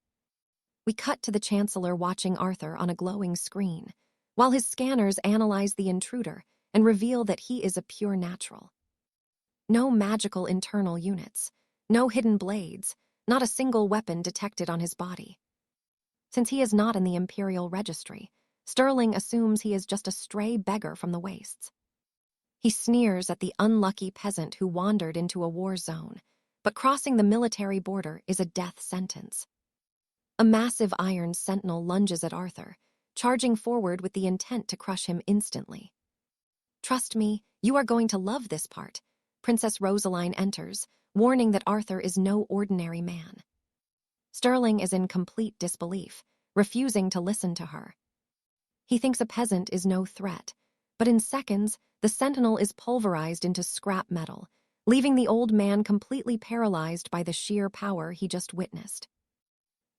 We cut to the Chancellor watching Arthur on a glowing screen. while his scanners analyze the intruder and reveal that he is a pure natural. No magical internal units, no hidden blades, not a single weapon detected on his body. Since he is not in the Imperial Registry, Sterling assumes he is just a stray beggar from the wastes. He sneers at the unlucky peasant who wandered into a war zone, but crossing the military border is a death sentence. A massive iron sentinel lunges at Arthur, charging forward with the intent to crush him instantly. "Trust me, you are going to love this part." Princess Rosaline enters, warning that Arthur is no ordinary man. Sterling is in complete disbelief, refusing to listen to her. He thinks a peasant is no threat, but in seconds, the sentinel is pulverized into scrap metal, leaving the old man completely paralyzed by the sheer power he just witnessed.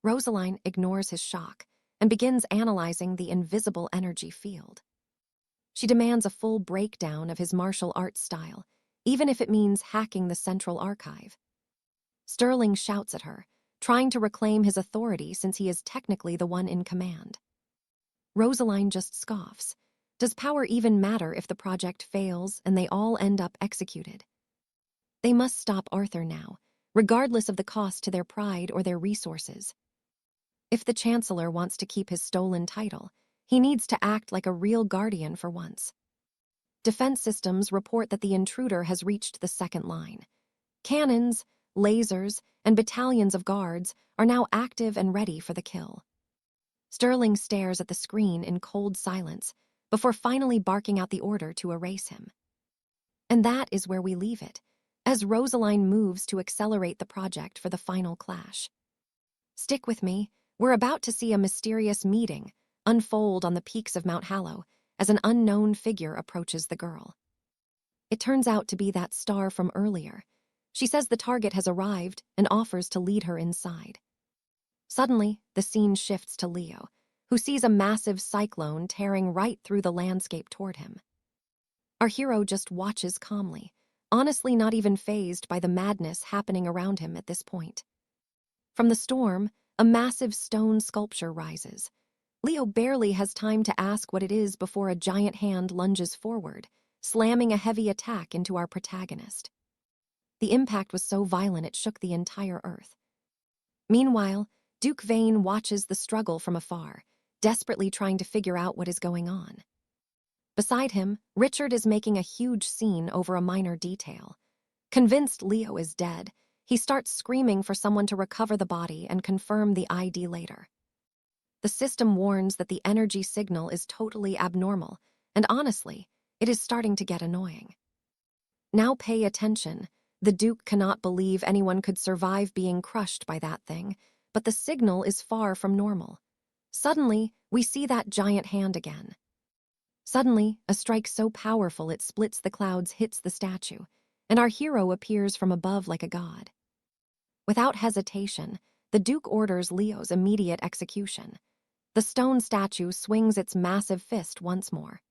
Rosaline ignores his shock and begins analyzing the invisible energy field. She demands a full breakdown of his martial arts style, even if it means hacking the central archive. Sterling shouts at her, trying to reclaim his authority since he is technically the one in command. Rosaline just scoffs. Does power even matter if the project fails and they all end up executed? They must stop Arthur now, regardless of the cost to their pride or their resources. If the Chancellor wants to keep his stolen title, he needs to act like a real guardian for once. Defense systems report that the intruder has reached the second line. Cannons, lasers, and battalions of guards are now active and ready for the kill. Sterling stares at the screen in cold silence before finally barking out the order to erase him. And that is where we leave it, as Rosaline moves to accelerate the project for the final clash. Stick with me, we're about to see a mysterious meeting unfold on the peaks of Mount Hallow as an unknown figure approaches the girl. It turns out to be that star from earlier. She says the target has arrived and offers to lead her inside. Suddenly, the scene shifts to Leo, who sees a massive cyclone tearing right through the landscape toward him. Our hero just watches calmly, honestly not even fazed by the madness happening around him at this point. From the storm, a massive stone sculpture rises. Leo barely has time to ask what it is before a giant hand lunges forward, slamming a heavy attack into our protagonist. The impact was so violent it shook the entire earth. Meanwhile, Duke Vane watches the struggle from afar, desperately trying to figure out what is going on. Beside him, Richard is making a huge scene over a minor detail. Convinced Leo is dead, he starts screaming for someone to recover the body and confirm the ID later. The system warns that the energy signal is totally abnormal, and honestly, it is starting to get annoying. Now pay attention. The Duke cannot believe anyone could survive being crushed by that thing, but the signal is far from normal. Suddenly, we see that giant hand again. Suddenly, a strike so powerful it splits the clouds hits the statue, and our hero appears from above like a god. Without hesitation, the Duke orders Leo's immediate execution. The stone statue swings its massive fist once more.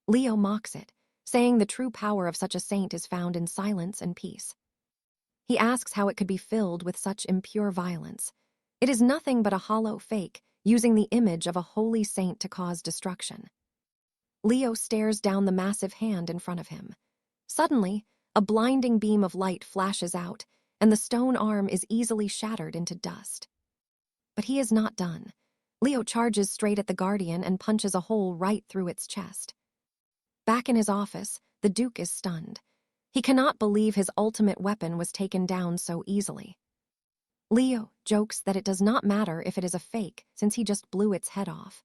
Leo mocks it, saying the true power of such a saint is found in silence and peace. He asks how it could be filled with such impure violence. It is nothing but a hollow fake, using the image of a holy saint to cause destruction. Leo stares down the massive hand in front of him. Suddenly, a blinding beam of light flashes out, and the stone arm is easily shattered into dust. But he is not done. Leo charges straight at the Guardian and punches a hole right through its chest. Back in his office, the Duke is stunned. He cannot believe his ultimate weapon was taken down so easily. Leo jokes that it does not matter if it is a fake, since he just blew its head off.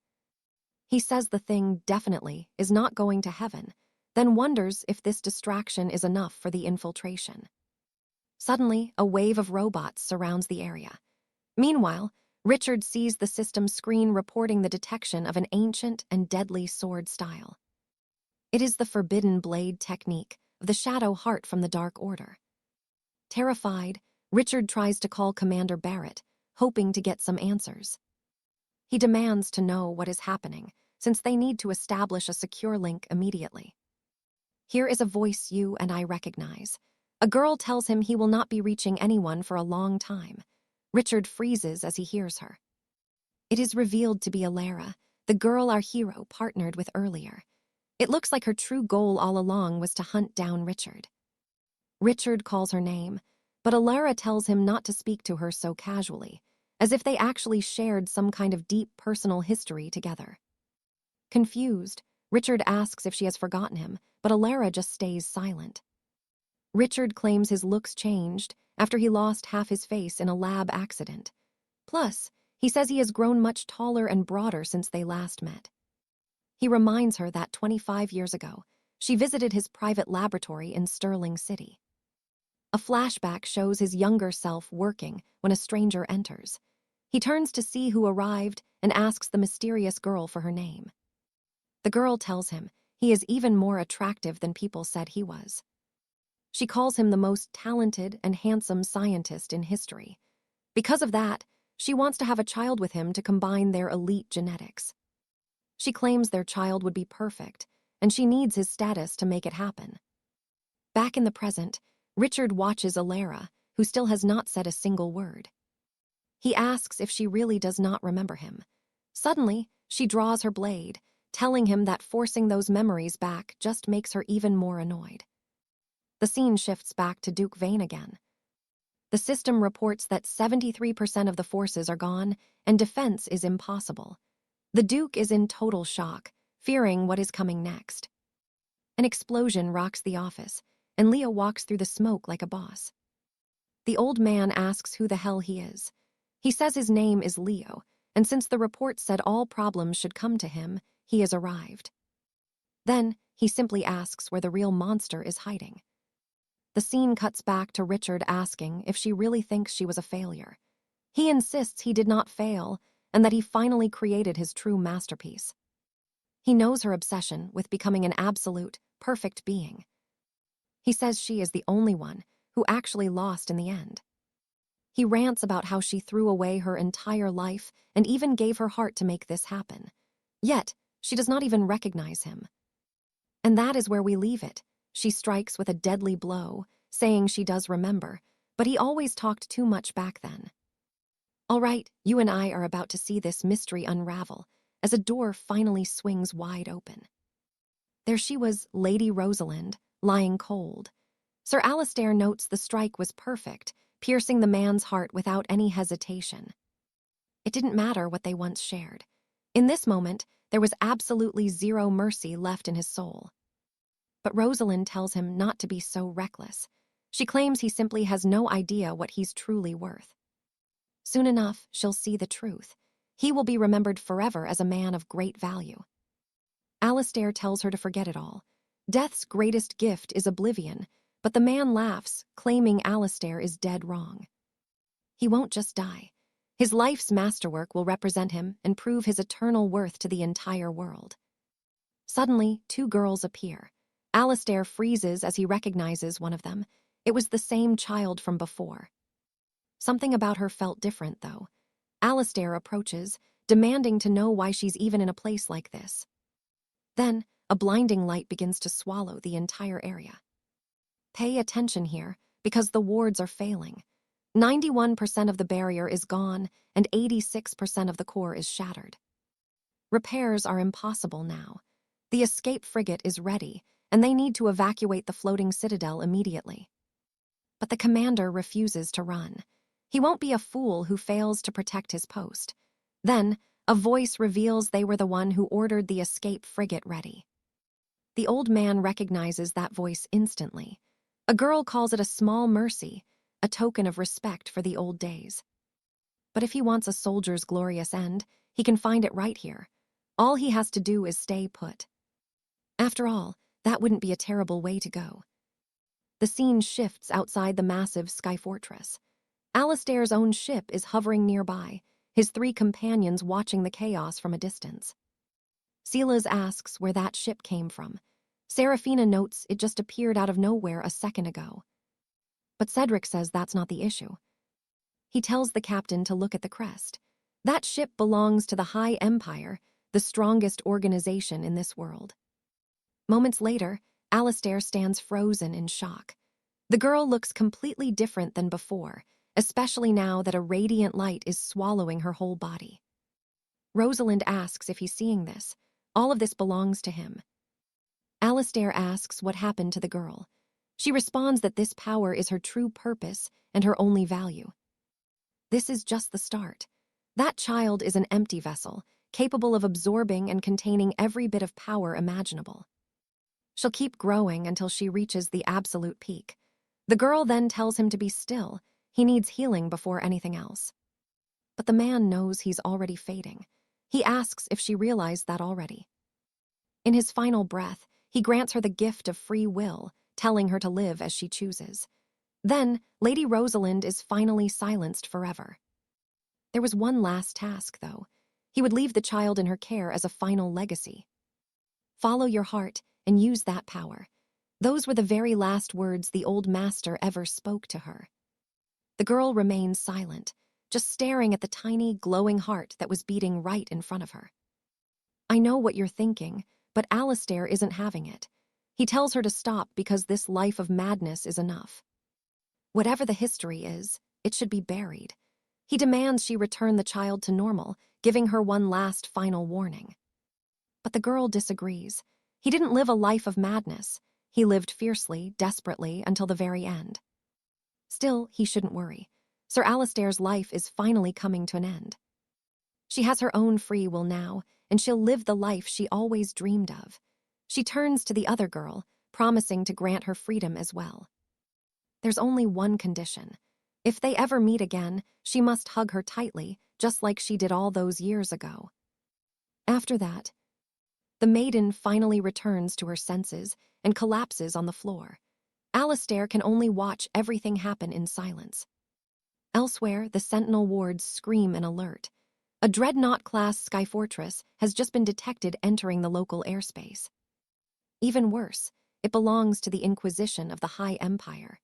He says the thing definitely is not going to heaven, then wonders if this distraction is enough for the infiltration. Suddenly, a wave of robots surrounds the area. Meanwhile, Richard sees the system screen reporting the detection of an ancient and deadly sword style. It is the forbidden blade technique of the Shadow Heart from the Dark Order. Terrified, Richard tries to call Commander Barrett, hoping to get some answers. He demands to know what is happening, since they need to establish a secure link immediately. Here is a voice you and I recognize. A girl tells him he will not be reaching anyone for a long time. Richard freezes as he hears her. It is revealed to be Alara, the girl our hero partnered with earlier. It looks like her true goal all along was to hunt down Richard. Richard calls her name, but Alara tells him not to speak to her so casually, as if they actually shared some kind of deep personal history together. Confused, Richard asks if she has forgotten him, but Alara just stays silent. Richard claims his looks changed after he lost half his face in a lab accident. Plus, he says he has grown much taller and broader since they last met. He reminds her that 25 years ago, she visited his private laboratory in Sterling City. A flashback shows his younger self working when a stranger enters. He turns to see who arrived and asks the mysterious girl for her name. The girl tells him he is even more attractive than people said he was. She calls him the most talented and handsome scientist in history. Because of that, she wants to have a child with him to combine their elite genetics. She claims their child would be perfect, and she needs his status to make it happen. Back in the present, Richard watches Alara, who still has not said a single word. He asks if she really does not remember him. Suddenly, she draws her blade, telling him that forcing those memories back just makes her even more annoyed. The scene shifts back to Duke Vane again. The system reports that 73% of the forces are gone and defense is impossible. The Duke is in total shock, fearing what is coming next. An explosion rocks the office, and Leo walks through the smoke like a boss. The old man asks who the hell he is. He says his name is Leo, and since the report said all problems should come to him, he has arrived. Then, he simply asks where the real monster is hiding. The scene cuts back to Richard asking if she really thinks she was a failure. He insists he did not fail and that he finally created his true masterpiece. He knows her obsession with becoming an absolute, perfect being. He says she is the only one who actually lost in the end. He rants about how she threw away her entire life and even gave her heart to make this happen. Yet, she does not even recognize him. And that is where we leave it. She strikes with a deadly blow, saying she does remember, but he always talked too much back then. All right, you and I are about to see this mystery unravel as a door finally swings wide open. There she was, Lady Rosalind, lying cold. Sir Alistair notes the strike was perfect, piercing the man's heart without any hesitation. It didn't matter what they once shared. In this moment, there was absolutely zero mercy left in his soul. But Rosalind tells him not to be so reckless. She claims he simply has no idea what he's truly worth. Soon enough, she'll see the truth. He will be remembered forever as a man of great value. Alistair tells her to forget it all. Death's greatest gift is oblivion, but the man laughs, claiming Alistair is dead wrong. He won't just die. His life's masterwork will represent him and prove his eternal worth to the entire world. Suddenly, two girls appear. Alistair freezes as he recognizes one of them. It was the same child from before. Something about her felt different, though. Alistair approaches, demanding to know why she's even in a place like this. Then, a blinding light begins to swallow the entire area. Pay attention here, because the wards are failing. 91% of the barrier is gone, and 86% of the core is shattered. Repairs are impossible now. The escape frigate is ready, and they need to evacuate the floating citadel immediately. But the commander refuses to run. He won't be a fool who fails to protect his post. Then, a voice reveals they were the one who ordered the escape frigate ready. The old man recognizes that voice instantly. A girl calls it a small mercy, a token of respect for the old days. But if he wants a soldier's glorious end, he can find it right here. All he has to do is stay put. After all, that wouldn't be a terrible way to go. The scene shifts outside the massive sky fortress. Alistair's own ship is hovering nearby, his three companions watching the chaos from a distance. Silas asks where that ship came from. Serafina notes it just appeared out of nowhere a second ago. But Cedric says that's not the issue. He tells the captain to look at the crest. That ship belongs to the High Empire, the strongest organization in this world. Moments later, Alistair stands frozen in shock. The girl looks completely different than before, especially now that a radiant light is swallowing her whole body. Rosalind asks if he's seeing this. All of this belongs to him. Alastair asks what happened to the girl. She responds that this power is her true purpose and her only value. This is just the start. That child is an empty vessel, capable of absorbing and containing every bit of power imaginable. She'll keep growing until she reaches the absolute peak. The girl then tells him to be still. He needs healing before anything else. But the man knows he's already fading. He asks if she realized that already. In his final breath, he grants her the gift of free will, telling her to live as she chooses. Then, Lady Rosalind is finally silenced forever. There was one last task, though. He would leave the child in her care as a final legacy. Follow your heart and use that power. Those were the very last words the old master ever spoke to her. The girl remained silent, just staring at the tiny, glowing heart that was beating right in front of her. I know what you're thinking, but Alastair isn't having it. He tells her to stop because this life of madness is enough. Whatever the history is, it should be buried. He demands she return the child to normal, giving her one last final warning. But the girl disagrees. He didn't live a life of madness. He lived fiercely, desperately, until the very end. Still, he shouldn't worry. Sir Alastair's life is finally coming to an end. She has her own free will now, and she'll live the life she always dreamed of. She turns to the other girl, promising to grant her freedom as well. There's only one condition. If they ever meet again, she must hug her tightly, just like she did all those years ago. After that, the maiden finally returns to her senses and collapses on the floor. Alastair can only watch everything happen in silence. Elsewhere, the sentinel wards scream in alert. A dreadnought-class sky fortress has just been detected entering the local airspace. Even worse, it belongs to the Inquisition of the High Empire.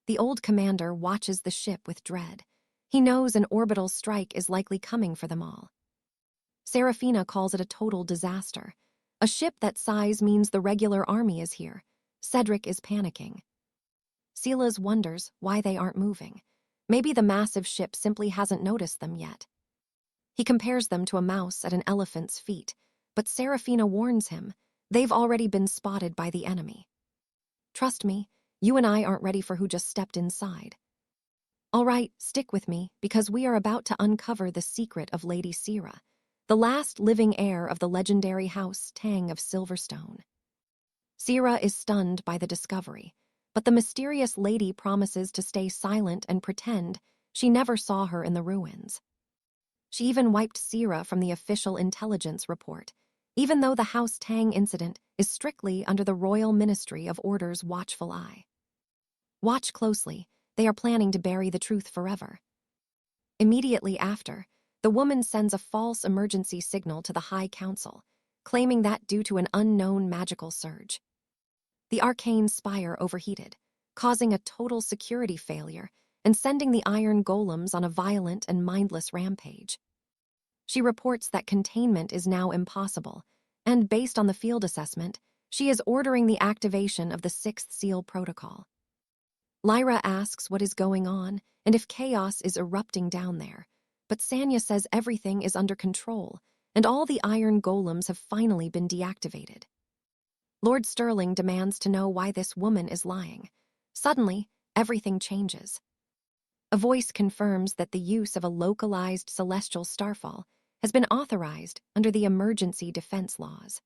The old commander watches the ship with dread. He knows an orbital strike is likely coming for them all. Serafina calls it a total disaster. A ship that size means the regular army is here. Cedric is panicking. Silas wonders why they aren't moving. Maybe the massive ship simply hasn't noticed them yet. He compares them to a mouse at an elephant's feet, but Serafina warns him, they've already been spotted by the enemy. Trust me, you and I aren't ready for who just stepped inside. All right, stick with me, because we are about to uncover the secret of Lady Sira, the last living heir of the legendary house Tang of Silverstone. Sira is stunned by the discovery, but the mysterious lady promises to stay silent and pretend she never saw her in the ruins. She even wiped Sira from the official intelligence report, even though the House Tang incident is strictly under the Royal Ministry of Order's watchful eye. Watch closely, they are planning to bury the truth forever. Immediately after, the woman sends a false emergency signal to the High Council, claiming that due to an unknown magical surge. The arcane spire overheated, causing a total security failure and sending the iron golems on a violent and mindless rampage. She reports that containment is now impossible, and based on the field assessment, she is ordering the activation of the Sixth Seal Protocol. Lyra asks what is going on and if chaos is erupting down there, but Sanya says everything is under control and all the iron golems have finally been deactivated. Lord Sterling demands to know why this woman is lying. Suddenly, everything changes. A voice confirms that the use of a localized celestial starfall has been authorized under the emergency defense laws.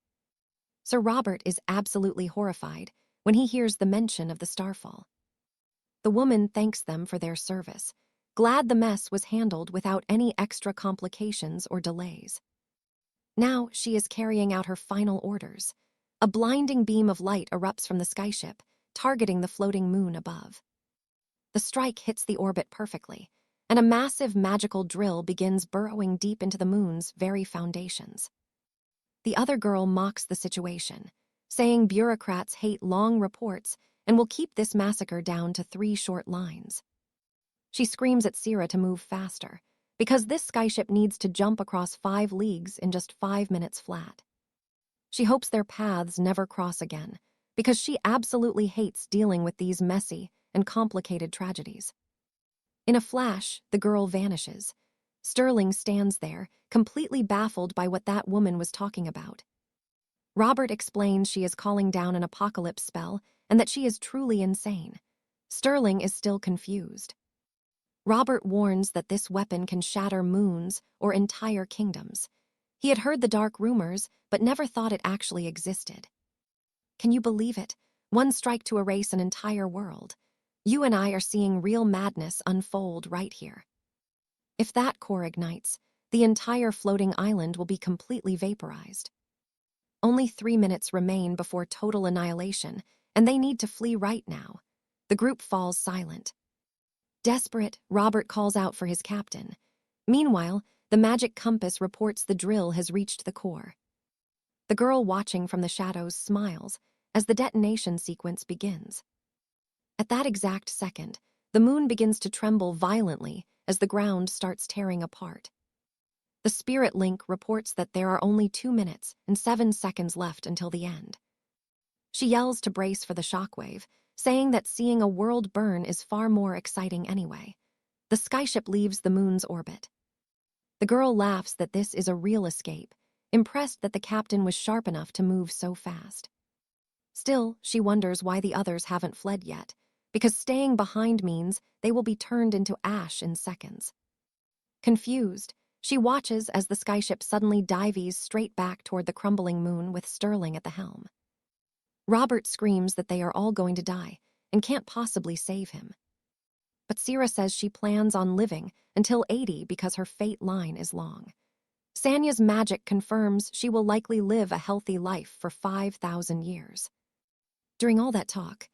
Sir Robert is absolutely horrified when he hears the mention of the starfall. The woman thanks them for their service, glad the mess was handled without any extra complications or delays. Now she is carrying out her final orders. A blinding beam of light erupts from the skyship, targeting the floating moon above. The strike hits the orbit perfectly, and a massive magical drill begins burrowing deep into the moon's very foundations. The other girl mocks the situation, saying bureaucrats hate long reports and will keep this massacre down to 3 short lines. She screams at Sira to move faster, because this skyship needs to jump across 5 leagues in just 5 minutes flat. She hopes their paths never cross again, because she absolutely hates dealing with these messy and complicated tragedies. In a flash, the girl vanishes. Sterling stands there, completely baffled by what that woman was talking about. Robert explains she is calling down an apocalypse spell and that she is truly insane. Sterling is still confused. Robert warns that this weapon can shatter moons or entire kingdoms. He had heard the dark rumors, but never thought it actually existed. Can you believe it? One strike to erase an entire world. You and I are seeing real madness unfold right here. If that core ignites, the entire floating island will be completely vaporized. Only 3 minutes remain before total annihilation, and they need to flee right now. The group falls silent. Desperate, Robert calls out for his captain. Meanwhile, the magic compass reports the drill has reached the core. The girl watching from the shadows smiles as the detonation sequence begins. At that exact second, the moon begins to tremble violently as the ground starts tearing apart. The spirit link reports that there are only 2 minutes and 7 seconds left until the end. She yells to brace for the shockwave, saying that seeing a world burn is far more exciting anyway. The skyship leaves the moon's orbit. The girl laughs that this is a real escape, impressed that the captain was sharp enough to move so fast. Still, she wonders why the others haven't fled yet, because staying behind means they will be turned into ash in seconds. Confused, she watches as the skyship suddenly dives straight back toward the crumbling moon with Sterling at the helm. Robert screams that they are all going to die and can't possibly save him. But 𝒖𝒂𝒏 says she plans on living until 80 because her fate line is long. Sanya's magic confirms she will likely live a healthy life for 5,000 years. During all that talk,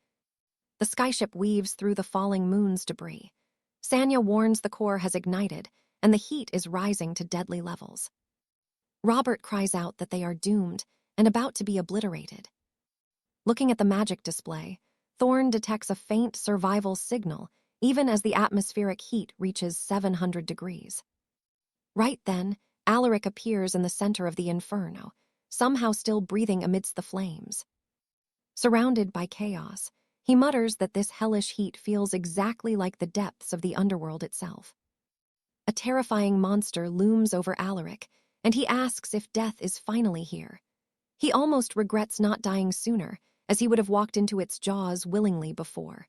the skyship weaves through the falling moon's debris. Sanya warns the core has ignited, and the heat is rising to deadly levels. Robert cries out that they are doomed and about to be obliterated. Looking at the magic display, Thorn detects a faint survival signal even as the atmospheric heat reaches 700 degrees. Right then, Alaric appears in the center of the inferno, somehow still breathing amidst the flames. Surrounded by chaos, he mutters that this hellish heat feels exactly like the depths of the underworld itself. A terrifying monster looms over Alaric, and he asks if death is finally here. He almost regrets not dying sooner, as he would have walked into its jaws willingly before.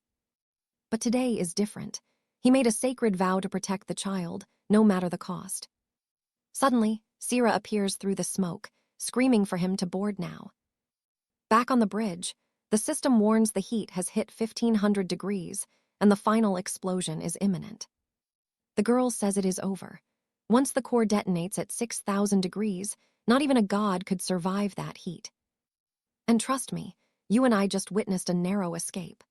But today is different. He made a sacred vow to protect the child, no matter the cost. Suddenly, 𝒖𝒂𝒏 appears through the smoke, screaming for him to board now. Back on the bridge, the system warns the heat has hit 1,500 degrees, and the final explosion is imminent. The girl says it is over. Once the core detonates at 6,000 degrees, not even a god could survive that heat. And trust me, you and I just witnessed a narrow escape.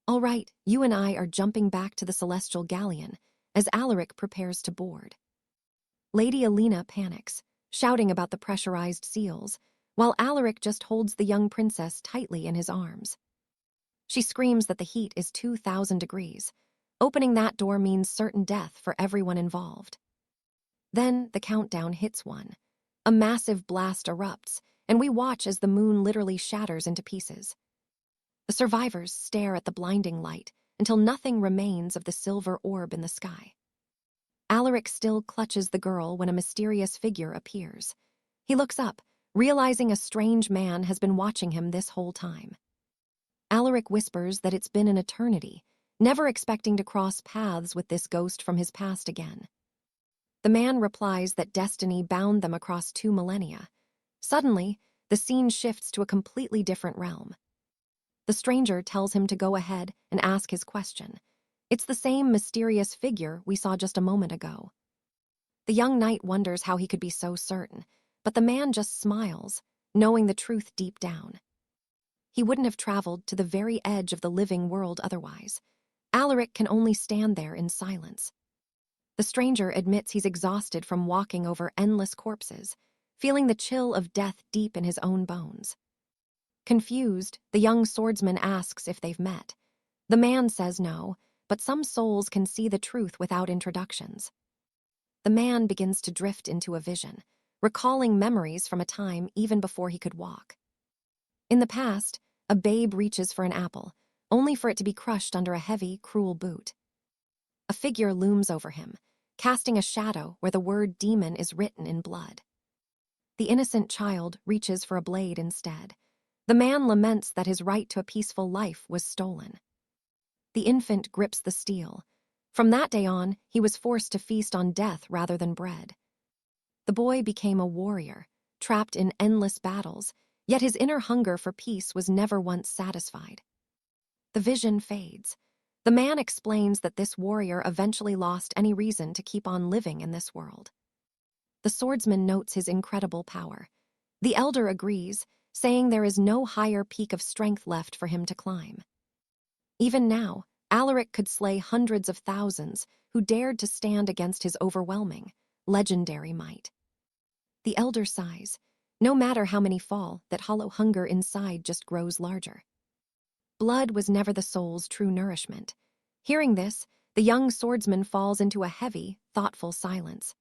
All right, you and I are jumping back to the celestial galleon as Alaric prepares to board. Lady Alina panics, shouting about the pressurized seals, while Alaric just holds the young princess tightly in his arms. She screams that the heat is 2,000 degrees. Opening that door means certain death for everyone involved. Then the countdown hits 1. A massive blast erupts, and we watch as the moon literally shatters into pieces. The survivors stare at the blinding light until nothing remains of the silver orb in the sky. Alaric still clutches the girl when a mysterious figure appears. He looks up, realizing a strange man has been watching him this whole time. Alaric whispers that it's been an eternity, never expecting to cross paths with this ghost from his past again. The man replies that destiny bound them across 2 millennia. Suddenly, the scene shifts to a completely different realm. The stranger tells him to go ahead and ask his question. It's the same mysterious figure we saw just a moment ago. The young knight wonders how he could be so certain, but the man just smiles, knowing the truth deep down. He wouldn't have traveled to the very edge of the living world otherwise. Alaric can only stand there in silence. The stranger admits he's exhausted from walking over endless corpses, feeling the chill of death deep in his own bones. Confused, the young swordsman asks if they've met. The man says no, but some souls can see the truth without introductions. The man begins to drift into a vision, recalling memories from a time even before he could walk. In the past, a babe reaches for an apple, only for it to be crushed under a heavy, cruel boot. A figure looms over him, casting a shadow where the word demon is written in blood. The innocent child reaches for a blade instead. The man laments that his right to a peaceful life was stolen. The infant grips the steel. From that day on, he was forced to feast on death rather than bread. The boy became a warrior, trapped in endless battles, yet his inner hunger for peace was never once satisfied. The vision fades. The man explains that this warrior eventually lost any reason to keep on living in this world. The swordsman notes his incredible power. The elder agrees, saying there is no higher peak of strength left for him to climb. Even now, Alaric could slay hundreds of thousands who dared to stand against his overwhelming, legendary might. The elder sighs. No matter how many fall, that hollow hunger inside just grows larger. Blood was never the soul's true nourishment. Hearing this, the young swordsman falls into a heavy, thoughtful silence.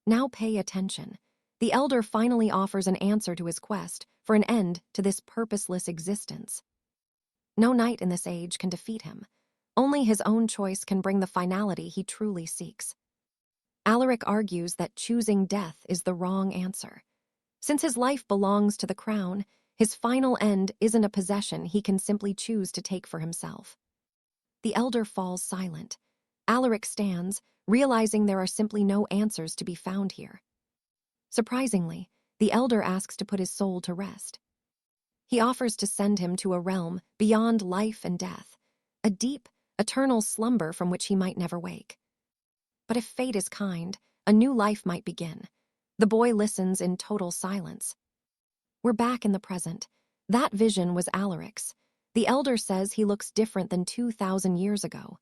Now pay attention. The elder finally offers an answer to his quest for an end to this purposeless existence. No knight in this age can defeat him. Only his own choice can bring the finality he truly seeks. Alaric argues that choosing death is the wrong answer. Since his life belongs to the crown, his final end isn't a possession he can simply choose to take for himself. The elder falls silent. Alaric stands, realizing there are simply no answers to be found here. Surprisingly, the elder asks to put his soul to rest. He offers to send him to a realm beyond life and death, a deep, eternal slumber from which he might never wake. But if fate is kind, a new life might begin. The boy listens in total silence. We're back in the present. That vision was Alaric's. The elder says he looks different than 2,000 years ago.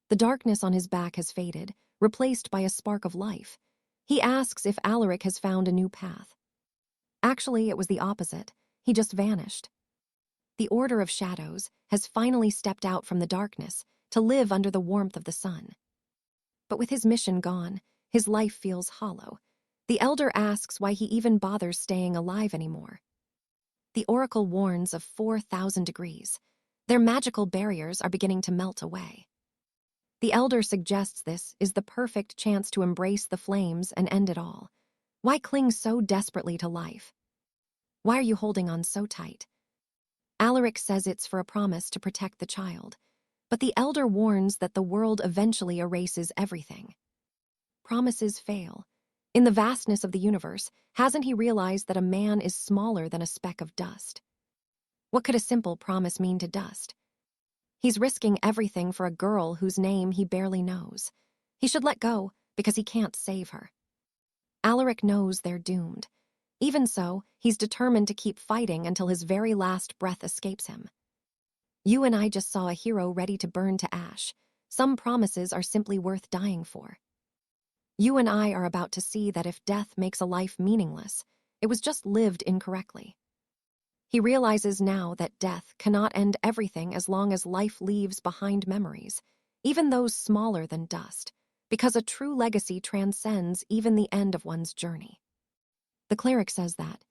The darkness on his back has faded, replaced by a spark of life. He asks if Alaric has found a new path. Actually, it was the opposite. He just vanished. The Order of Shadows has finally stepped out from the darkness to live under the warmth of the sun. But with his mission gone, his life feels hollow. The elder asks why he even bothers staying alive anymore. The oracle warns of 4,000 degrees. Their magical barriers are beginning to melt away. The elder suggests this is the perfect chance to embrace the flames and end it all. Why cling so desperately to life? Why are you holding on so tight? Alaric says it's for a promise to protect the child, but the elder warns that the world eventually erases everything. Promises fail. In the vastness of the universe, hasn't he realized that a man is smaller than a speck of dust? What could a simple promise mean to dust? He's risking everything for a girl whose name he barely knows. He should let go because he can't save her. Alaric knows they're doomed. Even so, he's determined to keep fighting until his very last breath escapes him. You and I just saw a hero ready to burn to ash. Some promises are simply worth dying for. You and I are about to see that if death makes a life meaningless, it was just lived incorrectly. He realizes now that death cannot end everything as long as life leaves behind memories, even those smaller than dust, because a true legacy transcends even the end of one's journey. The cleric says that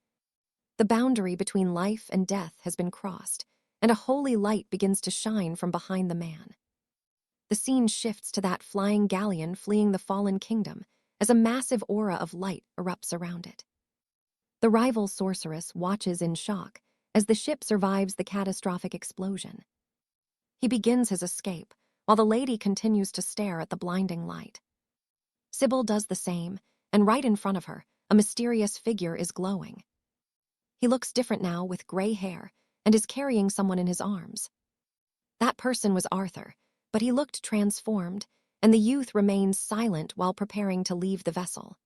the boundary between life and death has been crossed, and a holy light begins to shine from behind the man. The scene shifts to that flying galleon fleeing the fallen kingdom as a massive aura of light erupts around it. The rival sorceress watches in shock as the ship survives the catastrophic explosion. He begins his escape, while the lady continues to stare at the blinding light. Sybil does the same, and right in front of her, a mysterious figure is glowing. He looks different now with gray hair and is carrying someone in his arms. That person was Arthur, but he looked transformed, and the youth remains silent while preparing to leave the vessel.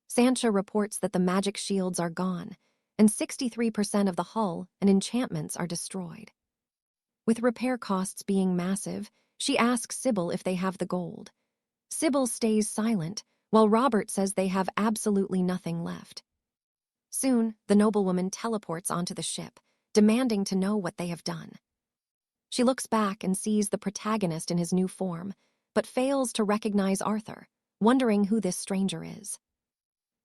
Sancha reports that the magic shields are gone, and 63% of the hull and enchantments are destroyed. With repair costs being massive, she asks Sybil if they have the gold. Sybil stays silent, while Robert says they have absolutely nothing left. Soon, the noblewoman teleports onto the ship, demanding to know what they have done. She looks back and sees the protagonist in his new form, but fails to recognize Arthur, wondering who this stranger is.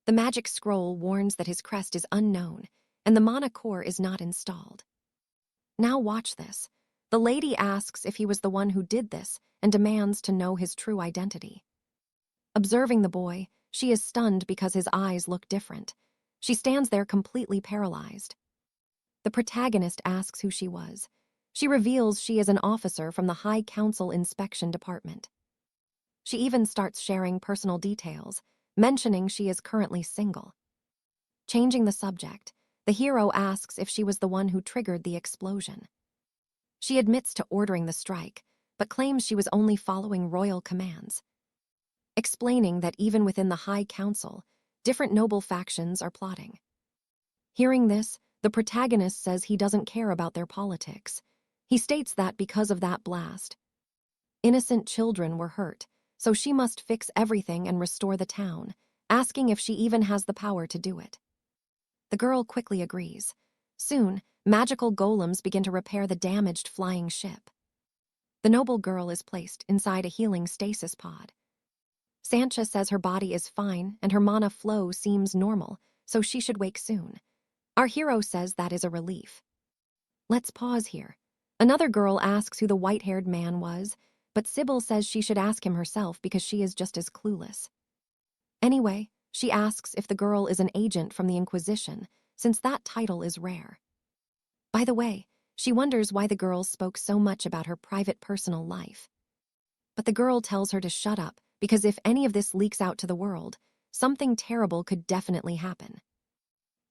The magic scroll warns that his crest is unknown, and the mana core is not installed. Now watch this. The lady asks if he was the one who did this and demands to know his true identity. Observing the boy, she is stunned because his eyes look different. She stands there completely paralyzed. The protagonist asks who she was. She reveals she is an officer from the High Council Inspection Department. She even starts sharing personal details, mentioning she is currently single. Changing the subject, the hero asks if she was the one who triggered the explosion. She admits to ordering the strike, but claims she was only following royal commands, explaining that even within the High Council, different noble factions are plotting. Hearing this, the protagonist says he doesn't care about their politics. He states that because of that blast, innocent children were hurt, so she must fix everything and restore the town, asking if she even has the power to do it. The girl quickly agrees. Soon, magical golems begin to repair the damaged flying ship. The noble girl is placed inside a healing stasis pod. Sancha says her body is fine and her mana flow seems normal, so she should wake soon. Our hero says that is a relief. Let's pause here. Another girl asks who the white-haired man was, but Sybil says she should ask him herself because she is just as clueless. Anyway, she asks if the girl is an agent from the Inquisition, since that title is rare. By the way, she wonders why the girl spoke so much about her private personal life. But the girl tells her to shut up, because if any of this leaks out to the world, something terrible could definitely happen.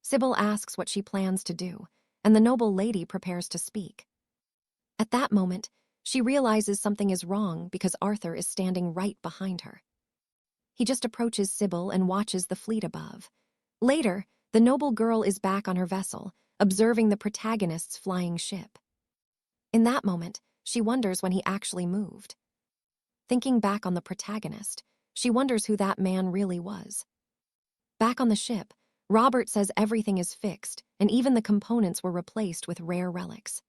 Sybil asks what she plans to do, and the noble lady prepares to speak. At that moment, she realizes something is wrong because Arthur is standing right behind her. He just approaches Sybil and watches the fleet above. Later, the noble girl is back on her vessel, observing the protagonist's flying ship. In that moment, she wonders when he actually moved. Thinking back on the protagonist, she wonders who that man really was. Back on the ship, Robert says everything is fixed, and even the components were replaced with rare relics.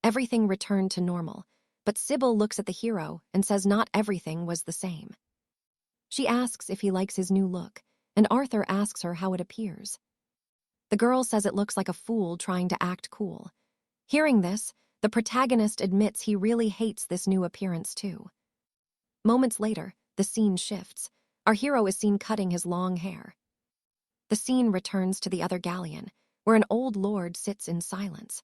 Everything returned to normal, but Sybil looks at the hero and says not everything was the same. She asks if he likes his new look, and Arthur asks her how it appears. The girl says it looks like a fool trying to act cool. Hearing this, the protagonist admits he really hates this new appearance too. Moments later, the scene shifts. Our hero is seen cutting his long hair. The scene returns to the other galleon, where an old lord sits in silence.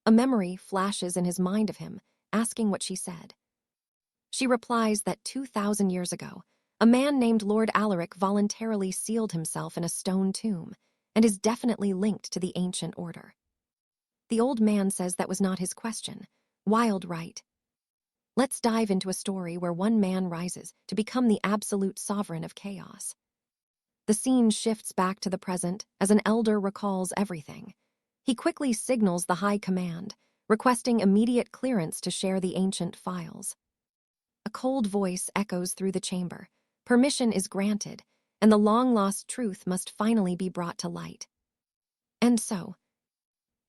A memory flashes in his mind of him, asking what she said. She replies that 2,000 years ago, a man named Lord Alaric voluntarily sealed himself in a stone tomb and is definitely linked to the ancient order. The old man says that was not his question. Wild right. Let's dive into a story where one man rises to become the absolute sovereign of chaos. The scene shifts back to the present as an elder recalls everything. He quickly signals the high command, requesting immediate clearance to share the ancient files. A cold voice echoes through the chamber. Permission is granted, and the long-lost truth must finally be brought to light. And so,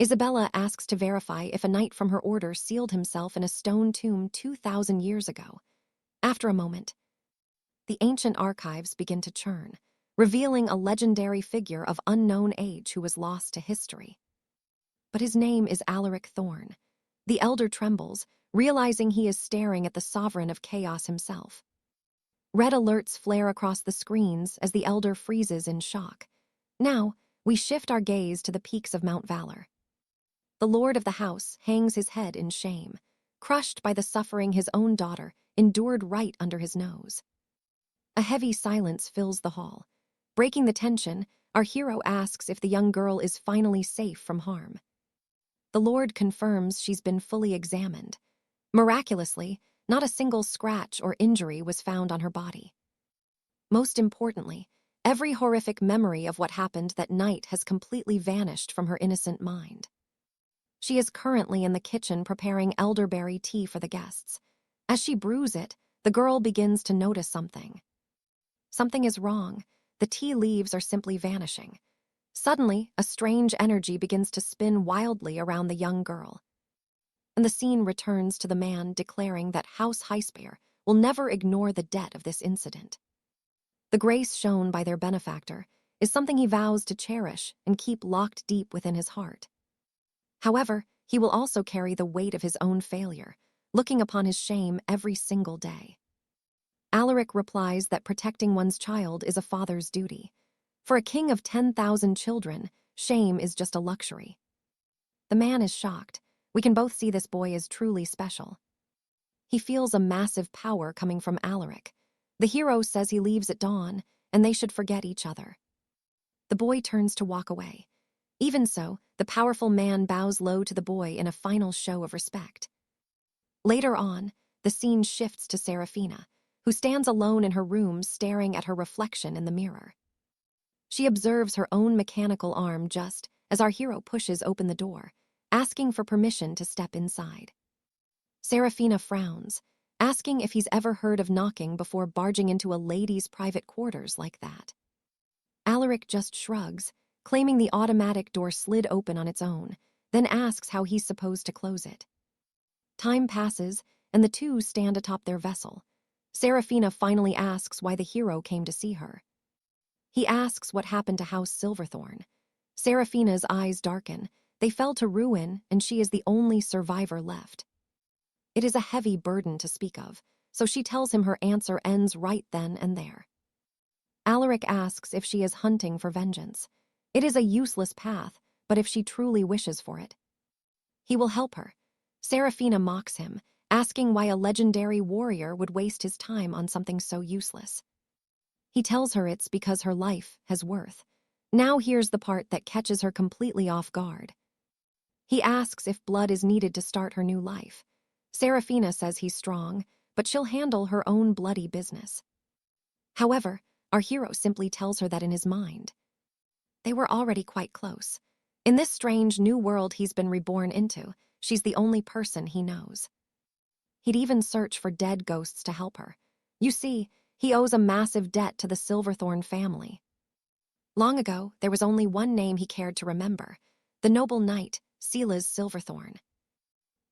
Isabella asks to verify if a knight from her order sealed himself in a stone tomb 2,000 years ago. After a moment, the ancient archives begin to churn, revealing a legendary figure of unknown age who was lost to history. But his name is Alaric Thorn. The elder trembles, realizing he is staring at the sovereign of chaos himself. Red alerts flare across the screens as the elder freezes in shock. Now, we shift our gaze to the peaks of Mount Valor. The lord of the house hangs his head in shame, crushed by the suffering his own daughter endured right under his nose. A heavy silence fills the hall. Breaking the tension, our hero asks if the young girl is finally safe from harm. The lord confirms she's been fully examined. Miraculously, not a single scratch or injury was found on her body. Most importantly, every horrific memory of what happened that night has completely vanished from her innocent mind. She is currently in the kitchen preparing elderberry tea for the guests. As she brews it, the girl begins to notice something. Something is wrong. The tea leaves are simply vanishing. Suddenly, a strange energy begins to spin wildly around the young girl. And the scene returns to the man declaring that House 𝒖𝒏𝒈 will never ignore the debt of this incident. The grace shown by their benefactor is something he vows to cherish and keep locked deep within his heart. However, he will also carry the weight of his own failure, looking upon his shame every single day. Alaric replies that protecting one's child is a father's duty. For a king of 10,000 children, shame is just a luxury. The man is shocked. We can both see this boy is truly special. He feels a massive power coming from Alaric. The hero says he leaves at dawn, and they should forget each other. The boy turns to walk away. Even so, the powerful man bows low to the boy in a final show of respect. Later on, the scene shifts to Seraphina, who stands alone in her room staring at her reflection in the mirror. She observes her own mechanical arm just as our hero pushes open the door, asking for permission to step inside. Seraphina frowns, asking if he's ever heard of knocking before barging into a lady's private quarters like that. Alaric just shrugs, claiming the automatic door slid open on its own, then asks how he's supposed to close it. Time passes, and the two stand atop their vessel. Seraphina finally asks why the hero came to see her. He asks what happened to House Silverthorn. Seraphina's eyes darken. They fell to ruin, and she is the only survivor left. It is a heavy burden to speak of, so she tells him her answer ends right then and there. Alaric asks if she is hunting for vengeance. It is a useless path, but if she truly wishes for it, he will help her. Seraphina mocks him, asking why a legendary warrior would waste his time on something so useless. He tells her it's because her life has worth. Now here's the part that catches her completely off guard. He asks if blood is needed to start her new life. Seraphina says he's strong, but she'll handle her own bloody business. However, our hero simply tells her that in his mind, they were already quite close. In this strange new world he's been reborn into, she's the only person he knows. He'd even search for dead ghosts to help her. You see, he owes a massive debt to the Silverthorn family. Long ago, there was only one name he cared to remember, the noble knight, Silas Silverthorn.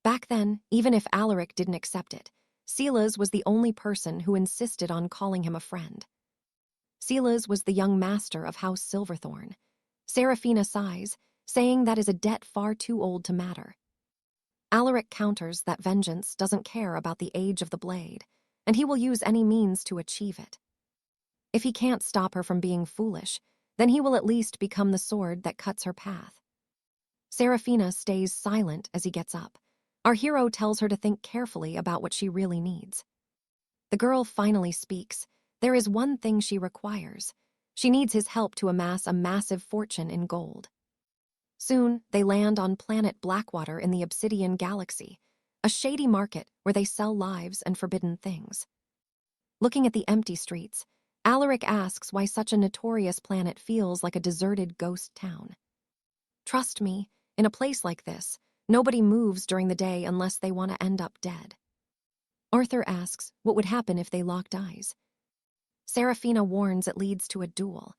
Back then, even if Alaric didn't accept it, Silas was the only person who insisted on calling him a friend. Silas was the young master of House Silverthorn. Seraphina sighs, saying that is a debt far too old to matter. Alaric counters that vengeance doesn't care about the age of the blade, and he will use any means to achieve it. If he can't stop her from being foolish, then he will at least become the sword that cuts her path. Seraphina stays silent as he gets up. Our hero tells her to think carefully about what she really needs. The girl finally speaks. There is one thing she requires. She needs his help to amass a massive fortune in gold. Soon, they land on planet Blackwater in the Obsidian Galaxy, a shady market where they sell lives and forbidden things. Looking at the empty streets, Alaric asks why such a notorious planet feels like a deserted ghost town. Trust me, in a place like this, nobody moves during the day unless they want to end up dead. Arthur asks what would happen if they locked eyes. Seraphina warns it leads to a duel.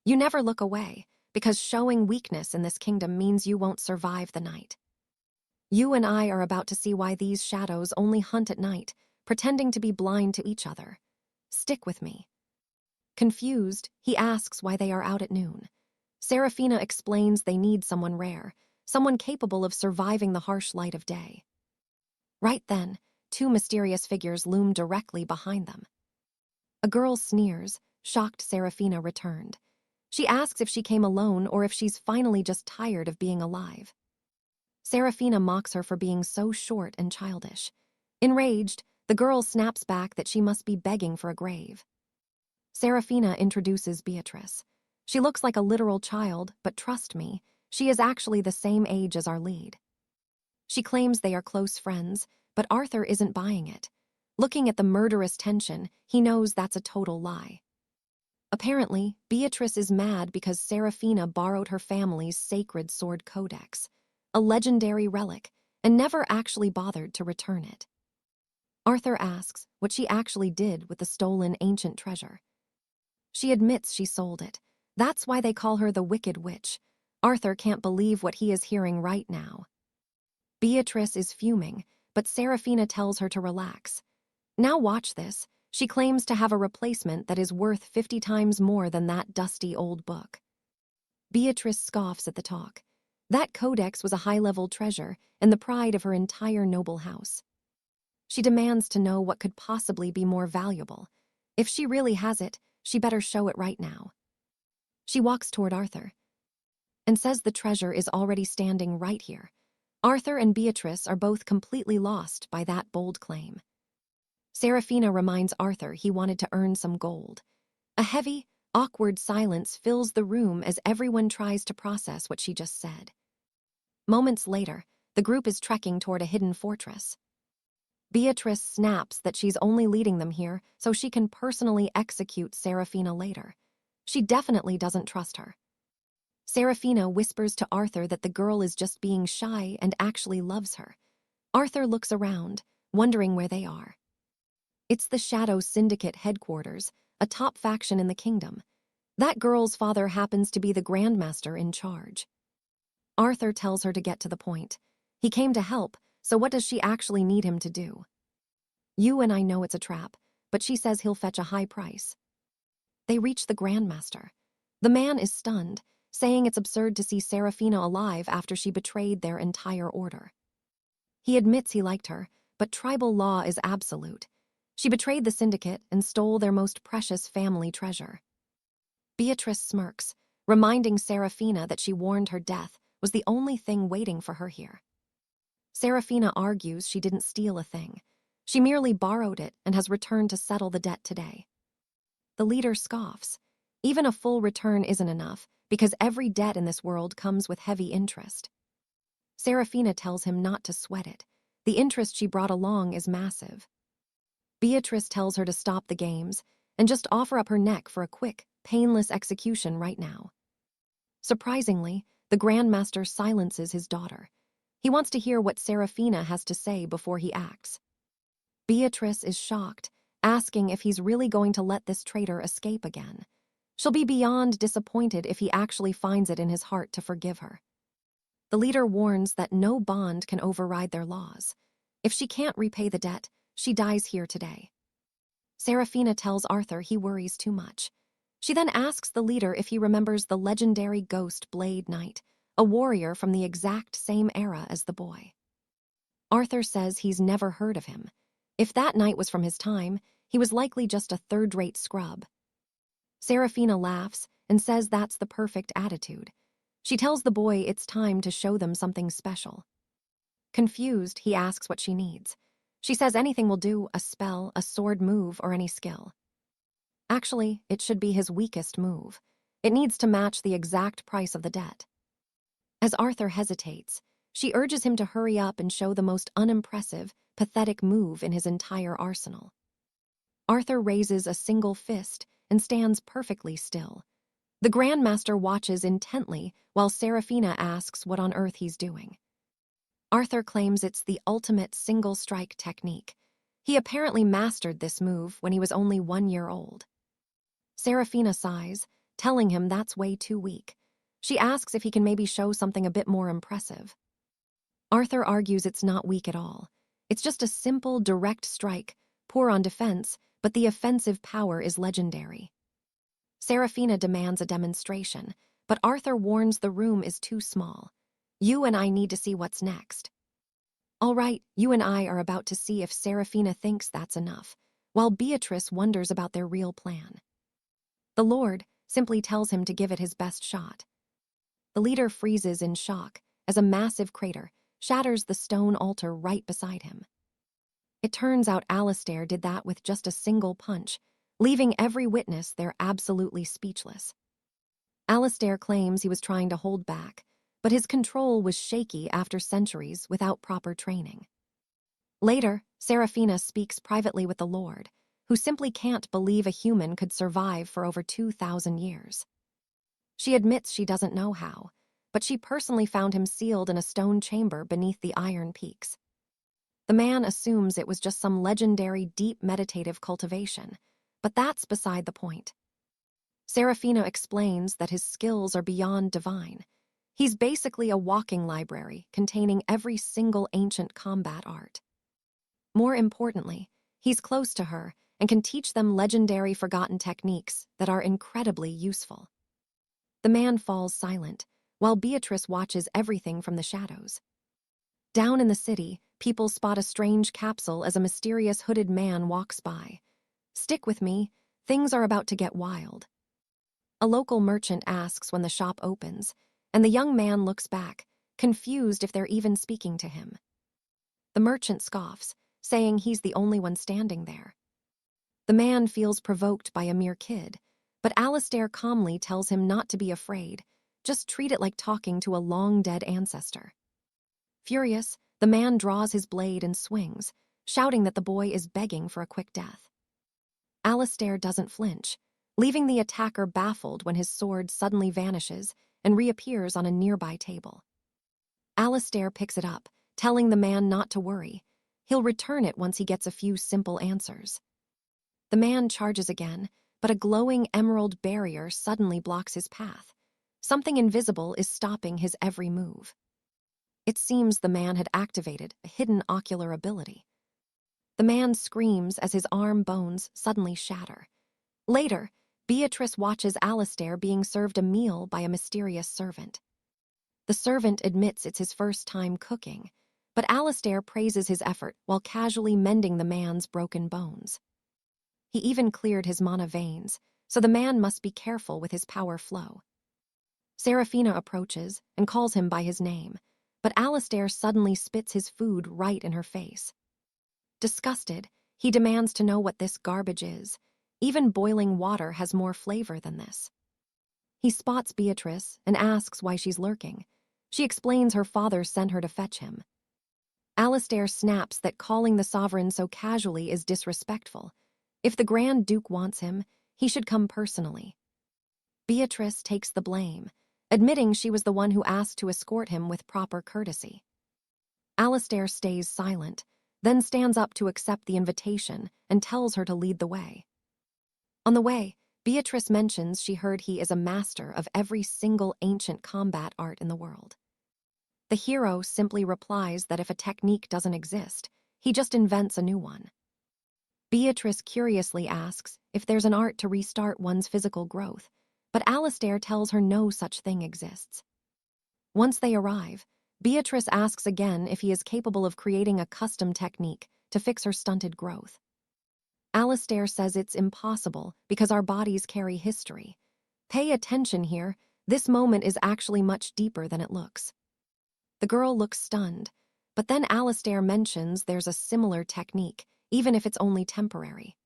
You never look away, because showing weakness in this kingdom means you won't survive the night. You and I are about to see why these shadows only hunt at night, pretending to be blind to each other. Stick with me. Confused, he asks why they are out at noon. Seraphina explains they need someone rare, someone capable of surviving the harsh light of day. Right then, two mysterious figures loom directly behind them. A girl sneers, shocked Seraphina returned. She asks if she came alone or if she's finally just tired of being alive. Seraphina mocks her for being so short and childish. Enraged, the girl snaps back that she must be begging for a grave. Seraphina introduces Beatrice. She looks like a literal child, but trust me, she is actually the same age as our lead. She claims they are close friends, but Arthur isn't buying it. Looking at the murderous tension, he knows that's a total lie. Apparently, Beatrice is mad because Seraphina borrowed her family's sacred sword codex, a legendary relic, and never actually bothered to return it. Arthur asks what she actually did with the stolen ancient treasure. She admits she sold it. That's why they call her the Wicked Witch. Arthur can't believe what he is hearing right now. Beatrice is fuming, but Seraphina tells her to relax. Now watch this. She claims to have a replacement that is worth 50 times more than that dusty old book. Beatrice scoffs at the talk. That codex was a high-level treasure and the pride of her entire noble house. She demands to know what could possibly be more valuable. If she really has it, she better show it right now. She walks toward Arthur and says the treasure is already standing right here. Arthur and Beatrice are both completely lost by that bold claim. Seraphina reminds Arthur he wanted to earn some gold. A heavy, awkward silence fills the room as everyone tries to process what she just said. Moments later, the group is trekking toward a hidden fortress. Beatrice snaps that she's only leading them here so she can personally execute Seraphina later. She definitely doesn't trust her. Seraphina whispers to Arthur that the girl is just being shy and actually loves her. Arthur looks around, wondering where they are. It's the Shadow Syndicate headquarters, a top faction in the kingdom. That girl's father happens to be the Grandmaster in charge. Arthur tells her to get to the point. He came to help, so what does she actually need him to do? You and I know it's a trap, but she says he'll fetch a high price. They reach the Grandmaster. The man is stunned, saying it's absurd to see Seraphina alive after she betrayed their entire order. He admits he liked her, but tribal law is absolute. She betrayed the syndicate and stole their most precious family treasure. Beatrice smirks, reminding Seraphina that she warned her death was the only thing waiting for her here. Seraphina argues she didn't steal a thing. She merely borrowed it and has returned to settle the debt today. The leader scoffs. Even a full return isn't enough, because every debt in this world comes with heavy interest. Seraphina tells him not to sweat it. The interest she brought along is massive. Beatrice tells her to stop the games and just offer up her neck for a quick, painless execution right now. Surprisingly, the Grandmaster silences his daughter. He wants to hear what Seraphina has to say before he acts. Beatrice is shocked, asking if he's really going to let this traitor escape again. She'll be beyond disappointed if he actually finds it in his heart to forgive her. The leader warns that no bond can override their laws. If she can't repay the debt, she dies here today. Seraphina tells Arthur he worries too much. She then asks the leader if he remembers the legendary ghost Blade Knight, a warrior from the exact same era as the boy. Arthur says he's never heard of him. If that knight was from his time, he was likely just a third-rate scrub. Seraphina laughs and says that's the perfect attitude. She tells the boy it's time to show them something special. Confused, he asks what she needs. She says anything will do, a spell, a sword move, or any skill. Actually, it should be his weakest move. It needs to match the exact price of the debt. As Arthur hesitates, she urges him to hurry up and show the most unimpressive, pathetic move in his entire arsenal. Arthur raises a single fist and stands perfectly still. The Grandmaster watches intently while Seraphina asks what on earth he's doing. Arthur claims it's the ultimate single-strike technique. He apparently mastered this move when he was only 1 year old. Seraphina sighs, telling him that's way too weak. She asks if he can maybe show something a bit more impressive. Arthur argues it's not weak at all. It's just a simple, direct strike, poor on defense, but the offensive power is legendary. Seraphina demands a demonstration, but Arthur warns the room is too small. You and I need to see what's next. All right, you and I are about to see if Seraphina thinks that's enough, while Beatrice wonders about their real plan. The Lord simply tells him to give it his best shot. The leader freezes in shock as a massive crater shatters the stone altar right beside him. It turns out Alastair did that with just a single punch, leaving every witness there absolutely speechless. Alastair claims he was trying to hold back, but his control was shaky after centuries without proper training. Later, Seraphina speaks privately with the Lord, who simply can't believe a human could survive for over 2,000 years. She admits she doesn't know how, but she personally found him sealed in a stone chamber beneath the Iron Peaks. The man assumes it was just some legendary deep meditative cultivation, but that's beside the point. Seraphina explains that his skills are beyond divine. He's basically a walking library containing every single ancient combat art. More importantly, he's close to her and can teach them legendary forgotten techniques that are incredibly useful. The man falls silent, while Beatrice watches everything from the shadows. Down in the city, people spot a strange capsule as a mysterious hooded man walks by. Stick with me, Things are about to get wild. A local merchant asks when the shop opens, and the young man looks back, confused if they're even speaking to him. The merchant scoffs, saying he's the only one standing there. The man feels provoked by a mere kid, but 𝒂𝒂𝒏 calmly tells him not to be afraid, just treat it like talking to a long-dead ancestor. Furious, the man draws his blade and swings, shouting that the boy is begging for a quick death. 𝒂𝒂𝒏 doesn't flinch, leaving the attacker baffled when his sword suddenly vanishes and reappears on a nearby table. 𝒂𝒂𝒏 picks it up, telling the man not to worry. He'll return it once he gets a few simple answers. The man charges again, but a glowing emerald barrier suddenly blocks his path. Something invisible is stopping his every move. It seems the man had activated a hidden ocular ability. The man screams as his arm bones suddenly shatter. Later, Beatrice watches 𝒂𝒂𝒏 being served a meal by a mysterious servant. The servant admits it's his first time cooking, but 𝒂𝒂𝒏 praises his effort while casually mending the man's broken bones. He even cleared his mana veins, so the man must be careful with his power flow. Seraphina approaches and calls him by his name, but 𝒂𝒂𝒏 suddenly spits his food right in her face. Disgusted, he demands to know what this garbage is. Even boiling water has more flavor than this. He spots Beatrice and asks why she's lurking. She explains her father sent her to fetch him. 𝒂𝒂𝒏 snaps that calling the sovereign so casually is disrespectful. If the Grand Duke wants him, he should come personally. Beatrice takes the blame, admitting she was the one who asked to escort him with proper courtesy. 𝒂𝒂𝒏 stays silent, then stands up to accept the invitation and tells her to lead the way. On the way, Beatrice mentions she heard he is a master of every single ancient combat art in the world. The hero simply replies that if a technique doesn't exist, he just invents a new one. Beatrice curiously asks if there's an art to restart one's physical growth, but 𝒂𝒂𝒏 tells her no such thing exists. Once they arrive, Beatrice asks again if he is capable of creating a custom technique to fix her stunted growth. 𝒂𝒂𝒏 says it's impossible because our bodies carry history. Pay attention here, this moment is actually much deeper than it looks. The girl looks stunned, but then 𝒂𝒂𝒏 mentions there's a similar technique, even if it's only temporary.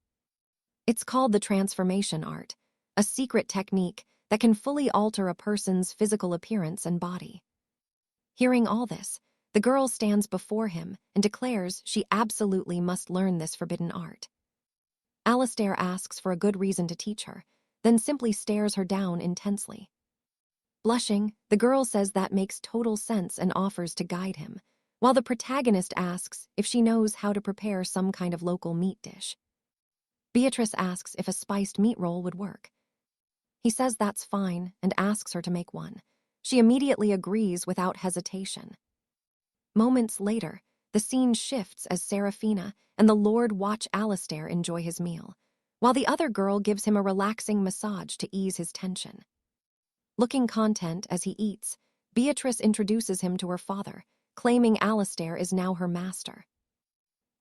It's called the transformation art, a secret technique that can fully alter a person's physical appearance and body. Hearing all this, the girl stands before him and declares she absolutely must learn this forbidden art. 𝒂𝒂𝒏 asks for a good reason to teach her, then simply stares her down intensely. Blushing, the girl says that makes total sense and offers to guide him, while the protagonist asks if she knows how to prepare some kind of local meat dish. Beatrice asks if a spiced meat roll would work. He says that's fine and asks her to make one. She immediately agrees without hesitation. Moments later, the scene shifts as Seraphina and the Lord watch 𝒂𝒂𝒏 enjoy his meal, while the other girl gives him a relaxing massage to ease his tension. Looking content as he eats, Beatrice introduces him to her father, claiming 𝒂𝒂𝒏 is now her master.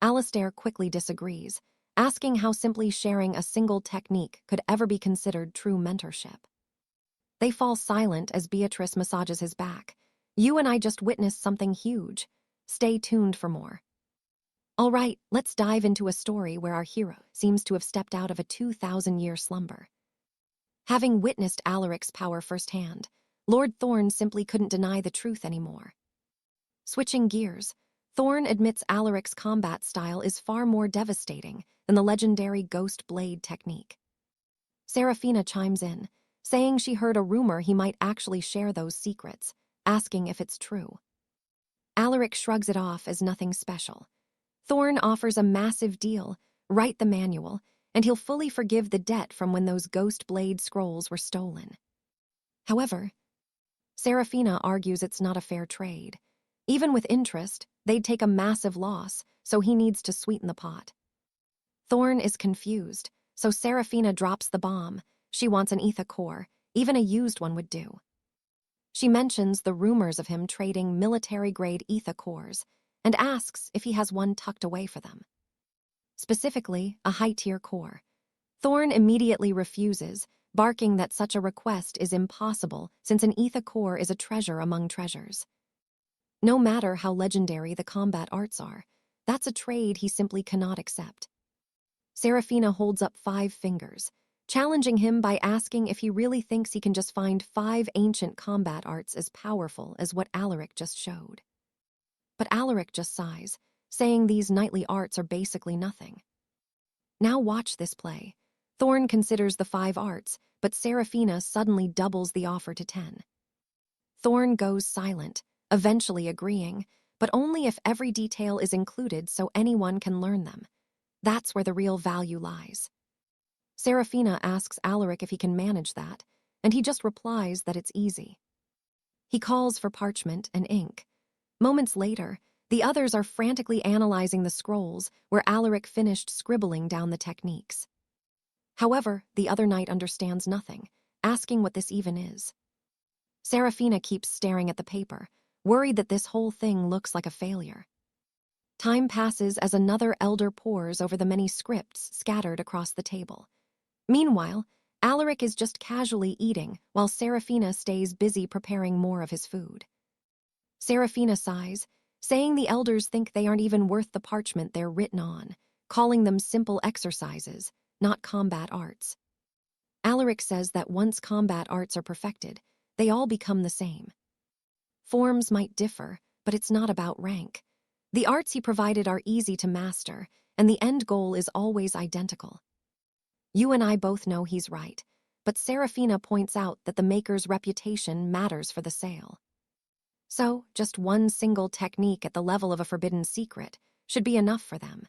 𝒂𝒂𝒏 quickly disagrees, asking how simply sharing a single technique could ever be considered true mentorship. They fall silent as Beatrice massages his back. You and I just witnessed something huge. Stay tuned for more. All right, let's dive into a story where our hero seems to have stepped out of a 2,000-year slumber. Having witnessed Alaric's power firsthand, Lord Thorn simply couldn't deny the truth anymore. Switching gears, Thorn admits Alaric's combat style is far more devastating than the legendary ghost blade technique. Seraphina chimes in, saying she heard a rumor he might actually share those secrets, asking if it's true. Alaric shrugs it off as nothing special. Thorn offers a massive deal, write the manual, and he'll fully forgive the debt from when those ghost blade scrolls were stolen. However, Seraphina argues it's not a fair trade. Even with interest, they'd take a massive loss, so he needs to sweeten the pot. Thorn is confused, so Seraphina drops the bomb. She wants an 𝒂𝒂𝒏, even a used one would do. She mentions the rumors of him trading military-grade 𝒂𝒂𝒏s and asks if he has one tucked away for them. Specifically, a high-tier core. Thorn immediately refuses, barking that such a request is impossible since an 𝒂𝒂𝒏 is a treasure among treasures. No matter how legendary the combat arts are, that's a trade he simply cannot accept. Seraphina holds up 5 fingers, challenging him by asking if he really thinks he can just find 5 ancient combat arts as powerful as what Alaric just showed. But Alaric just sighs, saying these knightly arts are basically nothing. Now watch this play. Thorn considers the 5 arts, but Seraphina suddenly doubles the offer to 10. Thorn goes silent, eventually agreeing, but only if every detail is included so anyone can learn them. That's where the real value lies. Seraphina asks Alaric if he can manage that, and he just replies that it's easy. He calls for parchment and ink. Moments later, the others are frantically analyzing the scrolls where Alaric finished scribbling down the techniques. However, the other knight understands nothing, asking what this even is. Seraphina keeps staring at the paper, worried that this whole thing looks like a failure. Time passes as another elder pores over the many scripts scattered across the table. Meanwhile, Alaric is just casually eating while Seraphina stays busy preparing more of his food. Seraphina sighs, saying the elders think they aren't even worth the parchment they're written on, calling them simple exercises, not combat arts. Alaric says that once combat arts are perfected, they all become the same. Forms might differ, but it's not about rank. The arts he provided are easy to master, and the end goal is always identical. You and I both know he's right, but Seraphina points out that the maker's reputation matters for the sale. So, just one single technique at the level of a forbidden secret should be enough for them.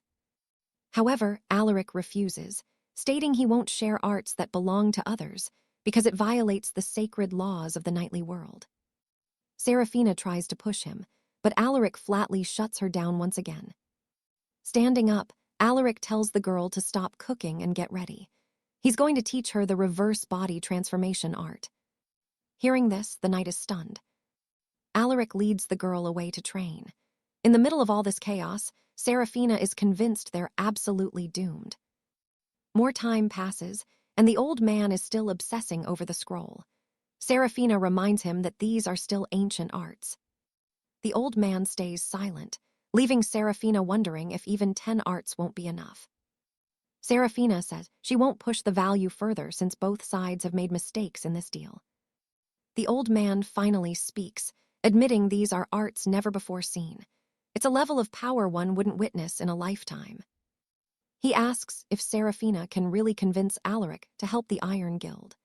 However, Alaric refuses, stating he won't share arts that belong to others because it violates the sacred laws of the knightly world. Seraphina tries to push him, but Alaric flatly shuts her down once again. Standing up, Alaric tells the girl to stop cooking and get ready. He's going to teach her the reverse body transformation art. Hearing this, the knight is stunned. Alaric leads the girl away to train. In the middle of all this chaos, Seraphina is convinced they're absolutely doomed. More time passes, and the old man is still obsessing over the scroll. Seraphina reminds him that these are still ancient arts. The old man stays silent, leaving Seraphina wondering if even 10 arts won't be enough. Seraphina says she won't push the value further since both sides have made mistakes in this deal. The old man finally speaks, admitting these are arts never before seen. It's a level of power one wouldn't witness in a lifetime. He asks if Seraphina can really convince Alaric to help the Iron Guild.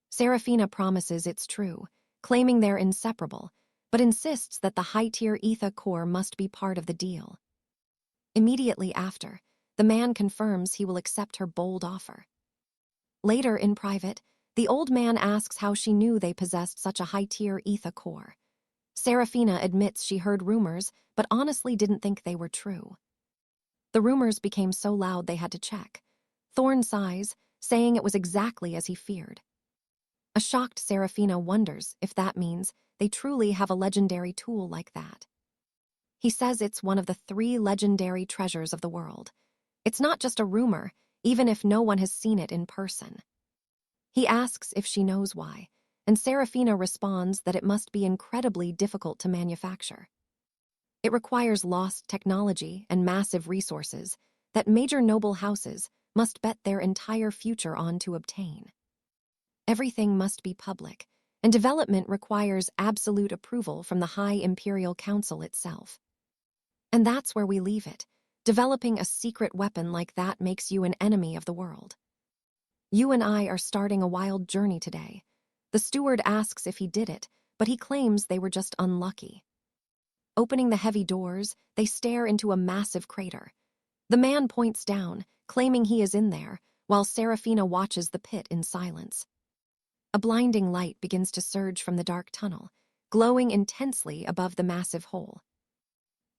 Seraphina promises it's true, claiming they're inseparable, but insists that the high-tier 𝒂𝒂𝒏 must be part of the deal. Immediately after, the man confirms he will accept her bold offer. Later, in private, the old man asks how she knew they possessed such a high-tier 𝒂𝒂𝒏. Seraphina admits she heard rumors, but honestly didn't think they were true. The rumors became so loud they had to check. Thorn sighs, saying it was exactly as he feared. A shocked Seraphina wonders if that means they truly have a legendary tool like that. He says it's one of the 3 legendary treasures of the world. It's not just a rumor, even if no one has seen it in person. He asks if she knows why, and Seraphina responds that it must be incredibly difficult to manufacture. It requires lost technology and massive resources that major noble houses must bet their entire future on to obtain. Everything must be public, and development requires absolute approval from the High Imperial Council itself. And that's where we leave it. Developing a secret weapon like that makes you an enemy of the world. You and I are starting a wild journey today. The steward asks if he did it, but he claims they were just unlucky. Opening the heavy doors, they stare into a massive crater. The man points down, claiming he is in there, while Seraphina watches the pit in silence. A blinding light begins to surge from the dark tunnel, glowing intensely above the massive hole.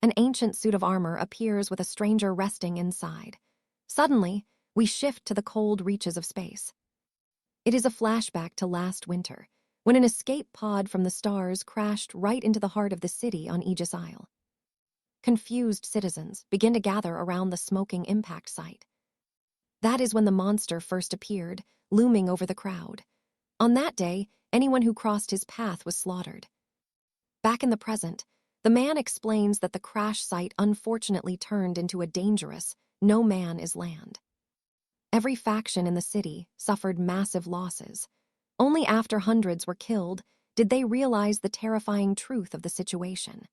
An ancient suit of armor appears with a stranger resting inside. Suddenly, we shift to the cold reaches of space. It is a flashback to last winter, when an escape pod from the stars crashed right into the heart of the city on Aegis Isle. Confused citizens begin to gather around the smoking impact site. That is when the monster first appeared, looming over the crowd. On that day, anyone who crossed his path was slaughtered. Back in the present, the man explains that the crash site unfortunately turned into a dangerous, no man is land. Every faction in the city suffered massive losses. Only after hundreds were killed did they realize the terrifying truth of the situation.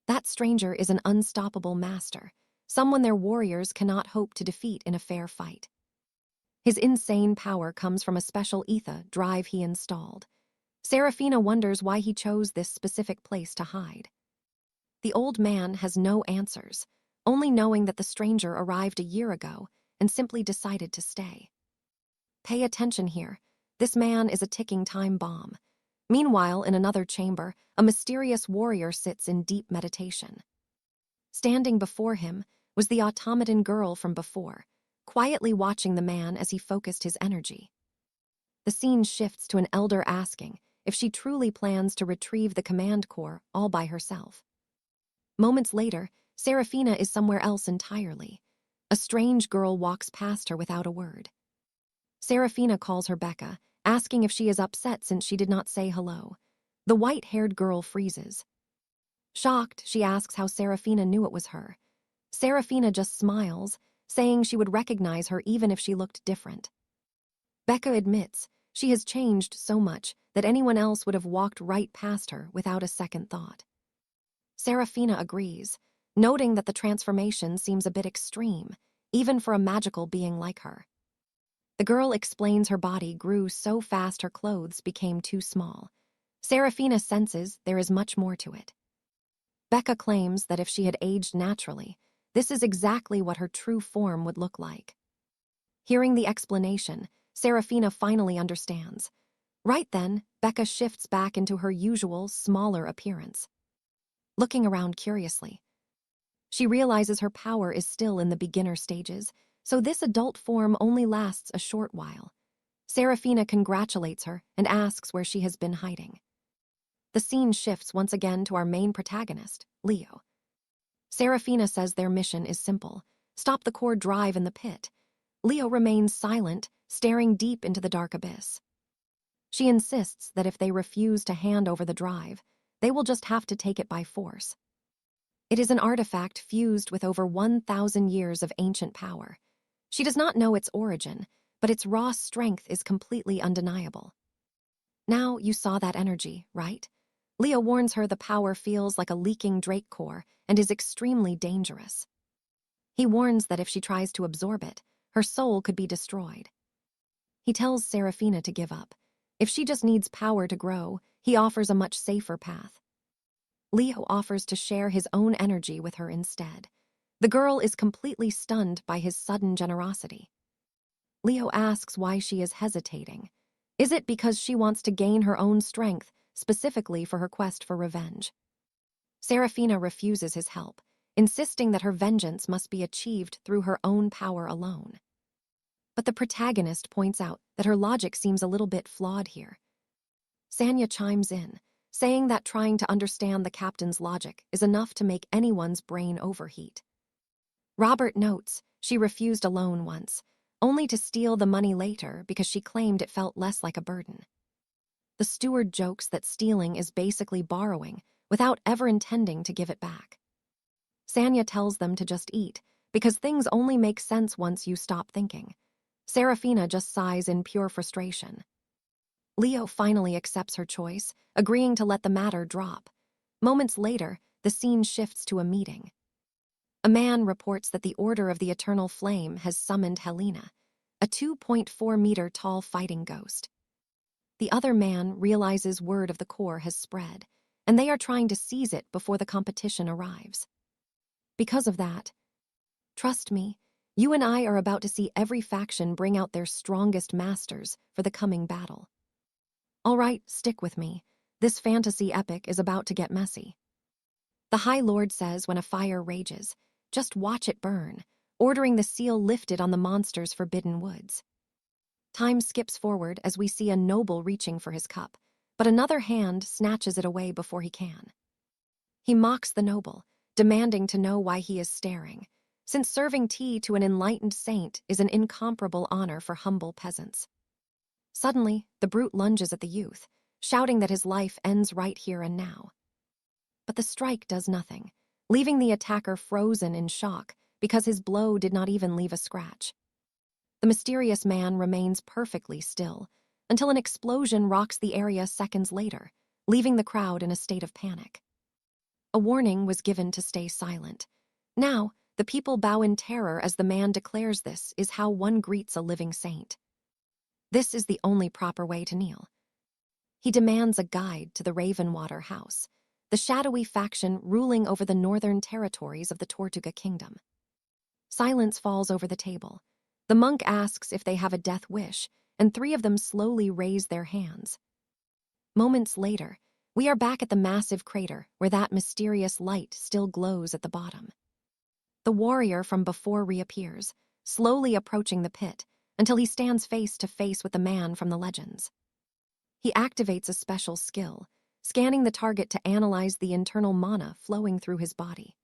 That stranger is an unstoppable master, someone their warriors cannot hope to defeat in a fair fight. His insane power comes from a special 𝒂𝒂𝒏 drive he installed. Seraphina wonders why he chose this specific place to hide. The old man has no answers, only knowing that the stranger arrived a year ago and simply decided to stay. Pay attention here. This man is a ticking time bomb. Meanwhile, in another chamber, a mysterious warrior sits in deep meditation. Standing before him was the automaton girl from before, quietly watching the man as he focused his energy. The scene shifts to an elder asking if she truly plans to retrieve the command core all by herself. Moments later, Seraphina is somewhere else entirely. A strange girl walks past her without a word. Seraphina calls her Becca, asking if she is upset since she did not say hello. The white-haired girl freezes. Shocked, she asks how Seraphina knew it was her. Seraphina just smiles, saying she would recognize her even if she looked different. Becca admits she has changed so much that anyone else would have walked right past her without a second thought. Seraphina agrees, noting that the transformation seems a bit extreme, even for a magical being like her. The girl explains her body grew so fast her clothes became too small. Seraphina senses there is much more to it. Becca claims that if she had aged naturally, this is exactly what her true form would look like. Hearing the explanation, Seraphina finally understands. Right then, Becca shifts back into her usual, smaller appearance. Looking around curiously, she realizes her power is still in the beginner stages, so this adult form only lasts a short while. Seraphina congratulates her and asks where she has been hiding. The scene shifts once again to our main protagonist, Leo. Seraphina says their mission is simple: stop the core drive in the pit. Leo remains silent, staring deep into the dark abyss. She insists that if they refuse to hand over the drive, they will just have to take it by force. It is an artifact fused with over 1,000 years of ancient power. She does not know its origin, but its raw strength is completely undeniable. Now you saw that energy, right? Leo warns her the power feels like a leaking Drake core and is extremely dangerous. He warns that if she tries to absorb it, her soul could be destroyed. He tells Seraphina to give up. If she just needs power to grow, he offers a much safer path. Leo offers to share his own energy with her instead. The girl is completely stunned by his sudden generosity. Leo asks why she is hesitating. Is it because she wants to gain her own strength, specifically for her quest for revenge? Seraphina refuses his help, insisting that her vengeance must be achieved through her own power alone. But the protagonist points out that her logic seems a little bit flawed here. Sanya chimes in, saying that trying to understand the captain's logic is enough to make anyone's brain overheat. Robert notes she refused a loan once, only to steal the money later because she claimed it felt less like a burden. The steward jokes that stealing is basically borrowing without ever intending to give it back. Sanya tells them to just eat, because things only make sense once you stop thinking. Seraphina just sighs in pure frustration. Leo finally accepts her choice, agreeing to let the matter drop. Moments later, the scene shifts to a meeting. A man reports that the Order of the Eternal Flame has summoned Helena, a 2.4-meter tall fighting ghost. The other man realizes word of the core has spread, and they are trying to seize it before the competition arrives. Because of that, trust me, you and I are about to see every faction bring out their strongest masters for the coming battle. All right, stick with me. This fantasy epic is about to get messy. The High Lord says when a fire rages, just watch it burn, ordering the seal lifted on the monster's forbidden woods. Time skips forward as we see a noble reaching for his cup, but another hand snatches it away before he can. He mocks the noble, demanding to know why he is staring. since serving tea to an enlightened saint is an incomparable honor for humble peasants. Suddenly, the brute lunges at the youth, shouting that his life ends right here and now. But the strike does nothing, leaving the attacker frozen in shock because his blow did not even leave a scratch. The mysterious man remains perfectly still until an explosion rocks the area seconds later, leaving the crowd in a state of panic. A warning was given to stay silent. Now, the people bow in terror as the man declares this is how one greets a living saint. This is the only proper way to kneel. He demands a guide to the Ravenwater House, the shadowy faction ruling over the northern territories of the Tortuga kingdom. Silence falls over the table. The monk asks if they have a death wish, and 3 of them slowly raise their hands. Moments later, we are back at the massive crater where that mysterious light still glows at the bottom. The warrior from before reappears, slowly approaching the pit until he stands face to face with the man from the legends. He activates a special skill, scanning the target to analyze the internal mana flowing through his body.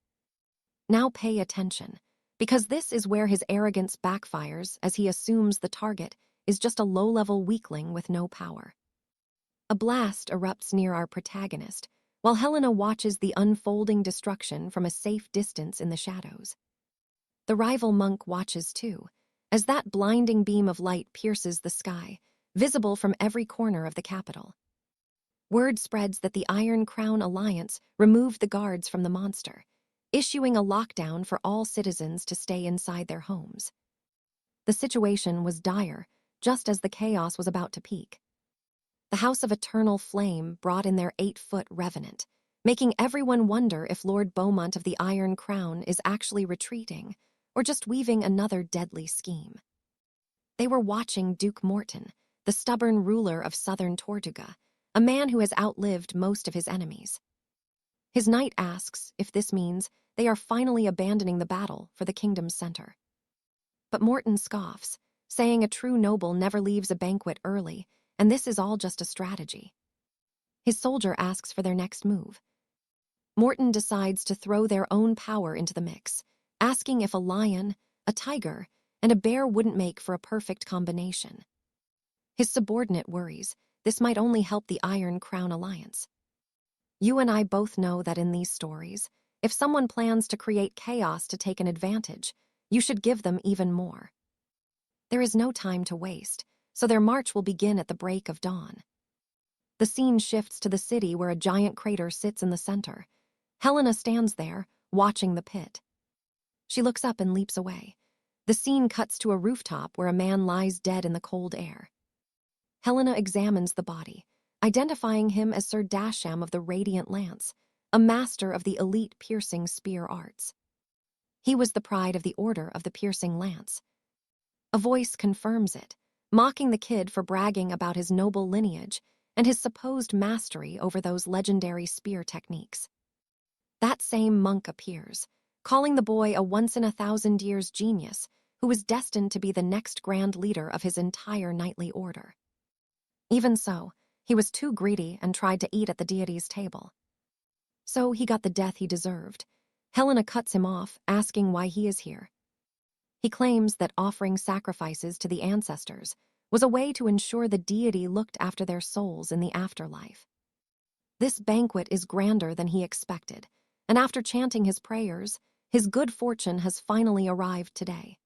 Now pay attention, because this is where his arrogance backfires as he assumes the target is just a low-level weakling with no power. A blast erupts near our protagonist, while Helena watches the unfolding destruction from a safe distance in the shadows. The rival monk watches too, as that blinding beam of light pierces the sky, visible from every corner of the capital. Word spreads that the Iron Crown Alliance removed the guards from the monster, issuing a lockdown for all citizens to stay inside their homes. The situation was dire, just as the chaos was about to peak. The House of Eternal Flame brought in their 8-foot revenant, making everyone wonder if Lord Beaumont of the Iron Crown is actually retreating or just weaving another deadly scheme. They were watching Duke Morton, the stubborn ruler of southern Tortuga, a man who has outlived most of his enemies. His knight asks if this means they are finally abandoning the battle for the kingdom's center. But Morton scoffs, saying a true noble never leaves a banquet early, and this is all just a strategy. His soldier asks for their next move. Morton decides to throw their own power into the mix, asking if a lion, a tiger, and a bear wouldn't make for a perfect combination. His subordinate worries this might only help the Iron Crown Alliance. You and I both know that in these stories, if someone plans to create chaos to take an advantage, you should give them even more. There is no time to waste, so their march will begin at the break of dawn. The scene shifts to the city where a giant crater sits in the center. Helena stands there, watching the pit. She looks up and leaps away. The scene cuts to a rooftop where a man lies dead in the cold air. Helena examines the body, identifying him as Sir Dasham of the Radiant Lance, a master of the elite piercing spear arts. He was the pride of the Order of the Piercing Lance. A voice confirms it, mocking the kid for bragging about his noble lineage and his supposed mastery over those legendary spear techniques. That same monk appears, calling the boy a once-in-a-thousand-years genius who was destined to be the next grand leader of his entire knightly order. Even so, he was too greedy and tried to eat at the deity's table. So he got the death he deserved. Helena cuts him off, asking why he is here. He claims that offering sacrifices to the ancestors was a way to ensure the deity looked after their souls in the afterlife. This banquet is grander than he expected, and after chanting his prayers, his good fortune has finally arrived today.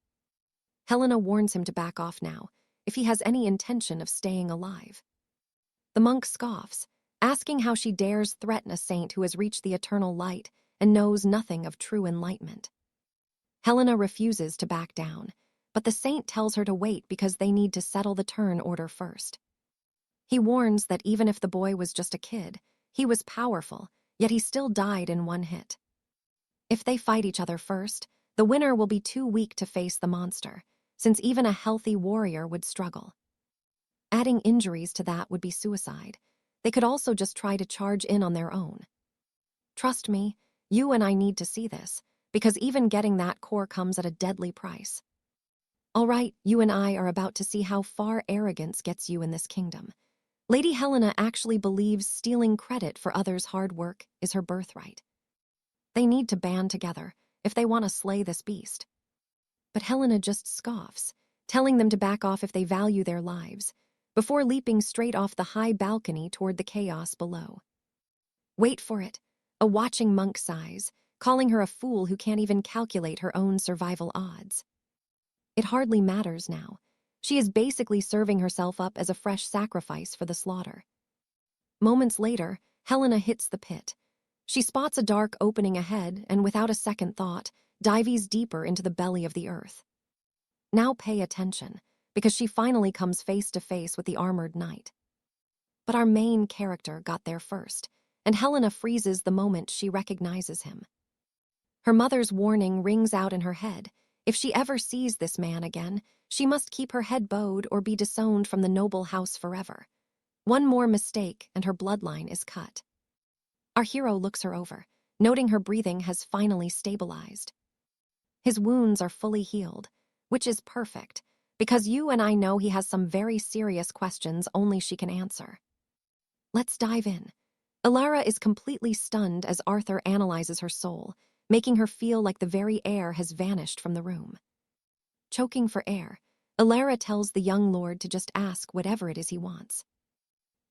Helena warns him to back off now, if he has any intention of staying alive. The monk scoffs, asking how she dares threaten a saint who has reached the eternal light and knows nothing of true enlightenment. Helena refuses to back down, but the saint tells her to wait because they need to settle the turn order first. He warns that even if the boy was just a kid, he was powerful, yet he still died in one hit. If they fight each other first, the winner will be too weak to face the monster, since even a healthy warrior would struggle. Adding injuries to that would be suicide. They could also just try to charge in on their own. Trust me, you and I need to see this, because even getting that core comes at a deadly price. All right, you and I are about to see how far arrogance gets you in this kingdom. Lady Helena actually believes stealing credit for others' hard work is her birthright. They need to band together, if they want to slay this beast. But Helena just scoffs, telling them to back off if they value their lives, before leaping straight off the high balcony toward the chaos below. Wait for it, a watching monk sighs, calling her a fool who can't even calculate her own survival odds. It hardly matters now. She is basically serving herself up as a fresh sacrifice for the slaughter. Moments later, Helena hits the pit. She spots a dark opening ahead and, without a second thought, dives deeper into the belly of the earth. Now pay attention, because she finally comes face to face with the armored knight. But our main character got there first, and Helena freezes the moment she recognizes him. Her mother's warning rings out in her head. If she ever sees this man again, she must keep her head bowed or be disowned from the noble house forever. One more mistake and her bloodline is cut. Our hero looks her over, noting her breathing has finally stabilized. His wounds are fully healed, which is perfect, because you and I know he has some very serious questions only she can answer. Let's dive in. Alara is completely stunned as Arthur analyzes her soul, making her feel like the very air has vanished from the room. Choking for air, Alara tells the young lord to just ask whatever it is he wants.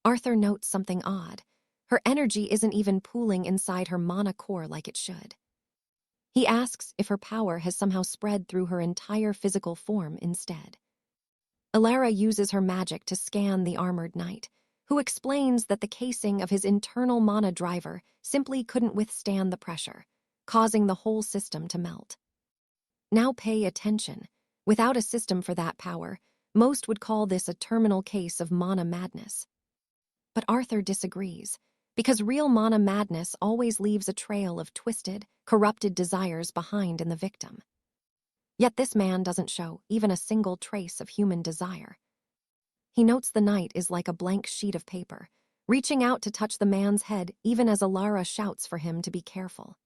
Arthur notes something odd. Her energy isn't even pooling inside her mana core like it should. He asks if her power has somehow spread through her entire physical form instead. Alara uses her magic to scan the armored knight, who explains that the casing of his internal mana driver simply couldn't withstand the pressure, causing the whole system to melt. Now pay attention. Without a system for that power, most would call this a terminal case of mana madness. But Arthur disagrees, because real mana madness always leaves a trail of twisted, corrupted desires behind in the victim. Yet this man doesn't show even a single trace of human desire. He notes the knight is like a blank sheet of paper, reaching out to touch the man's head even as Alara shouts for him to be careful.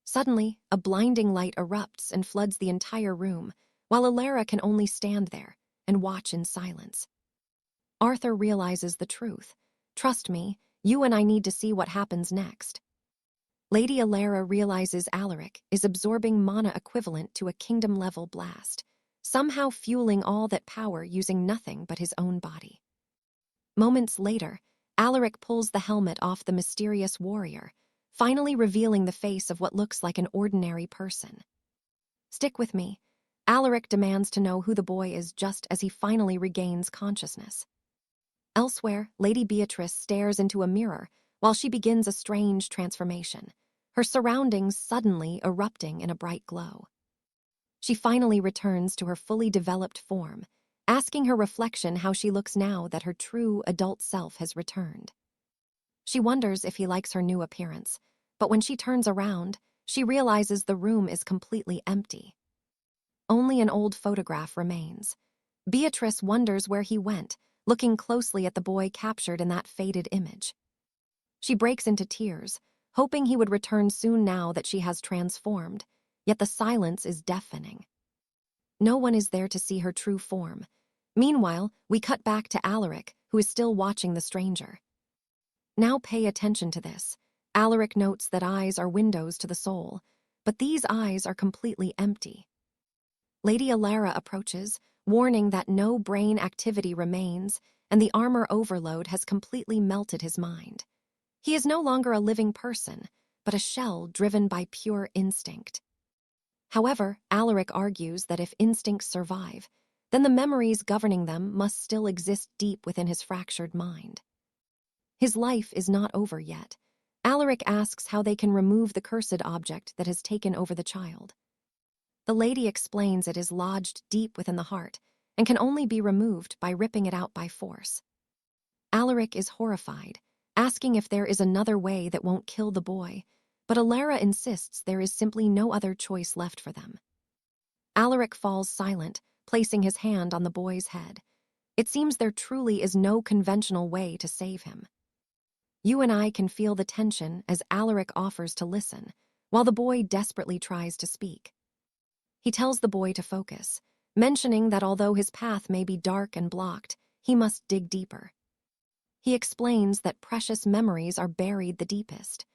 Suddenly, a blinding light erupts and floods the entire room, while Alara can only stand there and watch in silence. Arthur realizes the truth. Trust me, you and I need to see what happens next. Lady Alara realizes Alaric is absorbing mana equivalent to a kingdom-level blast, somehow fueling all that power using nothing but his own body. Moments later, Alaric pulls the helmet off the mysterious warrior, finally revealing the face of what looks like an ordinary person. Stick with me. Alaric demands to know who the boy is just as he finally regains consciousness. Elsewhere, Lady Beatrice stares into a mirror while she begins a strange transformation, her surroundings suddenly erupting in a bright glow. She finally returns to her fully developed form, asking her reflection how she looks now that her true adult self has returned. She wonders if he likes her new appearance, but when she turns around, she realizes the room is completely empty. Only an old photograph remains. Beatrice wonders where he went, looking closely at the boy captured in that faded image. She breaks into tears, hoping he would return soon now that she has transformed, yet the silence is deafening. No one is there to see her true form. Meanwhile, we cut back to Alaric, who is still watching the stranger. Now pay attention to this. Alaric notes that eyes are windows to the soul, but these eyes are completely empty. Lady Alara approaches, warning that no brain activity remains and the armor overload has completely melted his mind. He is no longer a living person, but a shell driven by pure instinct. However, Alaric argues that if instincts survive, then the memories governing them must still exist deep within his fractured mind. His life is not over yet. Alaric asks how they can remove the cursed object that has taken over the child. The lady explains it is lodged deep within the heart and can only be removed by ripping it out by force. Alaric is horrified, asking if there is another way that won't kill the boy, but Alara insists there is simply no other choice left for them. Alaric falls silent, placing his hand on the boy's head. It seems there truly is no conventional way to save him. You and I can feel the tension as Alaric offers to listen, while the boy desperately tries to speak. He tells the boy to focus, mentioning that although his path may be dark and blocked, he must dig deeper. He explains that precious memories are buried the deepest.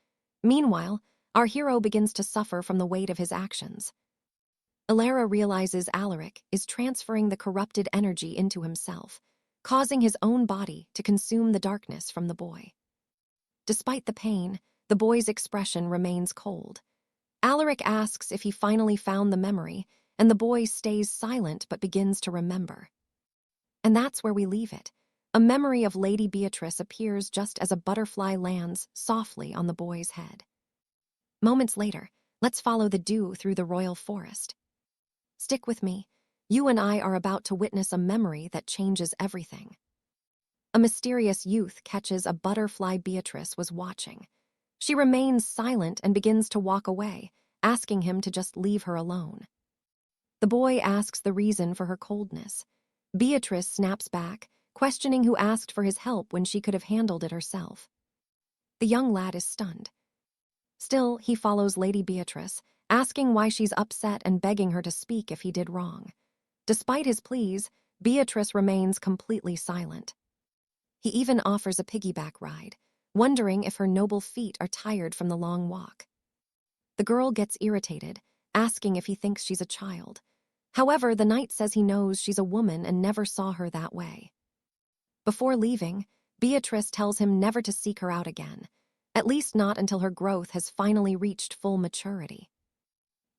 Meanwhile, our hero begins to suffer from the weight of his actions. Alara realizes Alaric is transferring the corrupted energy into himself, causing his own body to consume the darkness from the boy. Despite the pain, the boy's expression remains cold. Alaric asks if he finally found the memory, and the boy stays silent but begins to remember. And that's where we leave it. A memory of Lady Beatrice appears just as a butterfly lands softly on the boy's head. Moments later, let's follow the dew through the royal forest. Stick with me. You and I are about to witness a memory that changes everything. A mysterious youth catches a butterfly Beatrice was watching. She remains silent and begins to walk away, asking him to just leave her alone. The boy asks the reason for her coldness. Beatrice snaps back, questioning who asked for his help when she could have handled it herself. The young lad is stunned. Still, he follows Lady Beatrice, asking why she's upset and begging her to speak if he did wrong. Despite his pleas, Beatrice remains completely silent. He even offers a piggyback ride, wondering if her noble feet are tired from the long walk. The girl gets irritated, asking if he thinks she's a child. However, the knight says he knows she's a woman and never saw her that way. Before leaving, Beatrice tells him never to seek her out again, at least not until her growth has finally reached full maturity.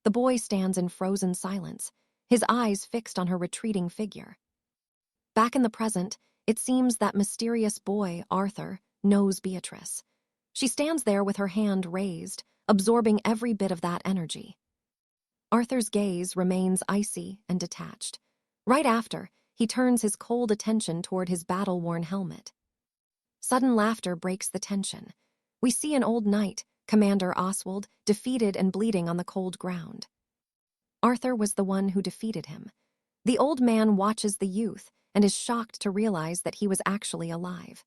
The boy stands in frozen silence, his eyes fixed on her retreating figure. Back in the present, it seems that mysterious boy, Arthur, knows Beatrice. She stands there with her hand raised, absorbing every bit of that energy. Arthur's gaze remains icy and detached. Right after, he turns his cold attention toward his battle-worn helmet. Sudden laughter breaks the tension. We see an old knight, Commander Oswald, defeated and bleeding on the cold ground. Arthur was the one who defeated him. The old man watches the youth and is shocked to realize that he was actually alive.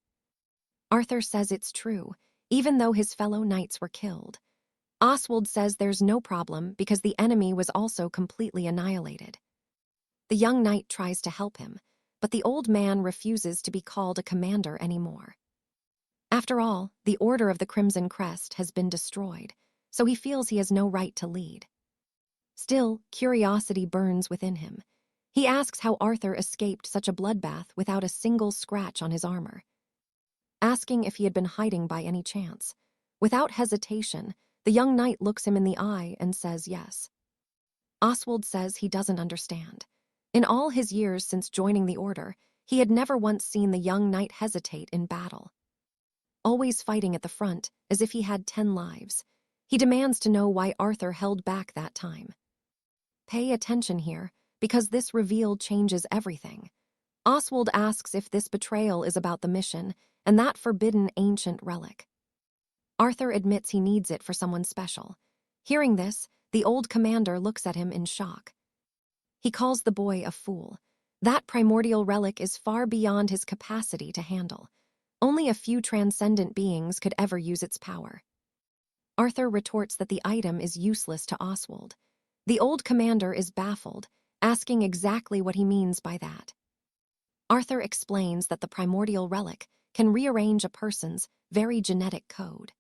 Arthur says it's true, even though his fellow knights were killed. Oswald says there's no problem because the enemy was also completely annihilated. The young knight tries to help him, but the old man refuses to be called a commander anymore. After all, the Order of the Crimson Crest has been destroyed, so he feels he has no right to lead. Still, curiosity burns within him. He asks how Arthur escaped such a bloodbath without a single scratch on his armor, asking if he had been hiding by any chance. Without hesitation, the young knight looks him in the eye and says yes. Oswald says he doesn't understand. In all his years since joining the Order, he had never once seen the young knight hesitate in battle. Always fighting at the front, as if he had 10 lives. He demands to know why Arthur held back that time. Pay attention here, because this reveal changes everything. Oswald asks if this betrayal is about the mission and that forbidden ancient relic. Arthur admits he needs it for someone special. Hearing this, the old commander looks at him in shock. He calls the boy a fool. That primordial relic is far beyond his capacity to handle. Only a few transcendent beings could ever use its power. Arthur retorts that the item is useless to Oswald. The old commander is baffled, asking exactly what he means by that. Arthur explains that the primordial relic can rearrange a person's very genetic code,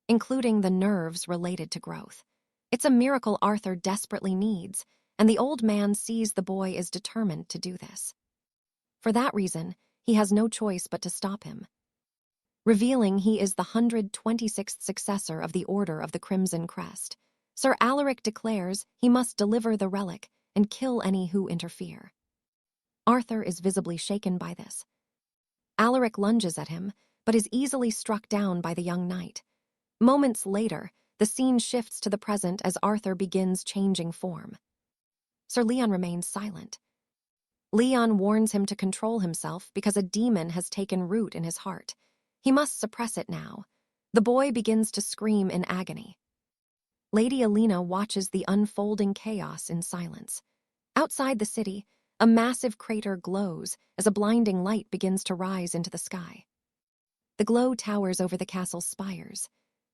including the nerves related to growth. It's a miracle Arthur desperately needs, and the old man sees the boy is determined to do this. For that reason, he has no choice but to stop him. Revealing he is the 126th successor of the Order of the Crimson Crest, Sir Alaric declares he must deliver the relic and kill any who interfere. Arthur is visibly shaken by this. Alaric lunges at him, but is easily struck down by the young knight. Moments later, the scene shifts to the present as Arthur begins changing form. Sir Leon remains silent. Leon warns him to control himself because a demon has taken root in his heart. He must suppress it now. The boy begins to scream in agony. Lady Alina watches the unfolding chaos in silence. Outside the city, a massive crater glows as a blinding light begins to rise into the sky. The glow towers over the castle's spires.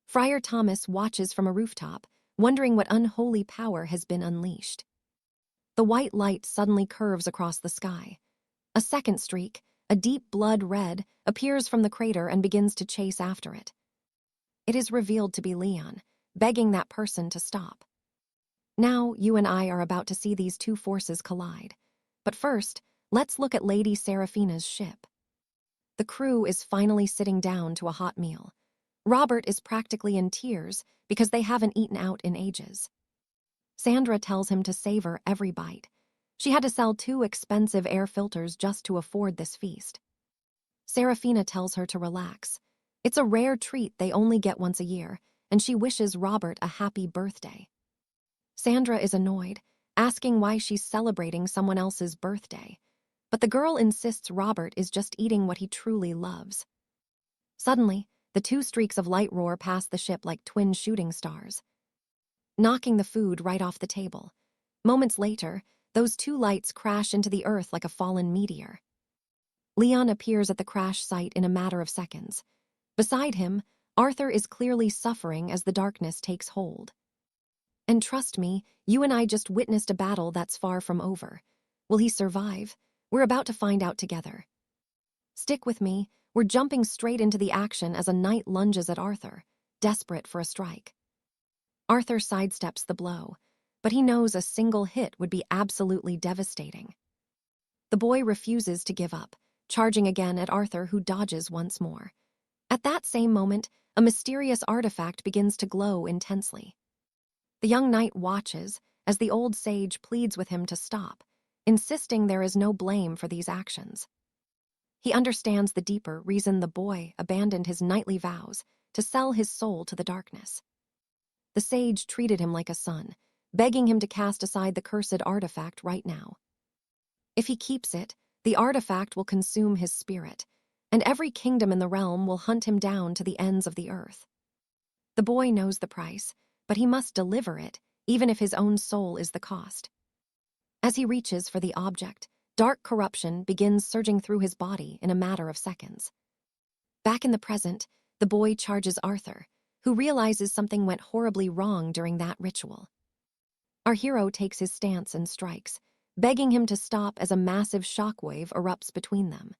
Friar Thomas watches from a rooftop, wondering what unholy power has been unleashed. The white light suddenly curves across the sky. A second streak, a deep blood red, appears from the crater and begins to chase after it. It is revealed to be Leon, begging that person to stop. Now, you and I are about to see these two forces collide. But first, let's look at Lady Seraphina's ship. The crew is finally sitting down to a hot meal. Robert is practically in tears because they haven't eaten out in ages. Sandra tells him to savor every bite. She had to sell 2 expensive air filters just to afford this feast. Seraphina tells her to relax. It's a rare treat they only get once a year, and she wishes Robert a happy birthday. Sandra is annoyed, asking why she's celebrating someone else's birthday. But the girl insists Robert is just eating what he truly loves. Suddenly, the 2 streaks of light roar past the ship like twin shooting stars, knocking the food right off the table. Moments later, those 2 lights crash into the earth like a fallen meteor. Leon appears at the crash site in a matter of seconds. Beside him, Arthur is clearly suffering as the darkness takes hold. And trust me, you and I just witnessed a battle that's far from over. Will he survive? We're about to find out together. Stick with me, we're jumping straight into the action as a knight lunges at Arthur, desperate for a strike. Arthur sidesteps the blow, but he knows a single hit would be absolutely devastating. The boy refuses to give up, charging again at Arthur, who dodges once more. At that same moment, a mysterious artifact begins to glow intensely. The young knight watches as the old sage pleads with him to stop, insisting there is no blame for these actions. He understands the deeper reason the boy abandoned his knightly vows to sell his soul to the darkness. The sage treated him like a son, begging him to cast aside the cursed artifact right now. If he keeps it, the artifact will consume his spirit, and every kingdom in the realm will hunt him down to the ends of the earth. The boy knows the price, but he must deliver it, even if his own soul is the cost. As he reaches for the object, dark corruption begins surging through his body in a matter of seconds. Back in the present, the boy charges Arthur, who realizes something went horribly wrong during that ritual. Our hero takes his stance and strikes, begging him to stop as a massive shockwave erupts between them.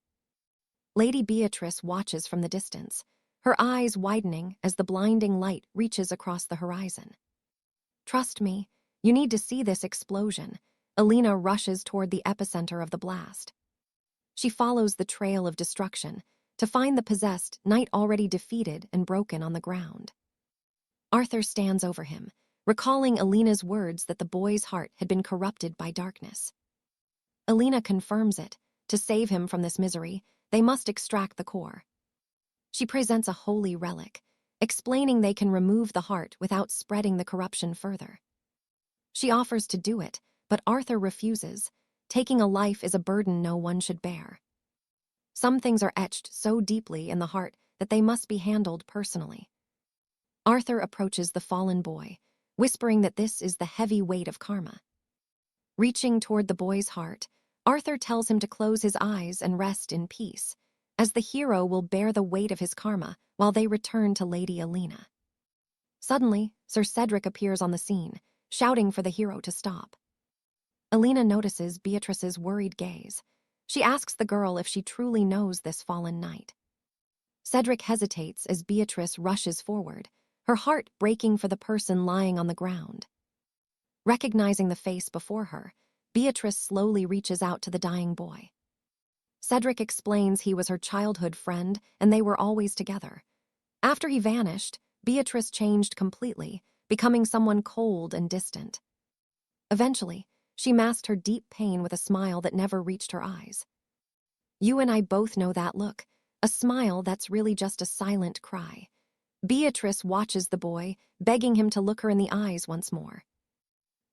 Lady Beatrice watches from the distance, her eyes widening as the blinding light reaches across the horizon. Trust me, you need to see this explosion. Alina rushes toward the epicenter of the blast. She follows the trail of destruction to find the possessed knight already defeated and broken on the ground. Arthur stands over him, recalling Alina's words that the boy's heart had been corrupted by darkness. Alina confirms it. To save him from this misery, they must extract the core. She presents a holy relic, explaining they can remove the heart without spreading the corruption further. She offers to do it, but Arthur refuses. Taking a life is a burden no one should bear. Some things are etched so deeply in the heart that they must be handled personally. Arthur approaches the fallen boy, whispering that this is the heavy weight of karma. Reaching toward the boy's heart, Arthur tells him to close his eyes and rest in peace, as the hero will bear the weight of his karma while they return to Lady Alina. Suddenly, Sir Cedric appears on the scene, shouting for the hero to stop. Alina notices Beatrice's worried gaze. She asks the girl if she truly knows this fallen knight. Cedric hesitates as Beatrice rushes forward, her heart breaking for the person lying on the ground. Recognizing the face before her, Beatrice slowly reaches out to the dying boy. Cedric explains he was her childhood friend and they were always together. After he vanished, Beatrice changed completely, becoming someone cold and distant. Eventually, she masked her deep pain with a smile that never reached her eyes. You and I both know that look, a smile that's really just a silent cry. Beatrice watches the boy, begging him to look her in the eyes once more.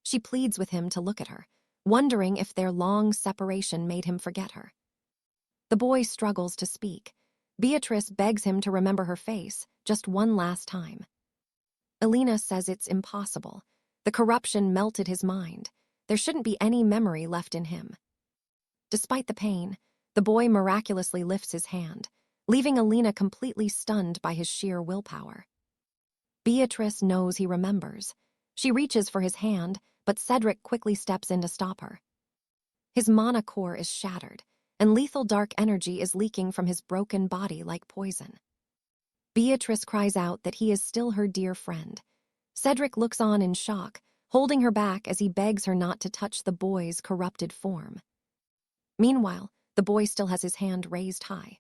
She pleads with him to look at her, wondering if their long separation made him forget her. The boy struggles to speak. Beatrice begs him to remember her face just one last time. Alina says it's impossible. The corruption melted his mind. There shouldn't be any memory left in him. Despite the pain, the boy miraculously lifts his hand, leaving Alina completely stunned by his sheer willpower. Beatrice knows he remembers. She reaches for his hand, but Cedric quickly steps in to stop her. His mana core is shattered, and lethal dark energy is leaking from his broken body like poison. Beatrice cries out that he is still her dear friend. Cedric looks on in shock, holding her back as he begs her not to touch the boy's corrupted form. Meanwhile, the boy still has his hand raised high.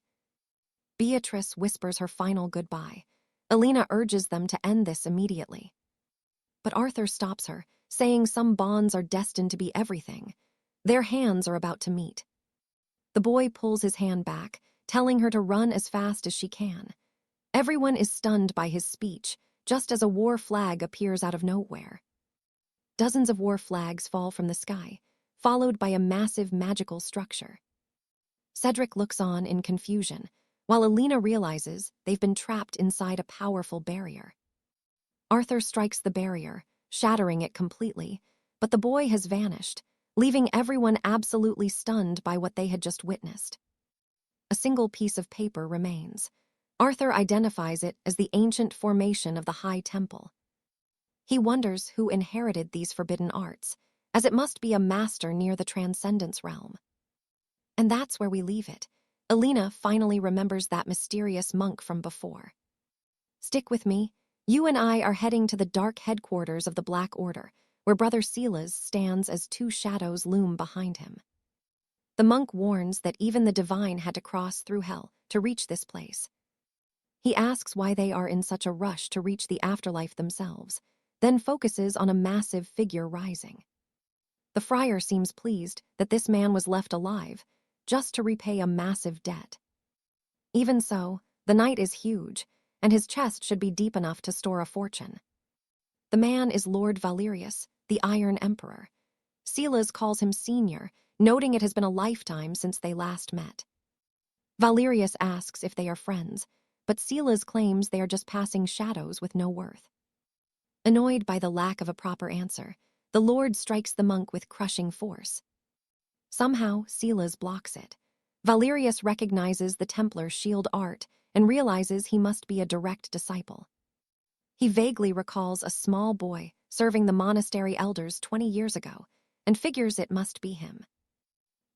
Beatrice whispers her final goodbye. Alina urges them to end this immediately. But Arthur stops her, saying some bonds are destined to be everything. Their hands are about to meet. The boy pulls his hand back, telling her to run as fast as she can. Everyone is stunned by his speech, just as a war flag appears out of nowhere. Dozens of war flags fall from the sky, followed by a massive magical structure. Cedric looks on in confusion, while Alina realizes they've been trapped inside a powerful barrier. Arthur strikes the barrier, shattering it completely, but the boy has vanished, leaving everyone absolutely stunned by what they had just witnessed. A single piece of paper remains. Arthur identifies it as the ancient formation of the High Temple. He wonders who inherited these forbidden arts, as it must be a master near the Transcendence realm. And that's where we leave it. Alina finally remembers that mysterious monk from before. Stick with me. You and I are heading to the dark headquarters of the Black Order, where Brother 𝒖𝒂𝒏 stands as two shadows loom behind him. The monk warns that even the divine had to cross through hell to reach this place. He asks why they are in such a rush to reach the afterlife themselves, then focuses on a massive figure rising. The friar seems pleased that this man was left alive, just to repay a massive debt. Even so, the knight is huge, and his chest should be deep enough to store a fortune. The man is Lord Valerius, the Iron Emperor. 𝒖𝒂𝒏 calls him senior, noting it has been a lifetime since they last met. Valerius asks if they are friends, but 𝒖𝒂𝒏 claims they are just passing shadows with no worth. Annoyed by the lack of a proper answer, the Lord strikes the monk with crushing force. Somehow, 𝒖𝒂𝒏 blocks it. Valerius recognizes the Templar's shield art and realizes he must be a direct disciple. He vaguely recalls a small boy serving the monastery elders 20 years ago and figures it must be him.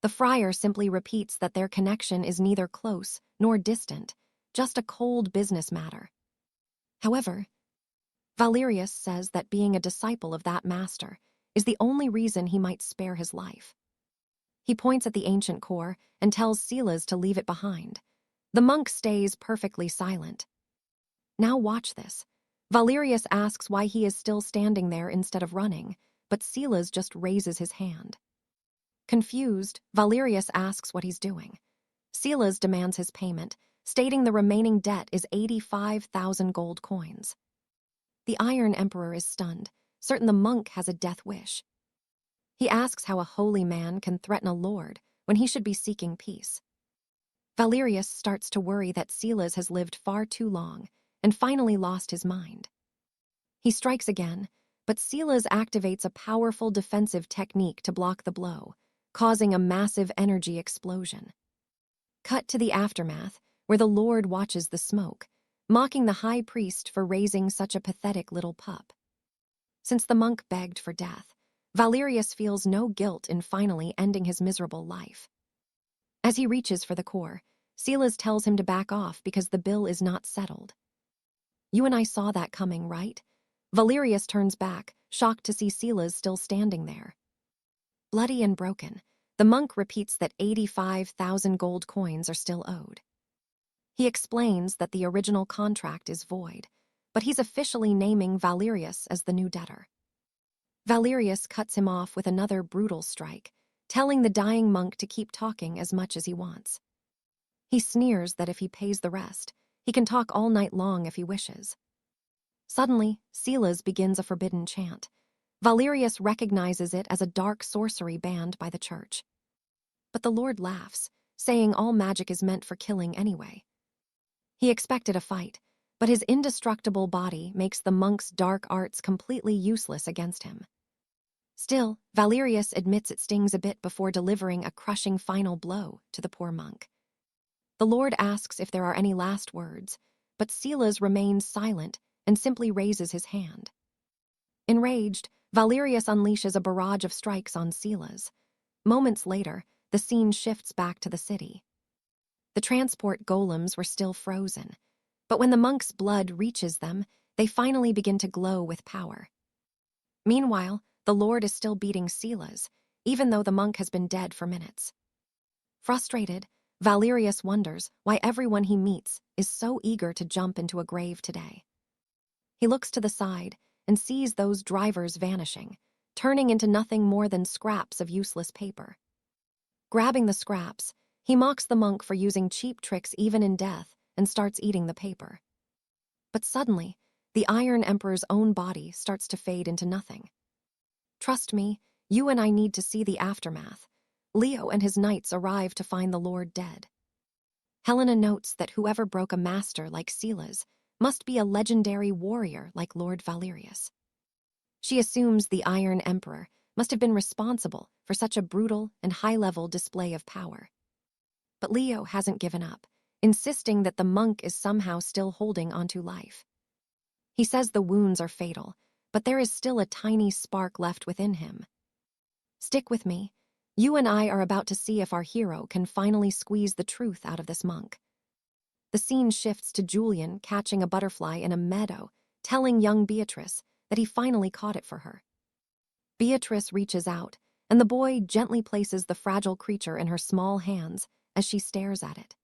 The friar simply repeats that their connection is neither close nor distant, just a cold business matter. However, Valerius says that being a disciple of that master is the only reason he might spare his life. He points at the ancient core and tells 𝒖𝒂𝒏 to leave it behind. The monk stays perfectly silent. Now watch this. Valerius asks why he is still standing there instead of running, but 𝒖𝒂𝒏 just raises his hand. Confused, Valerius asks what he's doing. 𝒖𝒂𝒏 demands his payment, stating the remaining debt is 85,000 gold coins. The Iron Emperor is stunned, certain the monk has a death wish. He asks how a holy man can threaten a lord when he should be seeking peace. Valerius starts to worry that 𝒖𝒂𝒏 has lived far too long and finally lost his mind. He strikes again, but 𝒖𝒂𝒏 activates a powerful defensive technique to block the blow, causing a massive energy explosion. Cut to the aftermath, where the Lord watches the smoke, mocking the high priest for raising such a pathetic little pup. Since the monk begged for death, Valerius feels no guilt in finally ending his miserable life. As he reaches for the core, 𝒖𝒂𝒏 tells him to back off because the bill is not settled. You and I saw that coming, right? Valerius turns back, shocked to see 𝒖𝒂𝒏 still standing there. Bloody and broken, the monk repeats that 85,000 gold coins are still owed. He explains that the original contract is void, but he's officially naming Valerius as the new debtor. Valerius cuts him off with another brutal strike, telling the dying monk to keep talking as much as he wants. He sneers that if he pays the rest, he can talk all night long if he wishes. Suddenly, 𝒖𝒂𝒏 begins a forbidden chant. Valerius recognizes it as a dark sorcery banned by the church. But the Lord laughs, saying all magic is meant for killing anyway. He expected a fight, but his indestructible body makes the monk's dark arts completely useless against him. Still, Valerius admits it stings a bit before delivering a crushing final blow to the poor monk. The Lord asks if there are any last words, but 𝒖𝒂𝒏 remains silent and simply raises his hand. Enraged, Valerius unleashes a barrage of strikes on 𝒖𝒂𝒏. Moments later, the scene shifts back to the city. The transport golems were still frozen, but when the monk's blood reaches them, they finally begin to glow with power. Meanwhile, the Lord is still beating 𝒂𝒂𝒏, even though the monk has been dead for minutes. Frustrated, Valerius wonders why everyone he meets is so eager to jump into a grave today. He looks to the side and sees those drivers vanishing, turning into nothing more than scraps of useless paper. Grabbing the scraps, he mocks the monk for using cheap tricks even in death and starts eating the paper. But suddenly, the Iron Emperor's own body starts to fade into nothing. Trust me, you and I need to see the aftermath. Leo and his knights arrive to find the Lord dead. Helena notes that whoever broke a master like 𝒂𝒂𝒏 must be a legendary warrior like Lord Valerius. She assumes the Iron Emperor must have been responsible for such a brutal and high-level display of power. But Leo hasn't given up, insisting that the monk is somehow still holding onto life. He says the wounds are fatal, but there is still a tiny spark left within him. Stick with me. You and I are about to see if our hero can finally squeeze the truth out of this monk. The scene shifts to Julian catching a butterfly in a meadow, telling young Beatrice that he finally caught it for her. Beatrice reaches out, and the boy gently places the fragile creature in her small hands as she stares at it.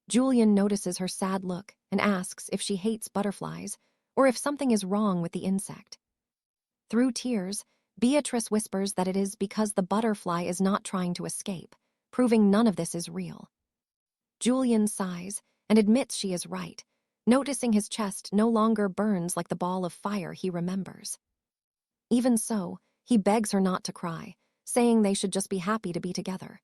Julian notices her sad look and asks if she hates butterflies or if something is wrong with the insect. Through tears, Beatrice whispers that it is because the butterfly is not trying to escape, proving none of this is real. Julian sighs and admits she is right, noticing his chest no longer burns like the ball of fire he remembers. Even so, he begs her not to cry, saying they should just be happy to be together.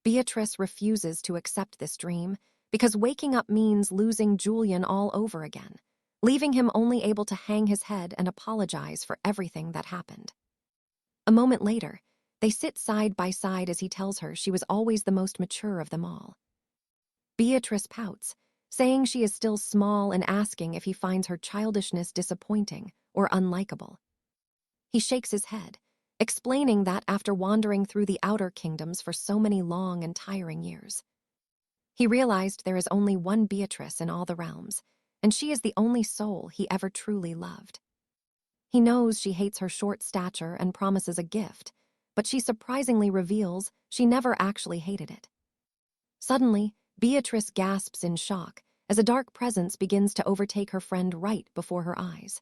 Beatrice refuses to accept this dream because waking up means losing Julian all over again, leaving him only able to hang his head and apologize for everything that happened. A moment later, they sit side by side as he tells her she was always the most mature of them all. Beatrice pouts, saying she is still small and asking if he finds her childishness disappointing or unlikable. He shakes his head, explaining that after wandering through the outer kingdoms for so many long and tiring years, he realized there is only one Beatrice in all the realms, and she is the only soul he ever truly loved. He knows she hates her short stature and promises a gift, but she surprisingly reveals she never actually hated it. Suddenly, Beatrice gasps in shock as a dark presence begins to overtake her friend right before her eyes.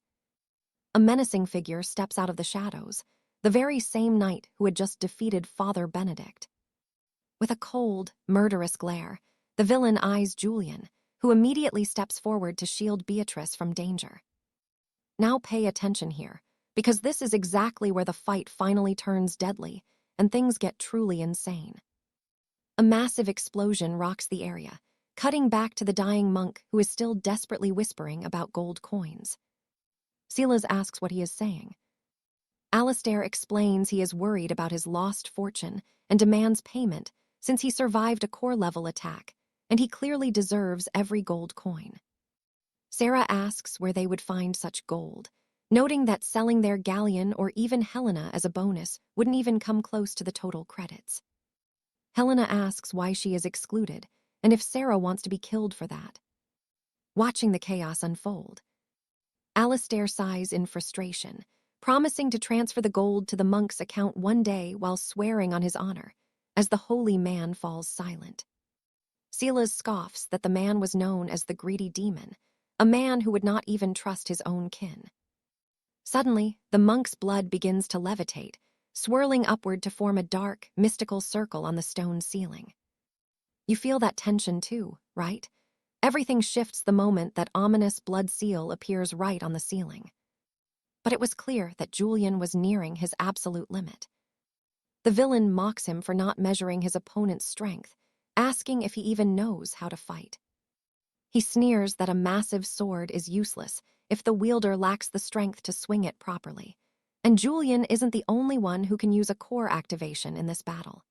A menacing figure steps out of the shadows, the very same knight who had just defeated Father Benedict. With a cold, murderous glare, the villain eyes Julian, who immediately steps forward to shield Beatrice from danger. Now pay attention here, because this is exactly where the fight finally turns deadly, and things get truly insane. A massive explosion rocks the area, cutting back to the dying monk who is still desperately whispering about gold coins. 𝒂𝒂𝒏 asks what he is saying. Alastair explains he is worried about his lost fortune and demands payment since he survived a core-level attack, and he clearly deserves every gold coin. Sarah asks where they would find such gold, noting that selling their galleon or even Helena as a bonus wouldn't even come close to the total credits. Helena asks why she is excluded, and if Sarah wants to be killed for that. Watching the chaos unfold, Alastair sighs in frustration, promising to transfer the gold to the monk's account one day while swearing on his honor, as the holy man falls silent. 𝒂𝒂𝒏 scoffs that the man was known as the greedy demon, a man who would not even trust his own kin. Suddenly, the monk's blood begins to levitate, swirling upward to form a dark, mystical circle on the stone ceiling. You feel that tension too, right? Everything shifts the moment that ominous blood seal appears right on the ceiling. But it was clear that Julian was nearing his absolute limit. The villain mocks him for not measuring his opponent's strength, asking if he even knows how to fight. He sneers that a massive sword is useless if the wielder lacks the strength to swing it properly, and Julian isn't the only one who can use a core activation in this battle.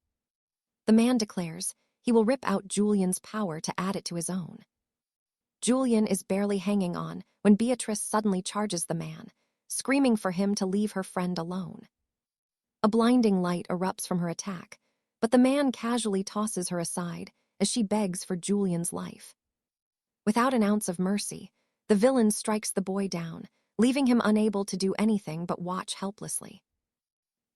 The man declares he will rip out Julian's power to add it to his own. Julian is barely hanging on when Beatrice suddenly charges the man, screaming for him to leave her friend alone. A blinding light erupts from her attack, but the man casually tosses her aside as she begs for Julian's life. Without an ounce of mercy, The villain strikes the boy down, leaving him unable to do anything but watch helplessly.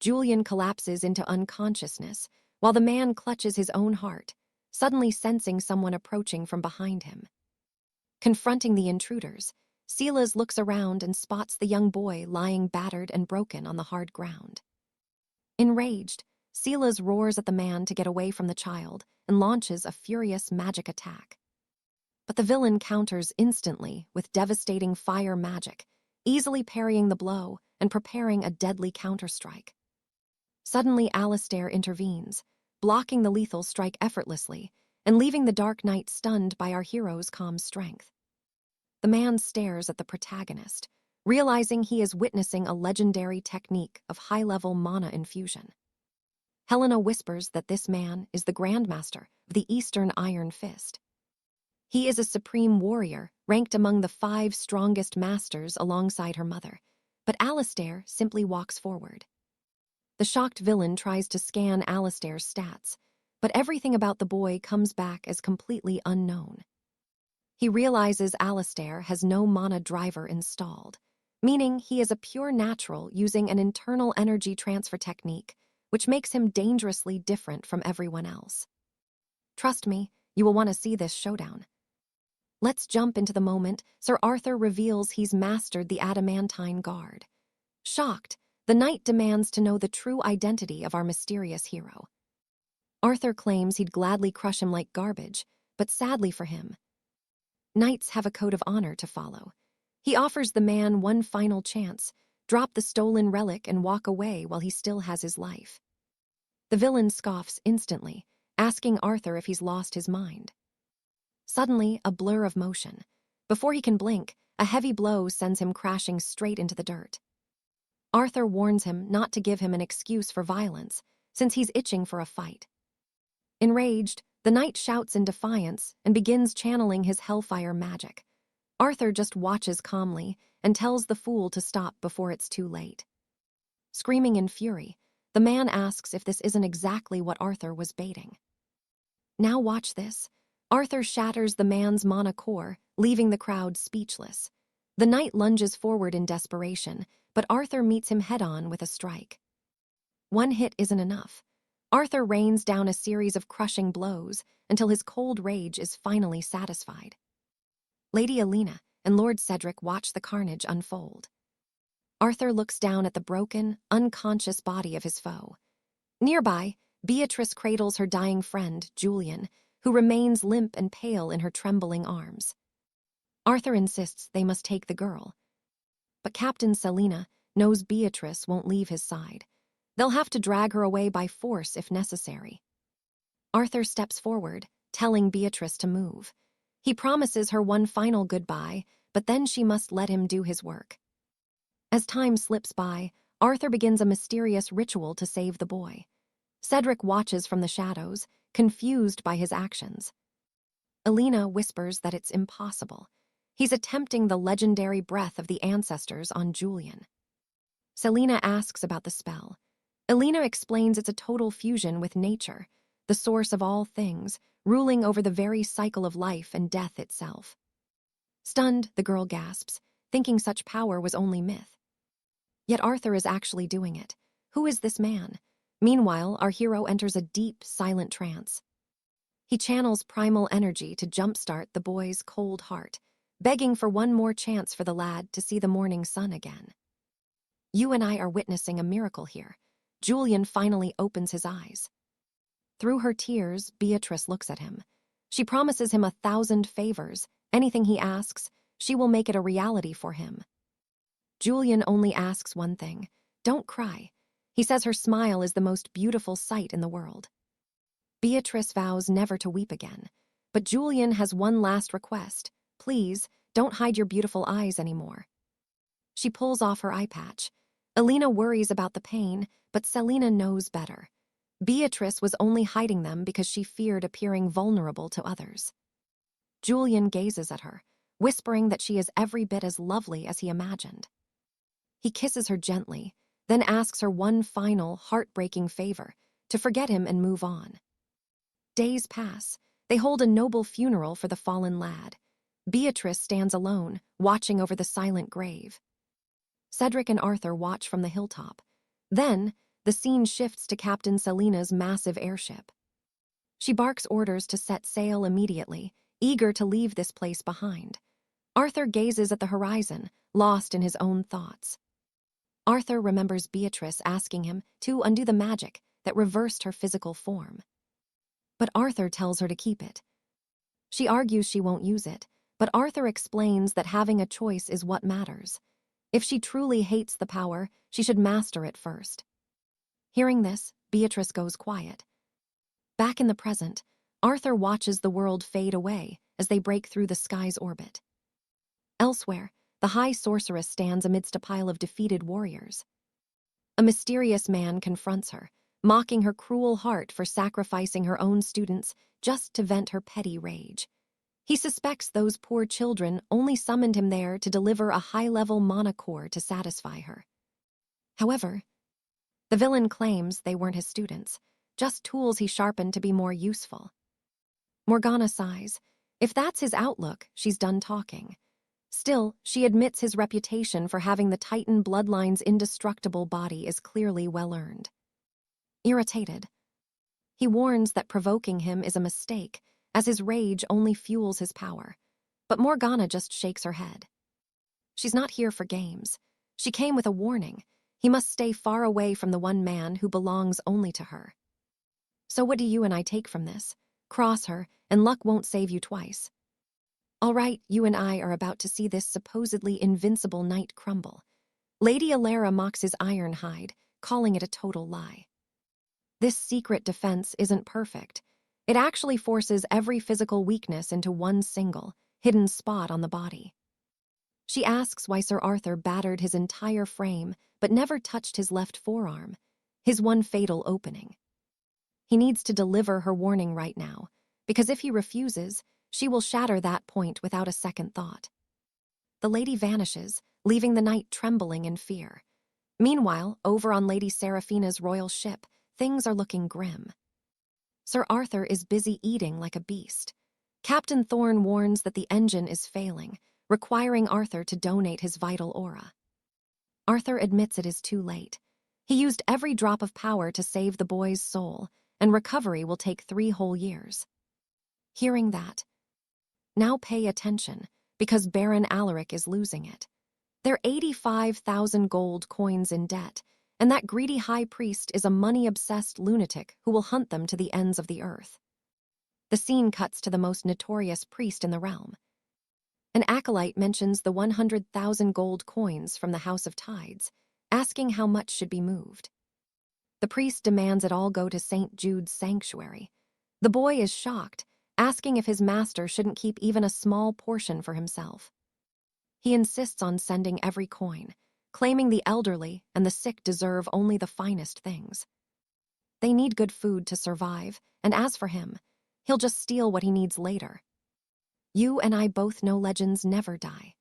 Julian collapses into unconsciousness, while the man clutches his own heart, suddenly sensing someone approaching from behind him. Confronting the intruders, Silas looks around and spots the young boy lying battered and broken on the hard ground. Enraged, Silas roars at the man to get away from the child and launches a furious magic attack. But the villain counters instantly with devastating fire magic, easily parrying the blow and preparing a deadly counterstrike. Suddenly, Alistair intervenes, blocking the lethal strike effortlessly and leaving the Dark Knight stunned by our hero's calm strength. The man stares at the protagonist, realizing he is witnessing a legendary technique of high-level mana infusion. Helena whispers that this man is the Grandmaster of the Eastern Iron Fist. He is a supreme warrior, ranked among the 5 strongest masters alongside her mother, but Alistair simply walks forward. The shocked villain tries to scan Alistair's stats, but everything about the boy comes back as completely unknown. He realizes Alistair has no mana driver installed, meaning he is a pure natural using an internal energy transfer technique, which makes him dangerously different from everyone else. Trust me, you will want to see this showdown. Let's jump into the moment Sir Arthur reveals he's mastered the adamantine guard. Shocked, the knight demands to know the true identity of our mysterious hero. Arthur claims he'd gladly crush him like garbage, but sadly for him, knights have a code of honor to follow. He offers the man one final chance, drop the stolen relic and walk away while he still has his life. The villain scoffs instantly, asking Arthur if he's lost his mind. Suddenly, a blur of motion. Before he can blink, a heavy blow sends him crashing straight into the dirt. Arthur warns him not to give him an excuse for violence, since he's itching for a fight. Enraged, the knight shouts in defiance and begins channeling his hellfire magic. Arthur just watches calmly and tells the fool to stop before it's too late. Screaming in fury, the man asks if this isn't exactly what Arthur was baiting. Now watch this. Arthur shatters the man's mana core, leaving the crowd speechless. The knight lunges forward in desperation, but Arthur meets him head-on with a strike. One hit isn't enough. Arthur rains down a series of crushing blows until his cold rage is finally satisfied. Lady Alina and Lord Cedric watch the carnage unfold. Arthur looks down at the broken, unconscious body of his foe. Nearby, Beatrice cradles her dying friend, Julian, who remains limp and pale in her trembling arms. Arthur insists they must take the girl, but Captain Selina knows Beatrice won't leave his side. They'll have to drag her away by force if necessary. Arthur steps forward, telling Beatrice to move. He promises her one final goodbye, but then she must let him do his work. As time slips by, Arthur begins a mysterious ritual to save the boy. Cedric watches from the shadows, confused by his actions. Alina whispers that it's impossible. He's attempting the legendary breath of the ancestors on Julian. Selina asks about the spell. Alina explains it's a total fusion with nature, the source of all things, ruling over the very cycle of life and death itself. Stunned, the girl gasps, thinking such power was only myth. Yet Arthur is actually doing it. Who is this man? Meanwhile, our hero enters a deep, silent trance. He channels primal energy to jumpstart the boy's cold heart, begging for one more chance for the lad to see the morning sun again. You and I are witnessing a miracle here. Julian finally opens his eyes. Through her tears, Beatrice looks at him. She promises him 1,000 favors. Anything he asks, she will make it a reality for him. Julian only asks one thing: don't cry. He says her smile is the most beautiful sight in the world. Beatrice vows never to weep again, but Julian has one last request. Please, don't hide your beautiful eyes anymore. She pulls off her eye patch. Alina worries about the pain, but Selina knows better. Beatrice was only hiding them because she feared appearing vulnerable to others. Julian gazes at her, whispering that she is every bit as lovely as he imagined. He kisses her gently, then asks her one final, heartbreaking favor: to forget him and move on. Days pass. They hold a noble funeral for the fallen lad. Beatrice stands alone, watching over the silent grave. Cedric and Arthur watch from the hilltop. Then, the scene shifts to Captain Selina's massive airship. She barks orders to set sail immediately, eager to leave this place behind. Arthur gazes at the horizon, lost in his own thoughts. Arthur remembers Beatrice asking him to undo the magic that reversed her physical form. But Arthur tells her to keep it. She argues she won't use it, but Arthur explains that having a choice is what matters. If she truly hates the power, she should master it first. Hearing this, Beatrice goes quiet. Back in the present, Arthur watches the world fade away as they break through the sky's orbit. Elsewhere, the High Sorceress stands amidst a pile of defeated warriors. A mysterious man confronts her, mocking her cruel heart for sacrificing her own students just to vent her petty rage. He suspects those poor children only summoned him there to deliver a high-level mana core to satisfy her. However, the villain claims they weren't his students, just tools he sharpened to be more useful. Morgana sighs. If that's his outlook, she's done talking. Still, she admits his reputation for having the Titan bloodline's indestructible body is clearly well-earned. Irritated, he warns that provoking him is a mistake, as his rage only fuels his power. But Morgana just shakes her head. She's not here for games. She came with a warning. He must stay far away from the one man who belongs only to her. So what do you and I take from this? Cross her, and luck won't save you twice. All right, you and I are about to see this supposedly invincible knight crumble. Lady Alara mocks his iron hide, calling it a total lie. This secret defense isn't perfect. It actually forces every physical weakness into one single, hidden spot on the body. She asks why Sir Arthur battered his entire frame but never touched his left forearm, his one fatal opening. He needs to deliver her warning right now, because if he refuses, she will shatter that point without a second thought. The lady vanishes, leaving the knight trembling in fear. Meanwhile, over on Lady Seraphina's royal ship, things are looking grim. Sir Arthur is busy eating like a beast. Captain Thorne warns that the engine is failing, requiring Arthur to donate his vital aura. Arthur admits it is too late. He used every drop of power to save the boy's soul, and recovery will take 3 whole years. Hearing that, now pay attention, because Baron Alaric is losing it. They're 85,000 gold coins in debt, and that greedy high priest is a money-obsessed lunatic who will hunt them to the ends of the earth. The scene cuts to the most notorious priest in the realm. An acolyte mentions the 100,000 gold coins from the House of Tides, asking how much should be moved. The priest demands it all go to St. Jude's sanctuary. The boy is shocked, asking if his master shouldn't keep even a small portion for himself. He insists on sending every coin, claiming the elderly and the sick deserve only the finest things. They need good food to survive, and as for him, he'll just steal what he needs later. You and I both know legends never die.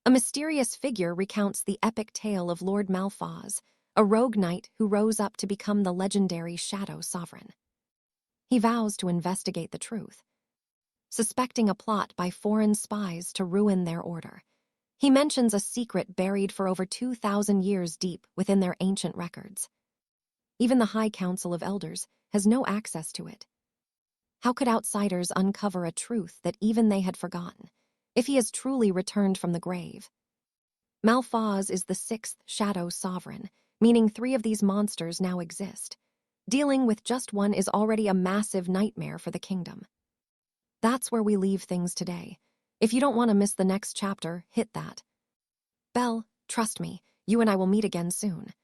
A mysterious figure recounts the epic tale of Lord 𝒲𝒏𝒈𝒆𝒅, a rogue knight who rose up to become the legendary Shadow Sovereign. He vows to investigate the truth, suspecting a plot by foreign spies to ruin their order. He mentions a secret buried for over 2,000 years deep within their ancient records. Even the High Council of Elders has no access to it. How could outsiders uncover a truth that even they had forgotten, if he has truly returned from the grave? 𝒲𝒏𝒈𝒆𝒅 is the 6th Shadow Sovereign, meaning 3 of these monsters now exist. Dealing with just one is already a massive nightmare for the kingdom. That's where we leave things today. If you don't want to miss the next chapter, hit that bell. Trust me, you and I will meet again soon.